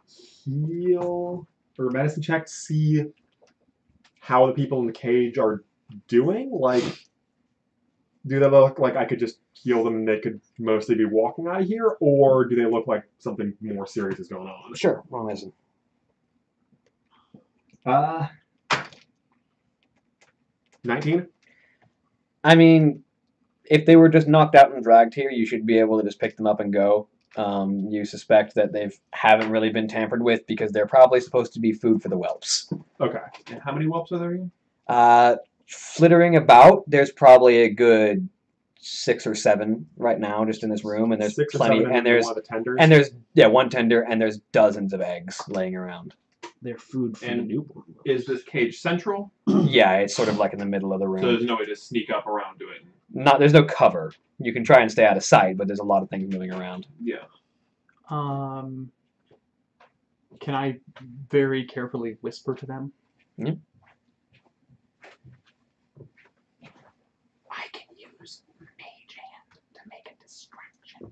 heal or medicine check to see how the people in the cage are doing. Like, do they look like I could just heal them and they could mostly be walking out of here, or do they look like something more serious is going on?
Sure, wrong medicine.
19?
I mean, if they were just knocked out and dragged here, you should be able to just pick them up and go. You suspect that they haven't really been tampered with because they're probably supposed to be food for the whelps.
Okay.
And how many whelps are there again?
Flittering about, there's probably a good 6 or 7 right now just in this room, and there's
6 or
plenty,
7
and there's
one of the tenders.
and there's one tender, and there's dozens of eggs laying around.
They're food for the
And
newborn.
is this cage central?
Yeah, it's sort of like in the middle of the
So
room.
there's no way to sneak up around to it.
There's no cover. You can try and stay out of sight, but there's a lot of things moving around.
Yeah.
Can I very carefully whisper to them?
Yeah.
I can use Mage Hand to make a distraction.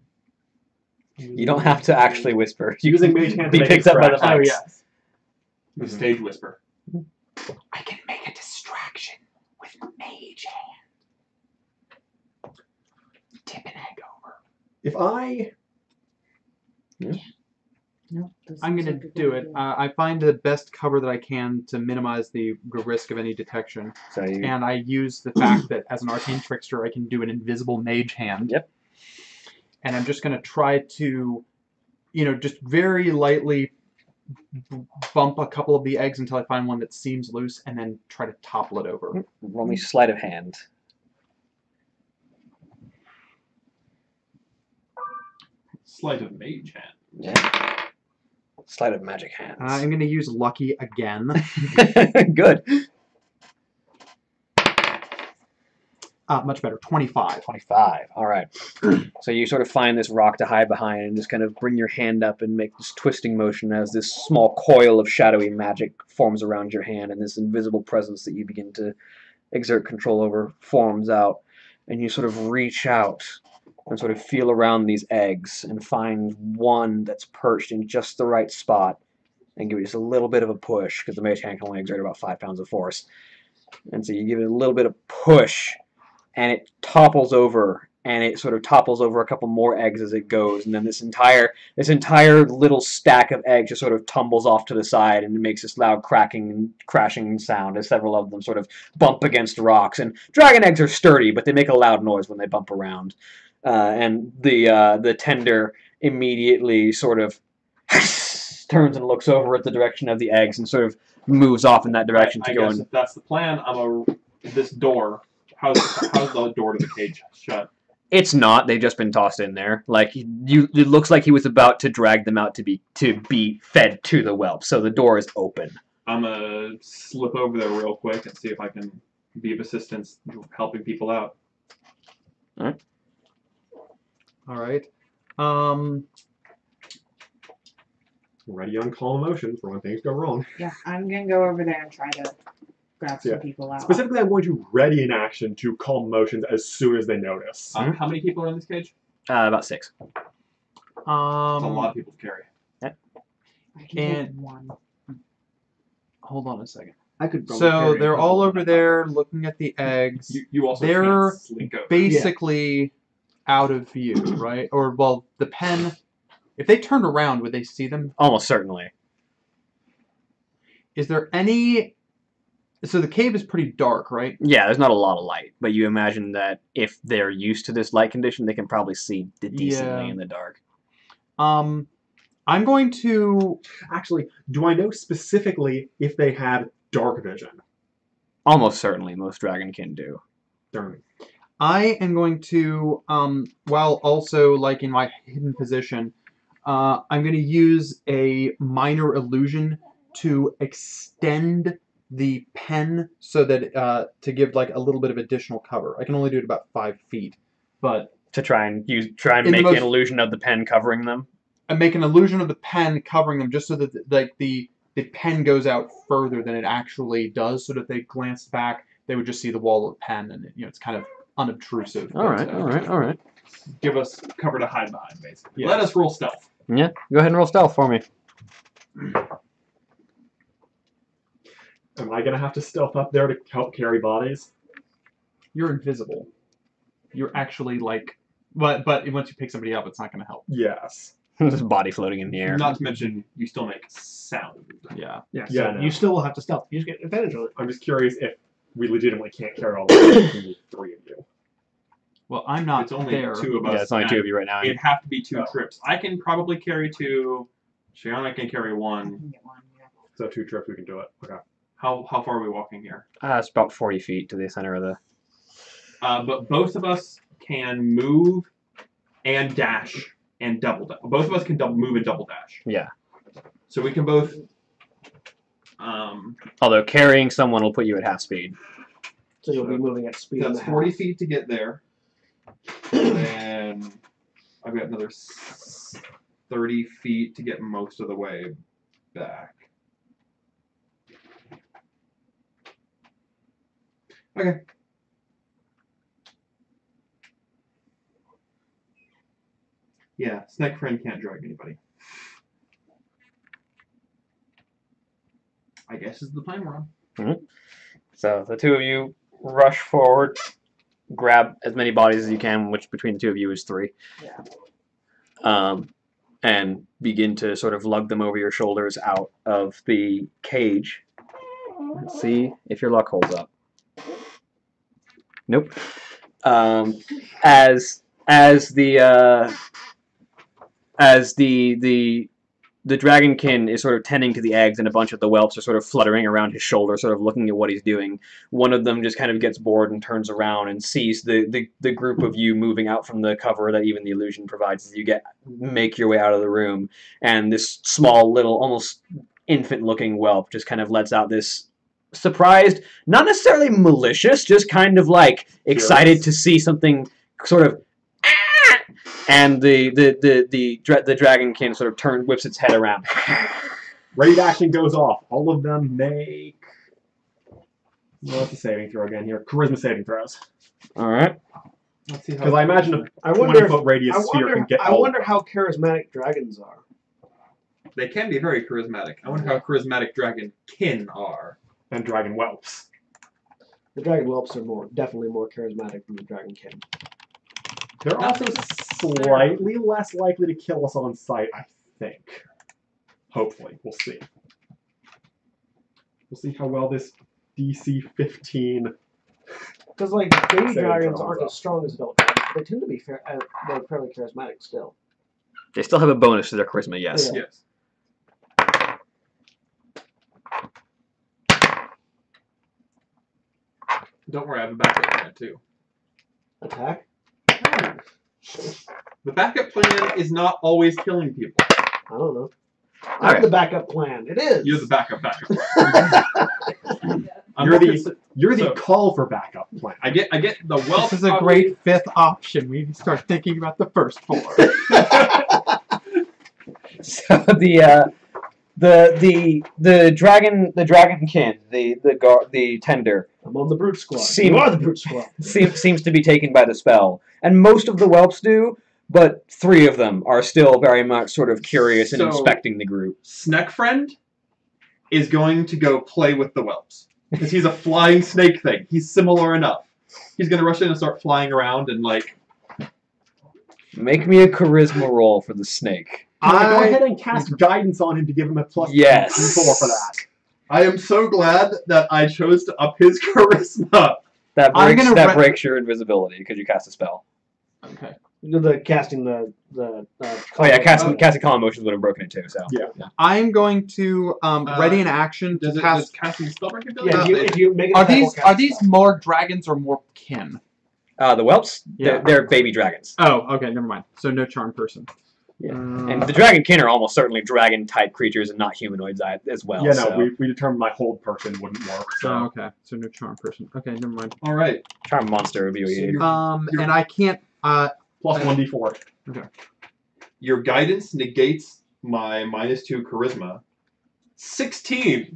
You don't have to actually whisper. You
Using Mage Hand to
be
make
picked up by the
distraction.
mics.
Oh, yes.
The stage whisper.
I can make a distraction with Mage Hand. Tip an egg over.
If I...
No. doesn't
I'm
sound
gonna
good
do
idea.
it. I find the best cover that I can to minimize the risk of any detection,
So you,
and I use the fact that as an arcane trickster, I can do an invisible mage hand.
Yep.
And I'm just gonna try to, just very lightly bump a couple of the eggs until I find one that seems loose, and then try to topple it over.
roll me sleight of hand.
Sleight of mage hand.
Yeah. Sleight of magic hands.
I'm gonna use lucky again.
Good.
Much better. 25.
25. All right. So you sort of find this rock to hide behind and just kind of bring your hand up and make this twisting motion as this small coil of shadowy magic forms around your hand, and this invisible presence that you begin to exert control over forms out. And you sort of reach out and sort of feel around these eggs and find one that's perched in just the right spot and give it just a little bit of a push, because the mage hand can only exert about 5 pounds of force. And so you give it a little bit of push, and it topples over, and it sort of topples over a couple more eggs as it goes, and then this entire little stack of eggs just sort of tumbles off to the side, and it makes this loud cracking and crashing sound as several of them sort of bump against rocks. And dragon eggs are sturdy, but they make a loud noise when they bump around. And the tender immediately sort of turns and looks over at the direction of the eggs and sort of moves off in that direction
I
to go
guess
in.
if that's the plan, this door. How's the door to the cage shut?
It's not. They've just been tossed in there. Like it looks like he was about to drag them out to be fed to the whelp. So the door is open.
I'm gonna slip over there real quick and see if I can be of assistance helping people out.
All right.
Ready on calm emotions for when things go wrong.
Yeah, I'm gonna go over there and try to grab some people out.
Specifically, I'm going to ready in action to calm emotions as soon as they notice.
How many people are in this cage?
About 6.
That's a lot of people to carry.
I can
and-
take one.
Hold on a second.
I could.
So they're all over there looking at the eggs.
You also
They're
can't slink over.
basically out of view, right? Or, well, the pen... If they turned around, would they see them?
Almost certainly.
Is there any... So the cave is pretty dark, right?
Yeah, there's not a lot of light, but you imagine that if they're used to this light condition, they can probably see decently
Yeah.
in the dark.
I'm going to...
Actually, do I know specifically if they have dark vision?
Almost certainly, most dragonkin do.
Darn.
I am going to, while also, like, in my hidden position, I'm going to use a minor illusion to extend the pen so that, to give, like, a little bit of additional cover. I can only do it about 5 feet, but...
To try and
In
make
the most-
an illusion of the pen covering them.
I make an illusion of the pen covering them just so that, like, the pen goes out further than it actually does, so that if they glanced back, they would just see the wall of the pen, and, you know, it's kind of unobtrusive.
All right.
Give us cover to hide behind, basically.
Yes.
Let us roll stealth.
Yeah, go ahead and roll stealth for me.
Am I going to have to stealth up there to help carry bodies?
You're invisible. You're actually, like... But once you pick somebody up, it's not going to help.
Yes.
Just body floating in the air.
Not to mention, you still make sound.
Yeah.
Yeah, so
Yeah, no.
you still will have to stealth. You just get advantage on it.
I'm just curious if we legitimately can't carry all the way. We need 3 of you.
Well, I'm not
It's only
there.
2 of us.
Yeah, it's only
and
2 of you right now.
It'd have to be 2
Oh.
trips. I can probably carry 2. Shiana can carry
I
1.
can get one, yeah.
So 2 trips, we can do it. Okay.
How far are we walking here?
It's about 40 feet to the center of the...
But both of us can move and dash and double dash. Both of us can move and double dash.
Yeah.
So we can both.
Although carrying someone will put you at half speed.
So you'll be moving at speed.
That's
and a half.
40 feet to get there. And then I've got another 30 feet to get most of the way back. Okay. Yeah, Snack Friend can't drag anybody. I guess is the plan we're on.
So the 2 of you rush forward, grab as many bodies as you can, which between the 2 of you is 3.
Yeah.
And begin to sort of lug them over your shoulders out of the cage. Let's see if your luck holds up. Nope. As the dragonkin is sort of tending to the eggs, and a bunch of the whelps are sort of fluttering around his shoulder, sort of looking at what he's doing. One of them just kind of gets bored and turns around and sees the group of you moving out from the cover that even the illusion provides as you make your way out of the room. And this small little, almost infant-looking whelp just kind of lets out this surprised, not necessarily malicious, just kind of like excited to see something sort of. And the dragonkin sort of whips its head around.
Ready to action goes off. All of them make... What's the saving throw again here? Charisma saving throws.
All right.
Let's see how.
Because I imagine a
I wonder.
20-foot radius sphere can get
I
all
wonder how charismatic dragons are.
They can be very charismatic. I wonder how charismatic dragon kin are.
and dragon whelps.
The dragon whelps are definitely more charismatic than the dragon kin.
They're also slightly less likely to kill us on sight, I think. Hopefully, we'll see. We'll see how well this DC 15.
Because like baby
Same
dragons
draws
aren't
up.
as strong as adult dragons. They tend to be they're fairly charismatic still.
They still have a bonus to their charisma, yes.
Yeah.
Yes. Don't worry, I have a backup plan too.
Attack.
The backup plan is not always killing people.
I don't know. I'm
Alright.
the backup plan. It is.
You're the backup plan.
You're the
so-
call for backup plan.
I get the wealth.
This is a great fifth option. We need to start thinking about the first four.
So the dragonkin, the tender,
I'm on the brute squad.
Seem-
You are the brute squad.
seems to be taken by the spell, and most of the whelps do, but 3 of them are still very much sort of curious and
So-
inspecting the group.
Snack friend is going to go play with the whelps because he's a flying snake thing. He's similar enough. He's gonna rush in and start flying around and like.
Make me a charisma roll for the snake.
Can I go ahead and cast guidance on him to give him a plus
Yes.
4 for that?
I am so glad that I chose to up his charisma.
That
I'm
breaks
gonna
breaks your invisibility because you cast a spell.
Okay.
The casting the.
Oh yeah, casting calm motions would have broken it too. So
Yeah.
I'm going to ready an action to
Does
cast.
casting spellbreak ability?
Yeah, if you make it
Are
attack,
these
we'll cast
these
spell.
more dragons or more kin?
the whelps,
Yeah.
they're baby dragons,
Oh, okay, never mind. So no charm person.
Yeah. and the dragonkin are almost certainly dragon type creatures and not humanoids as well.
Yeah, no,
so.
we determined my hold person wouldn't work. So.
Oh, okay. So no charm person. Okay, never mind.
All right.
Charm monster would be what you need.
And I can't.
Plus 1d4.
Your guidance negates my -2 charisma. 16.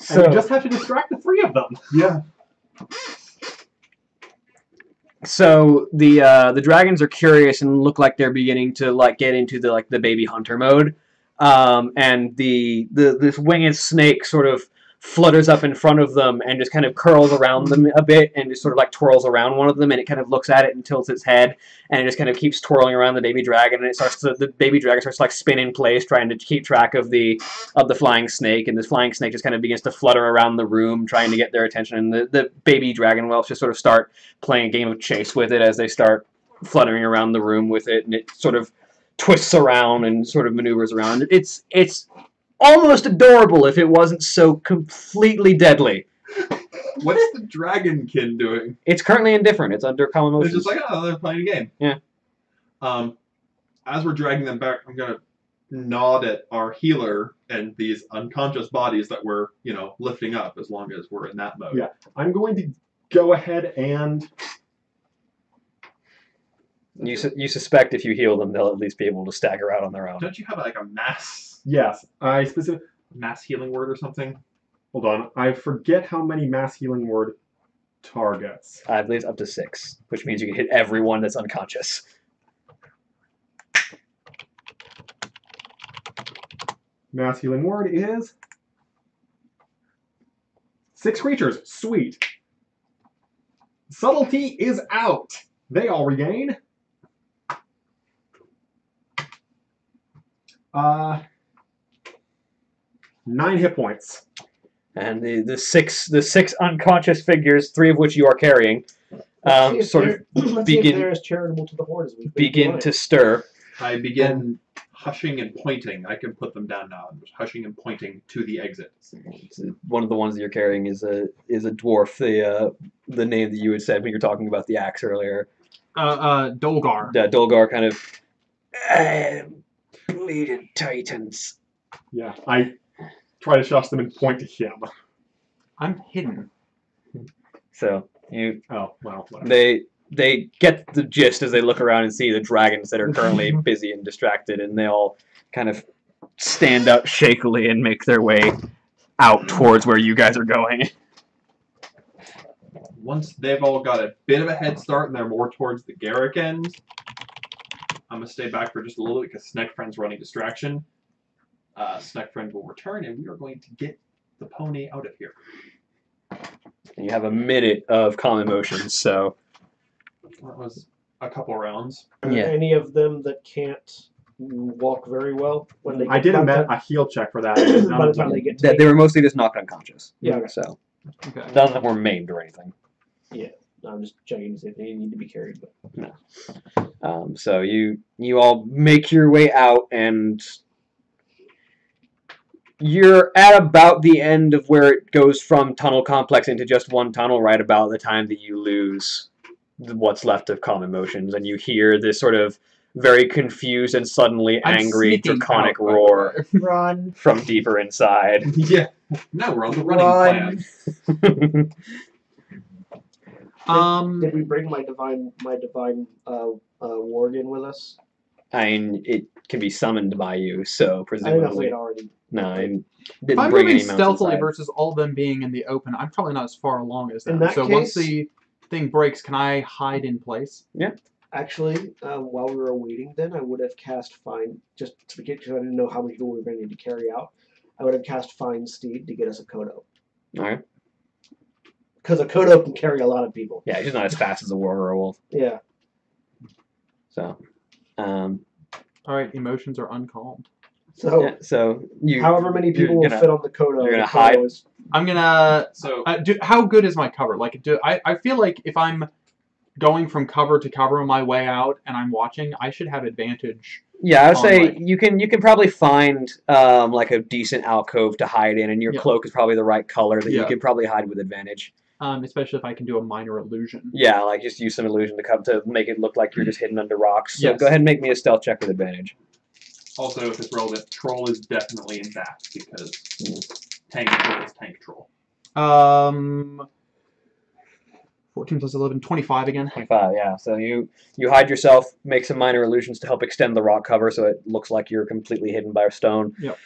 And you just have to distract the 3 of them.
Yeah.
So the dragons are curious and look like they're beginning to get into the baby hunter mode, and this winged snake sort of flutters up in front of them and just kind of curls around them a bit and just sort of twirls around one of them, and it kind of looks at it and tilts its head and it just kind of keeps twirling around the baby dragon, and the baby dragon starts to spin in place trying to keep track of the flying snake, and this flying snake just kind of begins to flutter around the room trying to get their attention, and the baby dragon whelps just sort of start playing a game of chase with it as they start fluttering around the room with it, and it sort of twists around and sort of maneuvers around. It's almost adorable if it wasn't so completely deadly.
What's the dragonkin doing?
It's currently indifferent. It's under common
It's
motions.
just like, oh, they're playing a game.
Yeah.
As we're dragging them back, I'm gonna nod at our healer and these unconscious bodies that we're, lifting up as long as we're in that mode.
Yeah. I'm going to go ahead and...
You suspect if you heal them, they'll at least be able to stagger out on their own.
Don't you have like a mass
Yes, I specifically...
healing word or something?
Hold on. I forget how many mass healing word targets.
I believe it's up to 6, which means you can hit everyone that's unconscious.
Mass healing word is... 6 creatures. Sweet. Subtlety is out. They all regain... 9 hit points.
And the six unconscious figures, 3 of which you are carrying,
Let's see if
begin-
they're as charitable to the horde as we've been
begin
tonight.
to stir.
I begin hushing and pointing. I can put them down now. I'm just hushing and pointing to the exit.
One of the ones that you're carrying is a dwarf. The name that you had said when you were talking about the axe earlier.
Dolgar.
Dolgar kind of bleeding titans.
Yeah, I try to shush them and point to him.
I'm hidden.
So you
Oh, well, whatever.
they get the gist as they look around and see the dragons that are currently busy and distracted, and they all kind of stand up shakily and make their way out towards where you guys are going.
Once they've all got a bit of a head start and they're more towards the Garrick end, I'm going to stay back for just a little bit because Snack Friend's running distraction. Snack Friend will return and we are going to get the pony out of here.
And you have a minute of calm emotions, so
That was a couple rounds.
Are there
Yeah.
any of them that can't walk very well when they
I did a heal check for that. and
by the time they get to
they were mostly just knocked unconscious.
Yeah, okay.
So
Okay.
none of them were maimed or anything.
I'm just checking to see if they need to be carried. But
So you all make your way out, and you're at about the end of where it goes from tunnel complex into just one tunnel, right about the time that you lose what's left of calm emotions, and you hear this sort of very confused and suddenly
I'm
angry
sneaking
draconic
out, by the
roar
way.
Run.
from deeper inside.
Yeah. Now we're on the running plan.
did we bring my divine ward in with us?
I mean, it can be summoned by you, so
I don't know if we
presumably
had already.
no. I
If
didn't
I'm
bring
moving
any mounts
stealthily
inside.
versus all of them being in the open, I'm probably not as far along as
In
them.
that
So once
case-
the thing breaks, can I hide in place?
Actually, while we were waiting, then I would have cast Find just to get because I didn't know how many people we were going to need to carry out. I would have cast Find Steed to get us a Kodo.
All right.
Because a Kodo can carry a lot of people.
Yeah, he's not as fast as a werewolf.
Yeah.
So,
All right, emotions are uncalmed.
So,
yeah, so you.
however many people
you're
will
gonna-
fit on the Kodo.
you're gonna
the Kodo
hide?
is-
I'm gonna.
So
How good is my cover? Like, I feel like if I'm going from cover to cover on my way out and I'm watching, I should have advantage.
Yeah, I would
on,
say
like-
you can probably find like a decent alcove to hide in, and your
Yeah.
cloak is probably the right color that you
Yeah.
can probably hide with advantage.
Especially if I can do a minor illusion.
Yeah, like just use some illusion to make it look like you're just hidden under rocks. So
Yes.
go ahead and make me a stealth check with advantage.
also, if it's relevant, troll is definitely in back because tank troll is tank troll.
14 plus 11, 25 again.
25, yeah. So you hide yourself, make some minor illusions to help extend the rock cover so it looks like you're completely hidden by a stone.
Yep.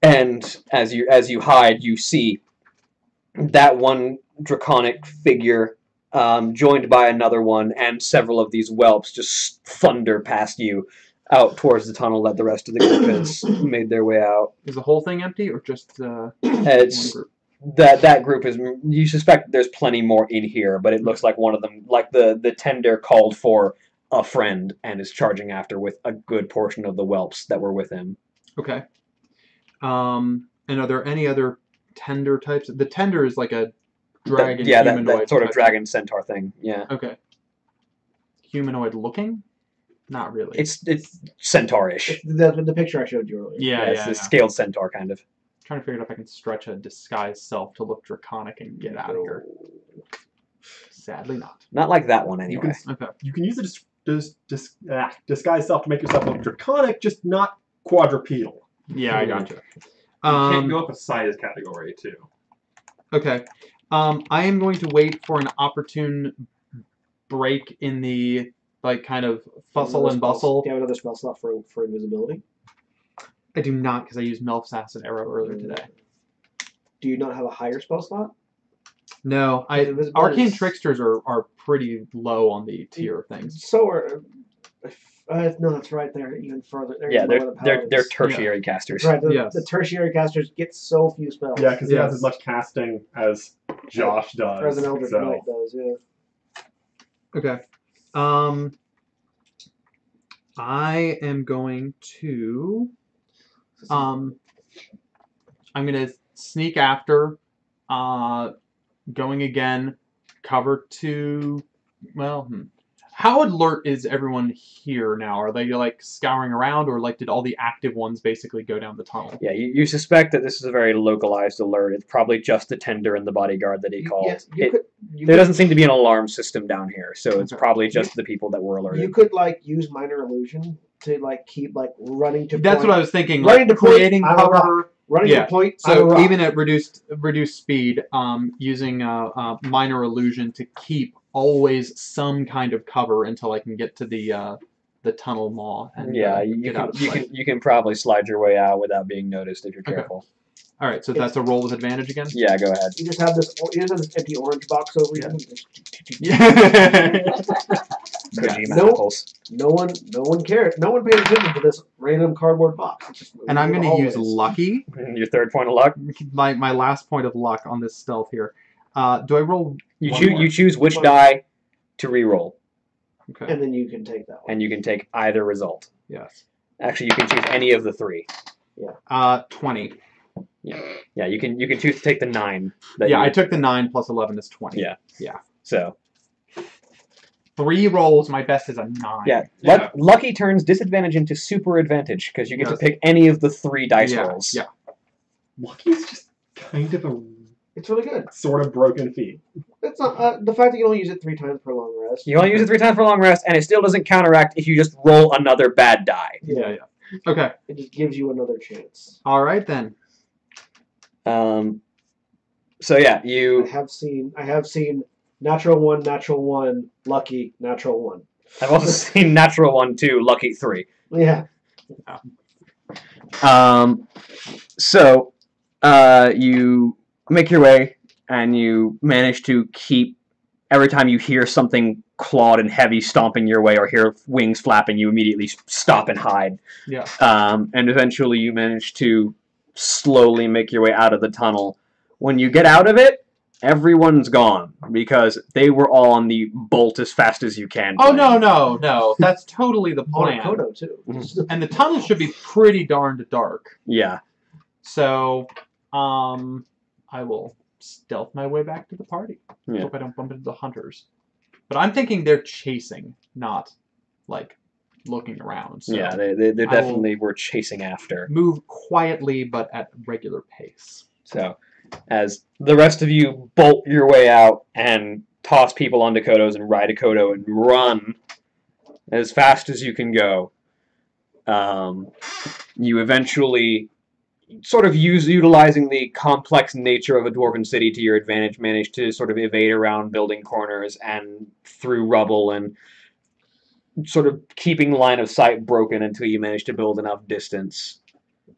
And as you hide, you see that one draconic figure joined by another one, and several of these whelps just thunder past you out towards the tunnel that the rest of the group has made their way out.
Is the whole thing empty or just one
It's
group?
that group is. You suspect there's plenty more in here, but it looks like one of them, like the tender, called for a friend and is charging after with a good portion of the whelps that were with him.
Okay. And are there any other tender types? The tender is like a dragon
Yeah,
humanoid
that sort of
type.
dragon centaur thing. Yeah,
Okay. Humanoid looking? Not really.
it's centaurish.
The picture I showed you earlier.
yeah,
It's
yeah.
a scaled centaur kind of.
Trying to figure out if I can stretch a disguised self to look draconic and get out of here. Sadly not.
Not like that one
You
anyway.
can
Okay.
you can use a disguise self to make yourself look draconic, just not quadrupedal.
Yeah, I gotcha.
You can't go up a size category too.
Okay. I am going to wait for an opportune break in the kind of fussle and bustle.
Do you have another spell slot for invisibility?
I do not, because I used Melf's Acid Arrow earlier today.
Do you not have a higher spell slot?
No,
Invisibility
Arcane
is-
Tricksters are pretty low on the tier of things.
So are. No, that's right. They're even further.
Yeah,
even lower than
they're
paladins.
tertiary casters.
Right.
Yes.
The tertiary casters get so few spells.
Yeah, because he has
Yes.
as much casting as Josh does.
As an Eldritch
so.
Knight does, yeah.
Okay. I am going to. I'm gonna sneak after. Going again. Cover to. Well, how alert is everyone here now? Are they like scouring around, or like did all the active ones basically go down the tunnel?
Yeah, you suspect that this is a very localized alert. It's probably just the tender and the bodyguard that he called.
Yes,
There doesn't seem to be an alarm system down here, so it's
Okay.
probably just the people that were alerted.
You could like use minor illusion to like keep like running to.
That's
point,
what I was thinking.
Running
Like
to point
creating
on a rock.
cover.
running
yeah.
to point. on a
So
rock.
even at reduced speed, using minor illusion to keep always some kind of cover until I can get to the tunnel maw and
Yeah,
get out of
you
sight.
can probably slide your way out without being noticed if you're
Okay.
careful.
All right, so that's a roll with advantage again.
Yeah, go ahead.
You just have this. You just have this empty orange box over you.
Yeah.
Kojima
No.
apples.
No one cares. No one pays attention to this random cardboard box. It's just
And I'm
moving
going to use
always.
lucky.
Your third point of luck.
My last point of luck on this stealth here. Do I roll?
You
one
choose.
more?
You choose which
One.
die to re-roll,
Okay.
And then you can take that one.
and you can take either result.
Yes.
Actually, you can choose any of the three.
20.
Yeah, you can choose to take the 9.
Yeah, I took the 9 plus 11 is 20.
Yeah. So
3 rolls. My best is a 9.
yeah,
Yeah.
lucky turns disadvantage into super advantage because you get to
Yes.
pick any of the 3 dice
Yeah,
rolls.
yeah.
Lucky's just kind of a
It's really good.
sort of broken feat.
It's not the fact that you only use it 3 times per long rest.
You only use it 3 times for long rest, and it still doesn't counteract if you just roll another bad die.
Yeah. Okay.
It just gives you another chance.
All right then.
So yeah,
I
you.
have seen natural 1, lucky, natural 1.
I've also seen natural 1, 2, lucky 3.
Yeah.
So you make your way, and you manage to keep. Every time you hear something clawed and heavy stomping your way, or hear wings flapping, you immediately stop and hide.
Yeah.
And eventually, you manage to slowly make your way out of the tunnel. When you get out of it, everyone's gone because they were all on the bolt as fast as you can.
Oh
plan.
no! That's totally the
On
plan.
Kodo too.
And the tunnel should be pretty darned dark.
Yeah.
So, I will stealth my way back to the party.
Yeah.
Hope I don't bump into the hunters. But I'm thinking they're chasing, not like looking around. So
Yeah, they
I will-
definitely were chasing after.
move quietly but at regular pace.
So, as the rest of you bolt your way out and toss people onto Kodos and ride a Kodo and run as fast as you can go, you eventually, sort of utilizing the complex nature of a dwarven city to your advantage, manage to sort of evade around building corners and through rubble and sort of keeping line of sight broken until you manage to build enough distance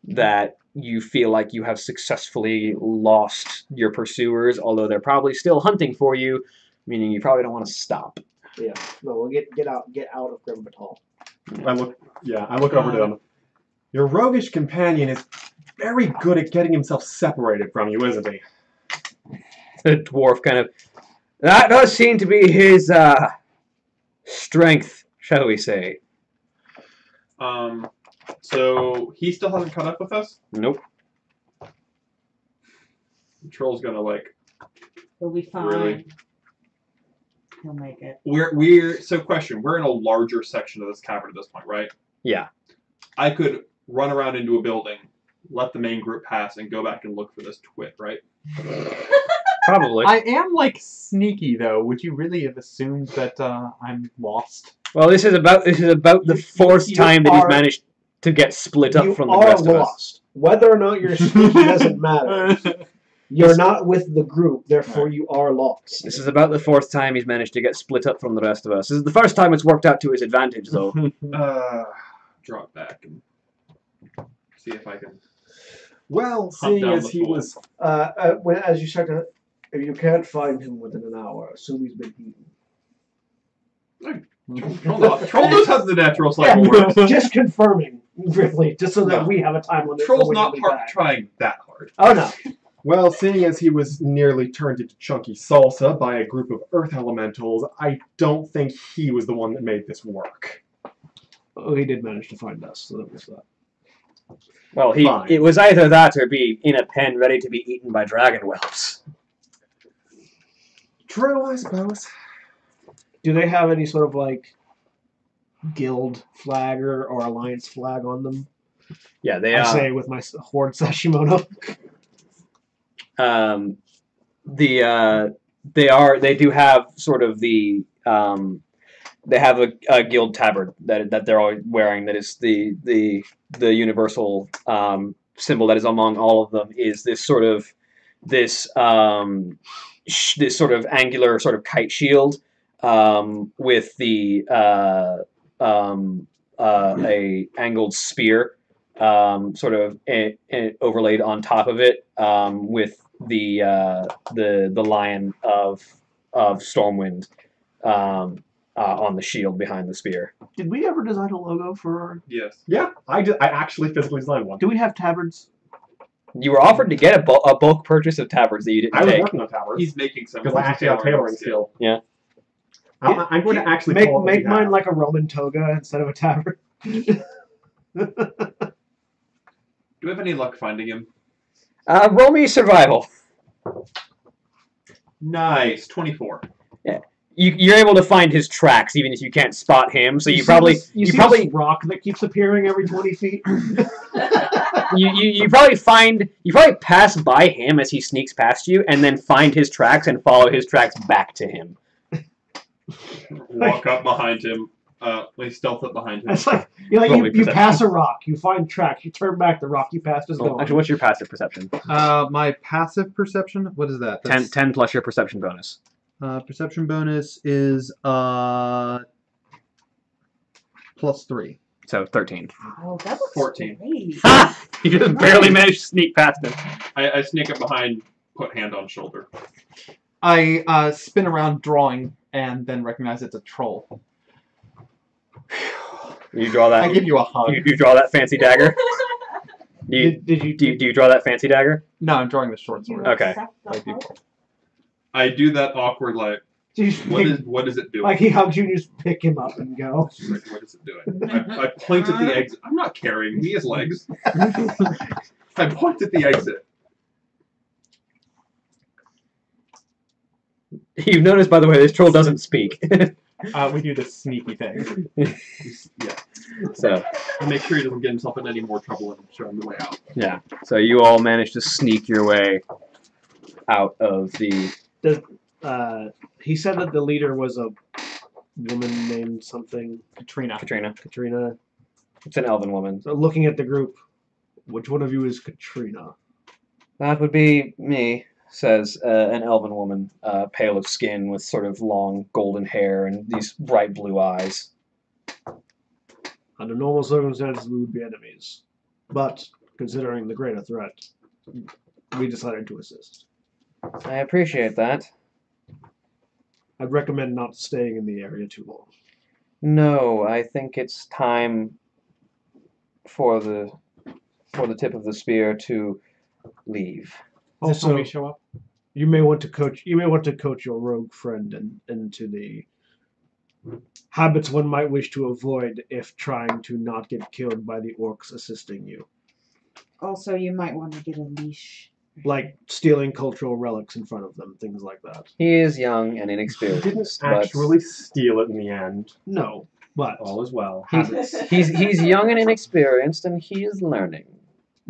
that you feel like you have successfully lost your pursuers, although they're probably still hunting for you, meaning you probably don't want to stop.
Yeah. No, we'll get out of Grim Batol.
I look over to them. Your roguish companion is very good at getting himself separated from you, isn't he?
The dwarf kind of... That does seem to be his strength, shall we say.
So he still hasn't caught up with us?
Nope.
The troll's gonna like
He'll be fine.
Really?
He'll make it.
so question, we're in a larger section of this cavern at this point, right?
Yeah.
I could run around into a building, let the main group pass, and go back and look for this twit, right?
Probably.
I am like sneaky though. Would you really have assumed that I'm lost?
Well, this is about the fourth
you
time that he's
are-
managed to get split up
You
from the
are
rest of us.
lost. Whether or not you're sneaky doesn't matter. You're not with the group, therefore you are lost.
This is about the fourth time he's managed to get split up from the rest of us. This is the first time it's worked out to his advantage, though.
Draw it back and see if I can.
Well,
Hunt
seeing
down
as
the
he
fool.
was...
As you start to, if you can't find him within an hour, assume he's been eaten.
Troll knows how the natural cycle works.
Just confirming, really, just so that
No.
we have a time limit.
Troll's
for when
not
he'll be back.
trying that hard.
Oh no.
Well, seeing as he was nearly turned into chunky salsa by a group of earth elementals, I don't think he was the one that made this work.
Oh, he did manage to find us, so that was that.
Well,
Fine.
it was either that or be in a pen ready to be eaten by dragon whelps.
True, I suppose.
Do they have any sort of like guild flag or alliance flag on them?
Yeah, they
I say with my horde Sashimono.
They do have sort of the they have a guild tabard that they're all wearing. That is the universal symbol that is among all of them. Is this sort of this sort of angular sort of kite shield with the a angled spear sort of overlaid on top of it with the lion of Stormwind on the shield behind the spear.
Did we ever design a logo for?
Yes.
Yeah, I actually physically designed one.
Do we have tabards?
You were offered to get a bulk purchase of tabards that you didn't
I was
take.
working on towers
He's making some.
because I actually have tailoring skill.
Yeah.
I'm going to actually
make
pull up what we
mine
have.
like a Roman toga instead of a tabard.
Do we have any luck finding him?
Roll me survival.
Nice. 24.
You're able to find his tracks even if you can't spot him. So you
see
probably
this-
you
see
probably
this rock that keeps appearing every 20 feet.
you probably pass by him as he sneaks past you, and then find his tracks and follow his tracks back to him.
Walk up behind him. Stealth up behind him.
It's like
Roll me
you
perception.
pass a rock, you find tracks, you turn back, the rock you passed is gone.
Actually, what's your passive perception?
My passive perception. What is that?
10 plus your perception bonus.
Perception bonus is +3.
So 13.
Oh, that looks
14.
great.
Ha! You just barely managed to sneak past him.
I sneak up behind, put hand on shoulder.
I spin around drawing and then recognize it's a troll.
You draw that.
I give you a hug.
You draw that fancy dagger. Do you,
Did you
do you draw that fancy dagger?
No, I'm drawing the short sword.
Okay.
Accept the
Like
hope?
I do that awkward like.
you just
What is it doing?
like he hugs you and you just pick him up and go.
Like, what is it doing? I point at the exit. I'm not carrying him. He has legs. I point at the exit.
You've noticed, by the way, this troll doesn't speak.
We do this sneaky thing.
Yeah.
So,
I make sure he doesn't get himself in any more trouble and show him the way out.
yeah. So you all managed to sneak your way out of the...
He said that the leader was a woman named something.
Katrina.
Katrina.
It's an elven woman.
So looking at the group, which one of you is Katrina?
That would be me, says an elven woman, pale of skin with sort of long golden hair and these bright blue eyes.
Under normal circumstances, we would be enemies. But, considering the greater threat, we decided to assist.
I appreciate that.
I'd recommend not staying in the area too long.
No, I think it's time for the tip of the spear to leave.
Is this when
Also,
we show up?
you may want to coach your rogue friend into the habits one might wish to avoid if trying to not get killed by the orcs assisting you.
Also, you might want to get a leash.
Like stealing cultural relics in front of them, things like that.
He is young and
He
inexperienced,
didn't
but
actually steal it in the end.
No, but
All is well.
he's young and inexperienced, and he is learning.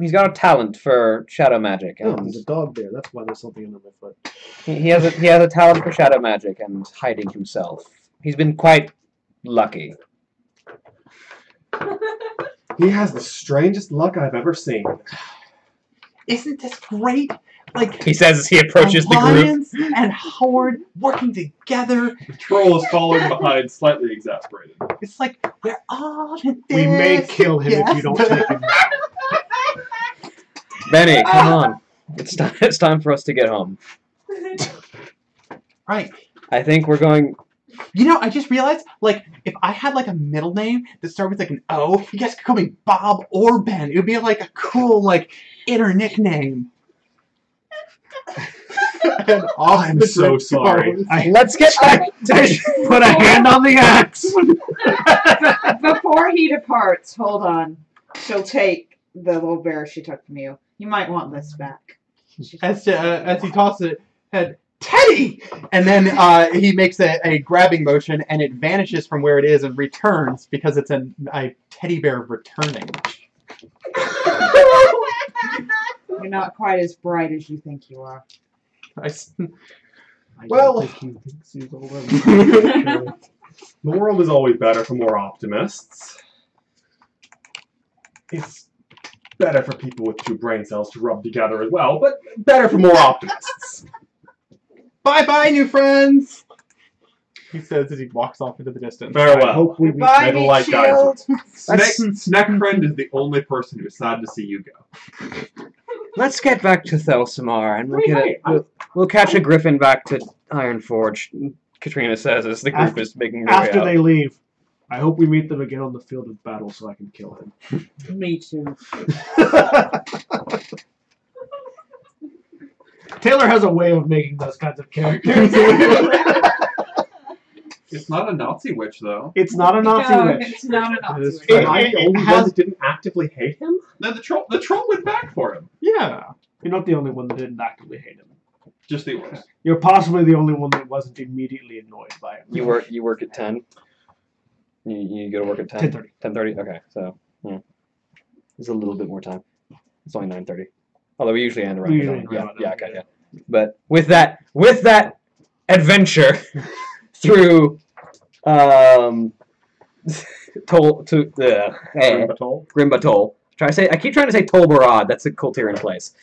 He's got a talent for shadow magic,
oh,
and
there's a dog there. That's why there's something under my foot.
he has a talent for shadow magic and hiding himself. He's been quite lucky.
He has the strangest luck I've ever seen.
Isn't this great? Like
He says as he approaches the group.
Alliance and Horde working together.
The troll is following behind, slightly exasperated.
It's like we're all in this.
We may kill him if you don't take him.
Benny, come on. It's time for us to get home.
Right.
I think we're going...
You know, I just realized, like, if I had like a middle name that started with like an O, you guys could call me Bob or Ben. It would be like a cool, like, inner nickname. And off
I'm
the
so
group
sorry.
goes.
Let's get back to...
Put a hand on the axe.
Before he departs, hold on. She'll take the little bear she took from you. You might want this back.
As he tosses it, head, Teddy! And then he makes a grabbing motion, and it vanishes from where it is and returns because it's a teddy bear returning.
You're not quite as bright as you think you are.
Well-
I don't think he thinks he's all right.
The world is always better for more optimists. It's better for people with two brain cells to rub together as well, but better for more optimists.
Bye-bye, new friends! He says as he walks off into the distance.
I
Farewell.
hope we meet.
Goodbye,
May the light guide you.
Snack Friend is the only person who's sad to see you go.
Let's get back to Thelsamar, and
Hey,
we'll catch a griffin back to Ironforge. Katrina says as the group
After-
is making their way
After
out.
they leave, I hope we meet them again on the field of battle so I can kill him.
Me too.
Taylor has a way of making those kinds of characters.
It's not a Nazi witch, though.
It's not a Nazi
No,
witch.
it's not a Nazi
Is
witch.
Am I the
it
only
has-
one that didn't actively hate him?
No, the troll went back for him.
Yeah.
You're not the only one that didn't actively hate him.
Just the orcs.
You're possibly the only one that wasn't immediately annoyed by him.
You work at 10. You go to work at 10.
10:30.
10:30. Okay, so there's a little bit more time. It's only 9:30. Although we usually end around.
We usually
nine.
end
Yeah,
around
yeah,
nine,
okay,
yeah.
yeah. But with that adventure through Grim Batol. I keep trying to say Tol Barad. That's a Kultirian place.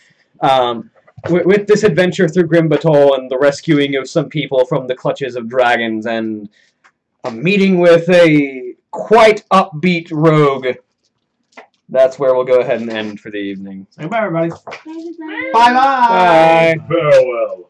With this adventure through Grim Batol and the rescuing of some people from the clutches of dragons and a meeting with a quite upbeat rogue, that's where we'll go ahead and end for the evening.
Say bye, everybody.
Bye.
Bye bye.
Bye.
Farewell.